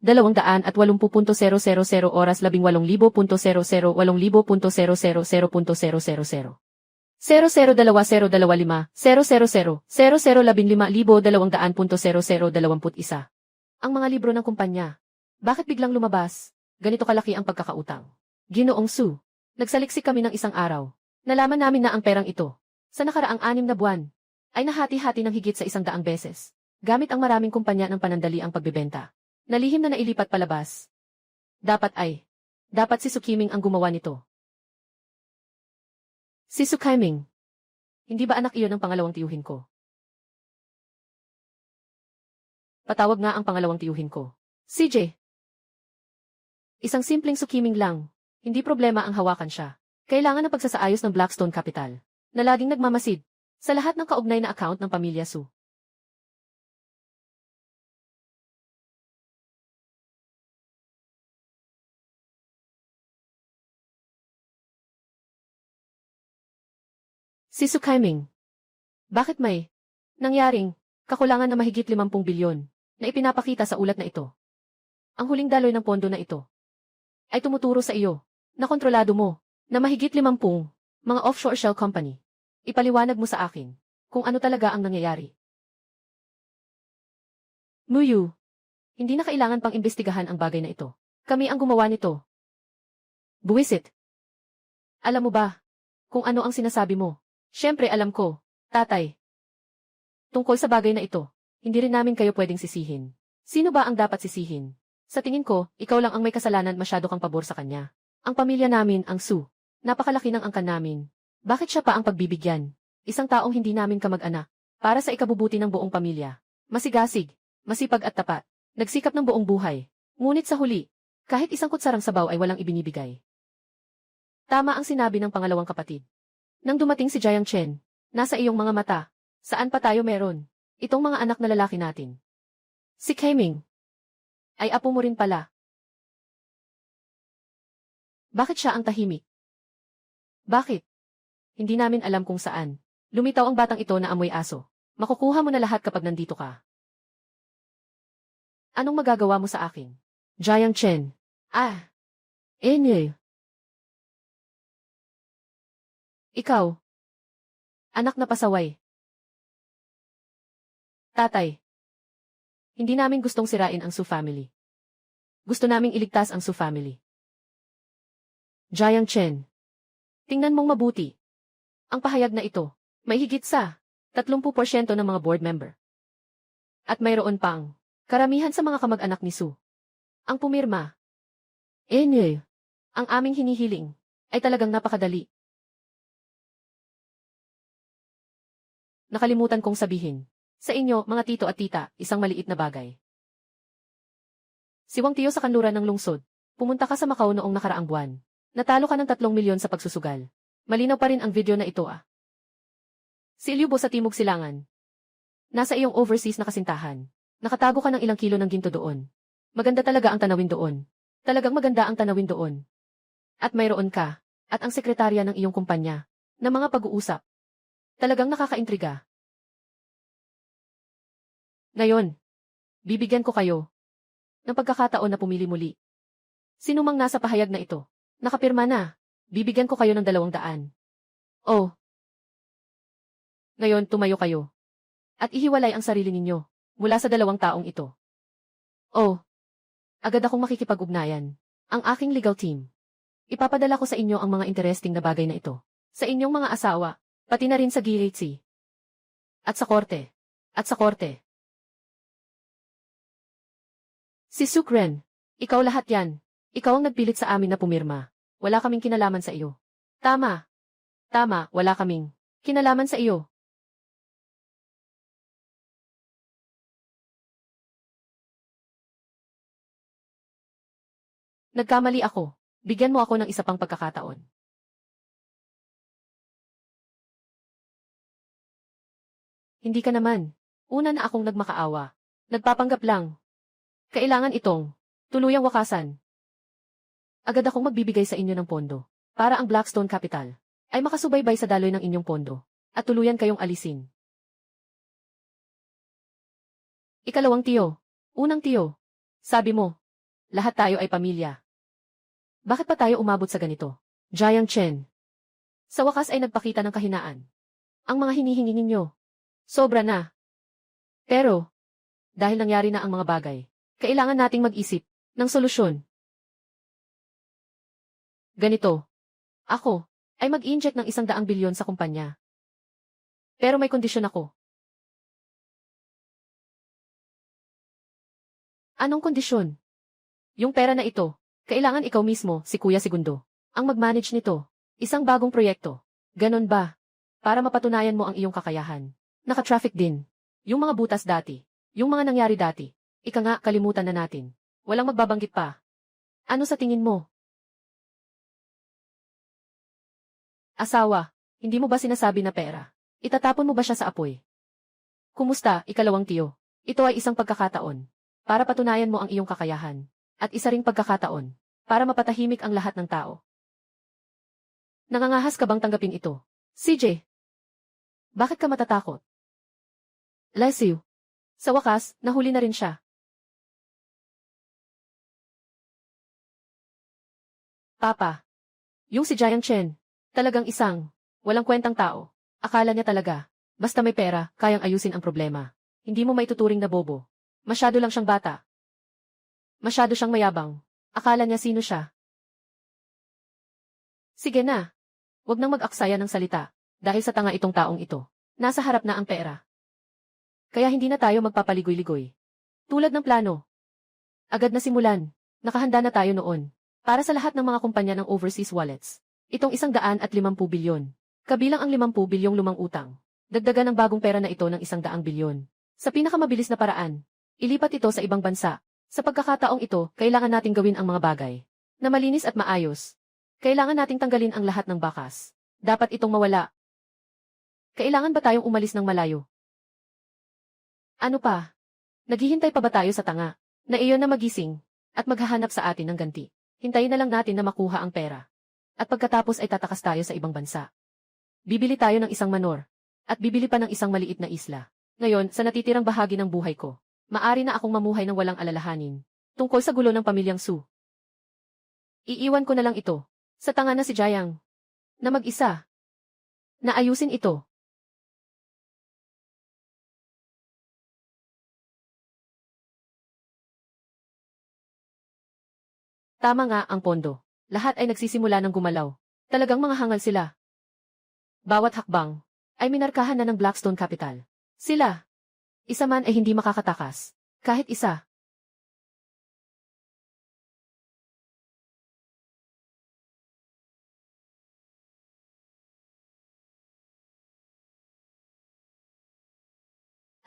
280.00 oras 18.00 8,000.00.000 002025 000 0015,200.0021. Ang mga libro ng kumpanya. Bakit biglang lumabas? Ganito kalaki ang pagkakautang. Ginoong Su. Nagsaliksik kami ng isang araw. Nalaman namin na ang perang ito, sa nakaraang 6 na buwan, ay nahati-hati ng higit sa 100 beses. Gamit ang maraming kumpanya ng panandali ang pagbebenta. Nalihim na nailipat palabas. Dapat si Su Qiming ang gumawa nito. Si Su Qiming. Hindi ba anak iyon ng pangalawang tiyuhin ko? Patawag nga ang pangalawang tiyuhin ko. CJ. Isang simpleng Su Qiming lang. Hindi problema ang hawakan siya. Kailangan ng pagsasaayos ng Blackstone Capital, na laging nagmamasid sa lahat ng kaugnay na account ng pamilya Su. Si Su Qiming. Bakit may nangyaring kakulangan na mahigit 50 bilyon na ipinapakita sa ulat na ito? Ang huling daloy ng pondo na ito ay tumuturo sa iyo na kontrolado mo na mahigit 50 mga offshore shell company. Ipaliwanag mo sa akin kung ano talaga ang nangyayari. Muyu, hindi na kailangan pang imbestigahan ang bagay na ito. Kami ang gumawa nito. Buwisit. Alam mo ba kung ano ang sinasabi mo? Siyempre alam ko, tatay. Tungkol sa bagay na ito, hindi rin namin kayo pwedeng sisihin. Sino ba ang dapat sisihin? Sa tingin ko, ikaw lang ang may kasalanan, masyado kang pabor sa kanya. Ang pamilya namin, ang Su. Napakalaki ng angkan namin. Bakit siya pa ang pagbibigyan? Isang taong hindi namin kamag-anak. Para sa ikabubuti ng buong pamilya. Masigasig, masipag at tapat. Nagsikap ng buong buhay. Ngunit sa huli, kahit isang kutsarang sabaw ay walang ibinibigay. Tama ang sinabi ng pangalawang kapatid. Nang dumating si Jiang Chen, nasa iyong mga mata, saan pa tayo meron? Itong mga anak na lalaki natin. Si Qiming ay apo mo rin pala. Bakit siya ang tahimik? Bakit? Hindi namin alam kung saan. Lumitaw ang batang ito na amoy aso. Makukuha mo na lahat kapag nandito ka. Anong magagawa mo sa akin? Jiang Chen. Ikaw. Anak na pasaway. Tatay. Hindi namin gustong sirain ang Su family. Gusto naming iligtas ang Su family. Jiang Chen. Tingnan mong mabuti. Ang pahayag na ito, may higit sa 30% ng mga board member. At mayroon pang karamihan sa mga kamag-anak ni Su. Ang pumirma. Ang aming hinihiling ay talagang napakadali. Nakalimutan kong sabihin. Sa inyo, mga tito at tita, isang maliit na bagay. Si Wang Tio sa kanluran ng lungsod. Pumunta ka sa Macau noong nakaraang buwan. Natalo ka ng 3 milyon sa pagsusugal. Malinaw pa rin ang video na ito Si Liu Bo sa Timog Silangan. Nasa iyong overseas na kasintahan. Nakatago ka ng ilang kilo ng ginto doon. Maganda talaga ang tanawin doon. Talagang maganda ang tanawin doon. At mayroon ka, at ang sekretarya ng iyong kumpanya, na mga pag-uusap. Talagang nakakaintriga. Ngayon, bibigyan ko kayo ng pagkakataon na pumili muli. Sino mang nasa pahayag na ito? Nakapirma na. Bibigyan ko kayo ng 200. Oh. Ngayon, tumayo kayo. At ihiwalay ang sarili ninyo mula sa 2 taong ito. Oh. Agad akong makikipag-ugnayan. Ang aking legal team. Ipapadala ko sa inyo ang mga interesting na bagay na ito. Sa inyong mga asawa, pati na rin sa GHC. At sa korte. At sa korte. Si Sukren, ikaw lahat yan. Ikaw ang nagpilit sa amin na pumirma. Wala kaming kinalaman sa iyo. Tama. Tama, wala kaming kinalaman sa iyo. Nagkamali ako. Bigyan mo ako ng isa pang pagkakataon. Hindi ka naman. Una na akong nagmakaawa. Nagpapanggap lang. Kailangan itong tuluyang wakasan. Agad akong magbibigay sa inyo ng pondo para ang Blackstone Capital ay makasubaybay sa daloy ng inyong pondo at tuluyan kayong alisin. Ikalawang tiyo. Unang tiyo. Sabi mo, lahat tayo ay pamilya. Bakit pa tayo umabot sa ganito? Jiang Chen. Sa wakas ay nagpakita ng kahinaan. Ang mga hinihingi ninyo. Sobra na. Pero, dahil nangyari na ang mga bagay, kailangan nating mag-isip ng solusyon. Ganito. Ako ay mag-inject ng 100 bilyon sa kumpanya. Pero may kondisyon ako. Anong kondisyon? Yung pera na ito, kailangan ikaw mismo, si Kuya Segundo, ang mag-manage nito. Isang bagong proyekto. Ganon ba? Para mapatunayan mo ang iyong kakayahan. Naka-traffic din. Yung mga butas dati. Yung mga nangyari dati. Ika nga, kalimutan na natin. Walang magbabanggit pa. Ano sa tingin mo? Asawa, hindi mo ba sinasabi na pera? Itatapon mo ba siya sa apoy? Kumusta, ikalawang tiyo? Ito ay isang pagkakataon para patunayan mo ang iyong kakayahan. At isa ring pagkakataon para mapatahimik ang lahat ng tao. Nangangahas ka bang tanggapin ito? CJ, bakit ka matatakot? Leslie, sa wakas, nahuli na rin siya. Papa, yung si Jiang Chen, talagang isang walang kwentang tao. Akala niya talaga, basta may pera, kayang ayusin ang problema. Hindi mo maituturing na bobo. Masyado lang siyang bata. Masyado siyang mayabang. Akala niya sino siya. Sige na. Huwag nang mag-aksaya ng salita. Dahil sa tanga itong taong ito. Nasa harap na ang pera. Kaya hindi na tayo magpapaligoy-ligoy. Tulad ng plano. Agad na simulan. Nakahanda na tayo noon. Para sa lahat ng mga kumpanya ng overseas wallets. Itong 150 bilyon. Kabilang ang 50 bilyong lumang utang. Dagdagan ang bagong pera na ito ng 100 bilyon. Sa pinakamabilis na paraan. Ilipat ito sa ibang bansa. Sa pagkakataong ito, kailangan nating gawin ang mga bagay na malinis at maayos. Kailangan nating tanggalin ang lahat ng bakas. Dapat itong mawala. Kailangan ba tayong umalis ng malayo? Ano pa? Naghihintay pa ba tayo sa tanga na iyon na magising at maghahanap sa atin ng ganti? Hintayin na lang natin na makuha ang pera. At pagkatapos ay tatakas tayo sa ibang bansa. Bibili tayo ng isang manor at bibili pa ng isang maliit na isla. Ngayon, sa natitirang bahagi ng buhay ko, maari na akong mamuhay ng walang alalahanin tungkol sa gulo ng pamilyang Su. Iiwan ko na lang ito sa tanga na si Jiang na mag-isa. Naayusin ito. Tama nga ang pondo. Lahat ay nagsisimula ng gumalaw. Talagang mga hangal sila. Bawat hakbang ay minarkahan na ng Blackstone Capital. Sila. Isa man ay hindi makakatakas. Kahit isa.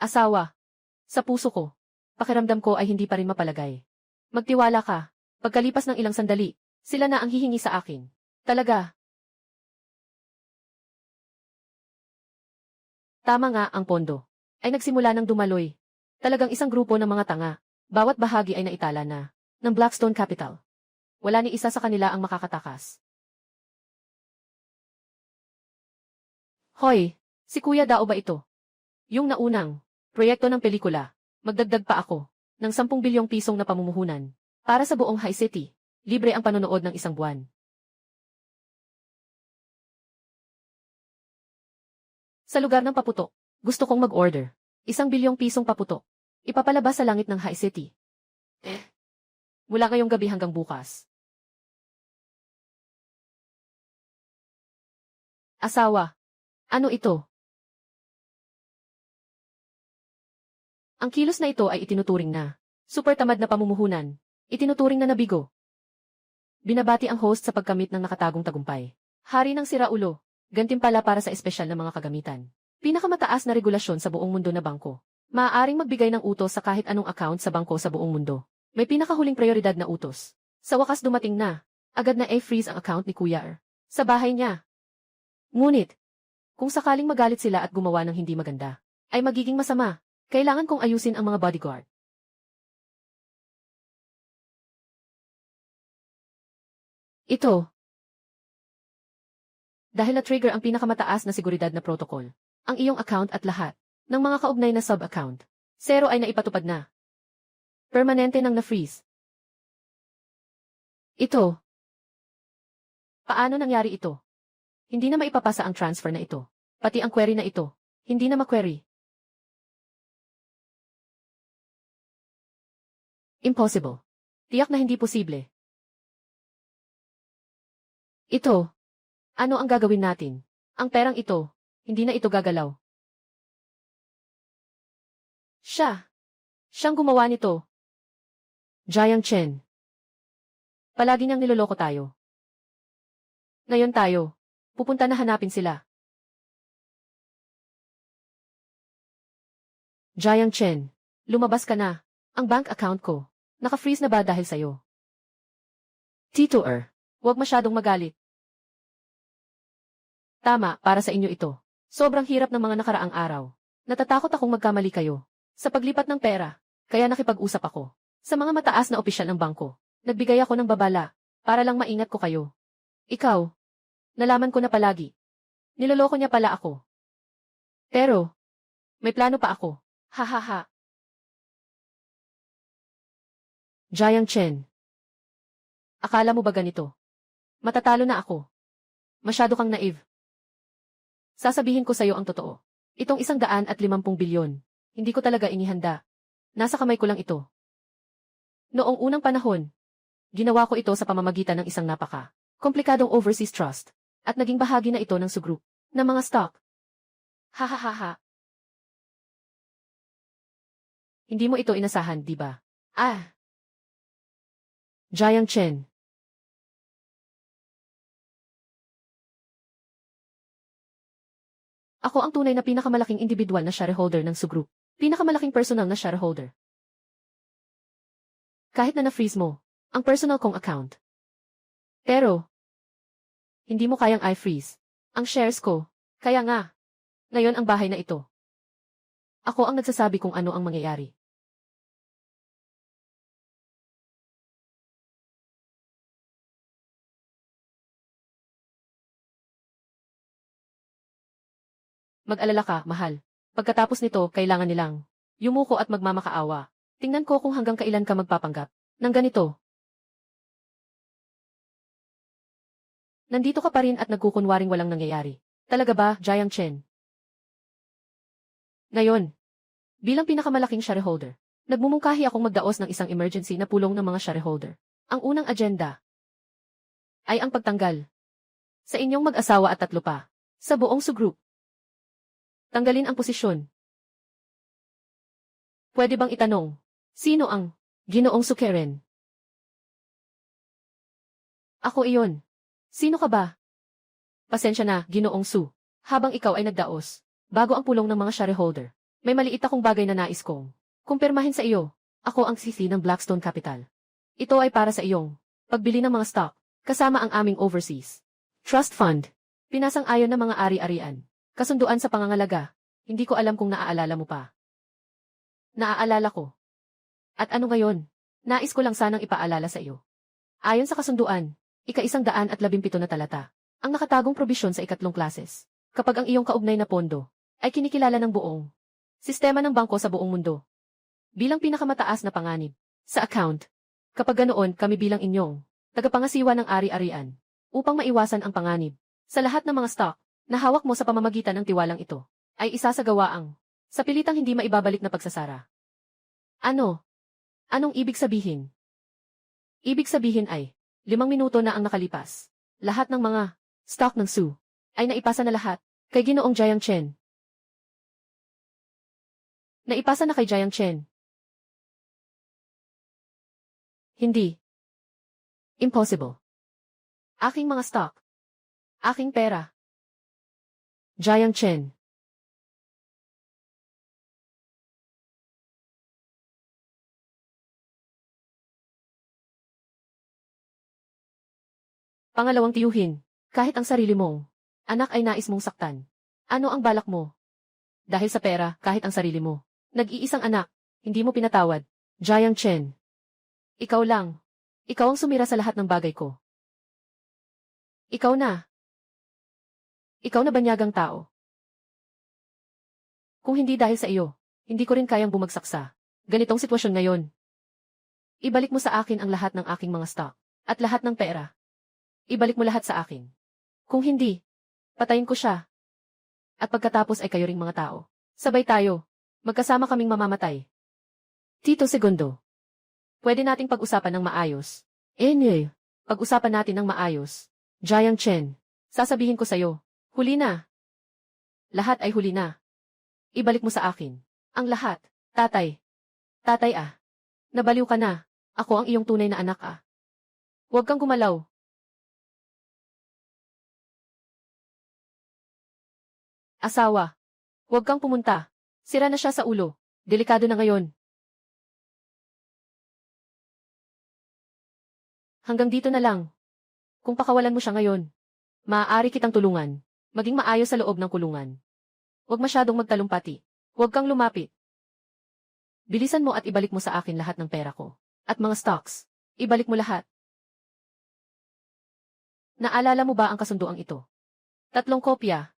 Asawa. Sa puso ko. Pakiramdam ko ay hindi pa rin mapalagay. Magtiwala ka. Pagkalipas ng ilang sandali, sila na ang hihingi sa akin. Talaga. Tama nga ang pondo. Ay nagsimula ng dumaloy. Talagang isang grupo ng mga tanga. Bawat bahagi ay naitala na ng Blackstone Capital. Wala ni isa sa kanila ang makakatakas. Hoy, si Kuya Dao ba ito? Yung naunang proyekto ng pelikula. Magdagdag pa ako ng 10 bilyong pisong na pamumuhunan para sa buong High City. Libre ang panonood ng isang buwan. Sa lugar ng paputok, gusto kong mag-order. 1 bilyong pisong paputok. Ipapalabas sa langit ng High City. Mula ngayong gabi hanggang bukas. Asawa. Ano ito? Ang kilos na ito ay itinuturing na super tamad na pamumuhunan. Itinuturing na nabigo. Binabati ang host sa pagkamit ng nakatagong tagumpay. Hari ng siraulo. Gantimpala para sa espesyal na mga kagamitan. Pinakamataas na regulasyon sa buong mundo na bangko. Maaaring magbigay ng utos sa kahit anong account sa bangko sa buong mundo. May pinakahuling prioridad na utos. Sa wakas dumating na. Agad na freeze ang account ni Kuya Er. Sa bahay niya. Ngunit, kung sakaling magalit sila at gumawa ng hindi maganda, ay magiging masama. Kailangan kong ayusin ang mga bodyguard. Ito. Dahil na-trigger ang pinakamataas na seguridad na protocol, ang iyong account at lahat ng mga kaugnay na sub-account. 0 ay naipatupad na. Permanente nang na-freeze. Ito. Paano nangyari ito? Hindi na maipapasa ang transfer na ito. Pati ang query na ito. Hindi na ma-query. Impossible. Tiyak na hindi posible. Ito. Ano ang gagawin natin? Ang perang ito, hindi na ito gagalaw. Siyang gumawa nito. Jiang Chen. Palagi niyang niloloko tayo. Ngayon tayo, pupunta na hanapin sila. Jiang Chen, lumabas ka na. Ang bank account ko, naka-freeze na ba dahil sa'yo? Tito Er, huwag masyadong magalit. Tama, para sa inyo ito. Sobrang hirap ng mga nakaraang araw. Natatakot akong magkamali kayo. Sa paglipat ng pera, kaya nakipag-usap ako. Sa mga mataas na opisyal ng bangko, nagbigay ako ng babala, para lang maingat ko kayo. Ikaw, nalaman ko na palagi. Niloloko niya pala ako. Pero, may plano pa ako. Hahaha. Jiang Chen. Akala mo ba ganito? Matatalo na ako. Masyado kang naive. Sasabihin ko sa'yo ang totoo. Itong 150 bilyon, hindi ko talaga inihanda. Nasa kamay ko lang ito. Noong unang panahon, ginawa ko ito sa pamamagitan ng isang komplikadong overseas trust, at naging bahagi na ito ng sugroup ng mga stock. Hahaha. Hindi mo ito inasahan, di ba? Jiang Chen. Ako ang tunay na pinakamalaking individual na shareholder ng sugroup. Pinakamalaking personal na shareholder. Kahit na na-freeze mo, ang personal kong account. Pero, hindi mo kayang i-freeze ang shares ko. Kaya nga, ngayon ang bahay na ito. Ako ang nagsasabi kung ano ang mangyayari. Mag-alala ka, mahal. Pagkatapos nito, kailangan nilang yumuko at magmamakaawa. Tingnan ko kung hanggang kailan ka magpapanggap ng ganito. Nandito ka pa rin at nagkukunwaring walang nangyayari. Talaga ba, Jiang Chen? Ngayon, bilang pinakamalaking shareholder, nagmumungkahi akong magdaos ng isang emergency na pulong ng mga shareholder. Ang unang agenda ay ang pagtanggal sa inyong mag-asawa at 3 pa sa buong sugroup. Tanggalin ang posisyon. Pwede bang itanong, sino ang Ginoong Sukeren? Ako iyon. Sino ka ba? Pasensya na, Ginoong Su. Habang ikaw ay nagdaos, bago ang pulong ng mga shareholder, may maliit akong bagay na nais kong kumpirmahin sa iyo. Ako ang CC ng Blackstone Capital. Ito ay para sa iyong pagbili ng mga stock, kasama ang aming overseas trust fund. Pinasang-ayon ng mga ari-arian. Kasunduan sa pangangalaga. Hindi ko alam kung naaalala mo pa. Naaalala ko. At ano ngayon? Nais ko lang sanang ipaalala sa iyo. Ayon sa kasunduan, ika-117 na talata, ang nakatagong probisyon sa ikatlong klases Kapag ang iyong kaugnay na pondo ay kinikilala ng buong sistema ng bangko sa buong mundo bilang pinakamataas na panganib sa account. Kapag ganoon kami bilang inyong tagapangasiwa ng ari-arian upang maiwasan ang panganib sa lahat ng mga stock na hawak mo sa pamamagitan ng tiwalang ito ay isasagawa ang sa pilitang hindi maibabalik na pagsasara. Ano? Anong ibig sabihin? Ibig sabihin ay 5 minuto na ang nakalipas. Lahat ng mga stock ng Su ay naipasa na lahat kay Ginoong Jiang Chen. Naipasa na kay Jiang Chen. Hindi. Impossible. Aking mga stock. Aking pera. Jiang Chen. Pangalawang tiyuhin, kahit ang sarili mong anak ay nais mong saktan. Ano ang balak mo? Dahil sa pera, kahit ang sarili mo. Nag-iisang anak, hindi mo pinatawad. Jiang Chen. Ikaw lang. Ikaw ang sumira sa lahat ng bagay ko. Ikaw na. Ikaw na banyagang tao. Kung hindi dahil sa iyo, hindi ko rin kayang bumagsak sa ganitong sitwasyon ngayon. Ibalik mo sa akin ang lahat ng aking mga stock at lahat ng pera. Ibalik mo lahat sa akin. Kung hindi, patayin ko siya. At pagkatapos ay kayo ring mga tao. Sabay tayo. Magkasama kaming mamamatay. Tito Segundo. Pwede nating pag-usapan ng maayos. Pag-usapan natin ng maayos. Jiang Chen. Sasabihin ko sa'yo. Huli na. Lahat ay huli na. Ibalik mo sa akin. Ang lahat. Tatay. Tatay ah. Nabaliw ka na. Ako ang iyong tunay na anak ah. Huwag kang gumalaw. Asawa. Huwag kang pumunta. Sira na siya sa ulo. Delikado na ngayon. Hanggang dito na lang. Kung pakawalan mo siya ngayon, maaari kitang tulungan. Maging maayos sa loob ng kulungan. Huwag masyadong magtalumpati. Huwag kang lumapit. Bilisan mo at ibalik mo sa akin lahat ng pera ko. At mga stocks. Ibalik mo lahat. Naalala mo ba ang kasunduang ito? 3 kopya.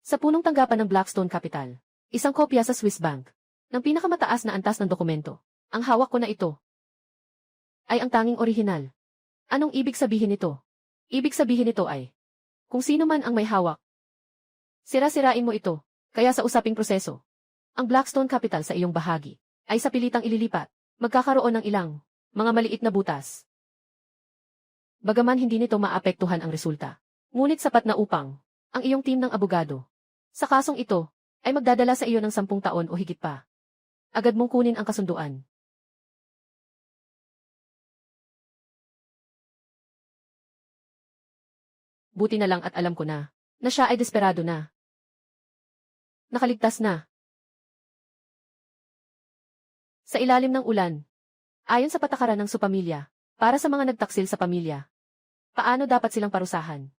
Sa punong tanggapan ng Blackstone Capital. 1 kopya sa Swiss Bank. Ng pinakamataas na antas ng dokumento. Ang hawak ko na ito ay ang tanging orihinal. Anong ibig sabihin nito? Ibig sabihin nito ay, kung sino man ang may hawak, sira-sirain mo ito, kaya sa usaping proseso, ang Blackstone Capital sa iyong bahagi, ay sa pilitang ililipat, magkakaroon ng ilang, mga maliit na butas. Bagaman hindi nito maapektuhan ang resulta, ngunit sapat na upang, ang iyong team ng abogado, sa kasong ito, ay magdadala sa iyo ng 10 taon o higit pa. Agad mong kunin ang kasunduan. Buti na lang at alam ko na siya ay desperado na. Nakaligtas na. Sa ilalim ng ulan. Ayon sa patakaran ng supamilya, para sa mga nagtaksil sa pamilya. Paano dapat silang parusahan?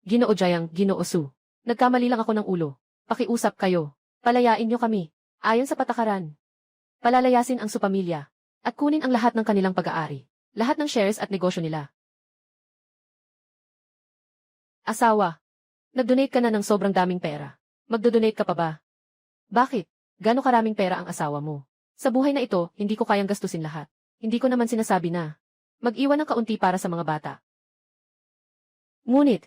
Ginoo Jiang, Ginoo Su. Nagkamali lang ako ng ulo. Pakiusap kayo. Palayain niyo kami. Ayon sa patakaran. Palalayasin ang supamilya. At kunin ang lahat ng kanilang pag-aari. Lahat ng shares at negosyo nila. Asawa. Nag-donate ka na ng sobrang daming pera. Magdo-donate ka pa ba? Bakit? Gaano karaming pera ang asawa mo? Sa buhay na ito, hindi ko kayang gastusin lahat. Hindi ko naman sinasabi na mag-iwan ng kaunti para sa mga bata. Ngunit,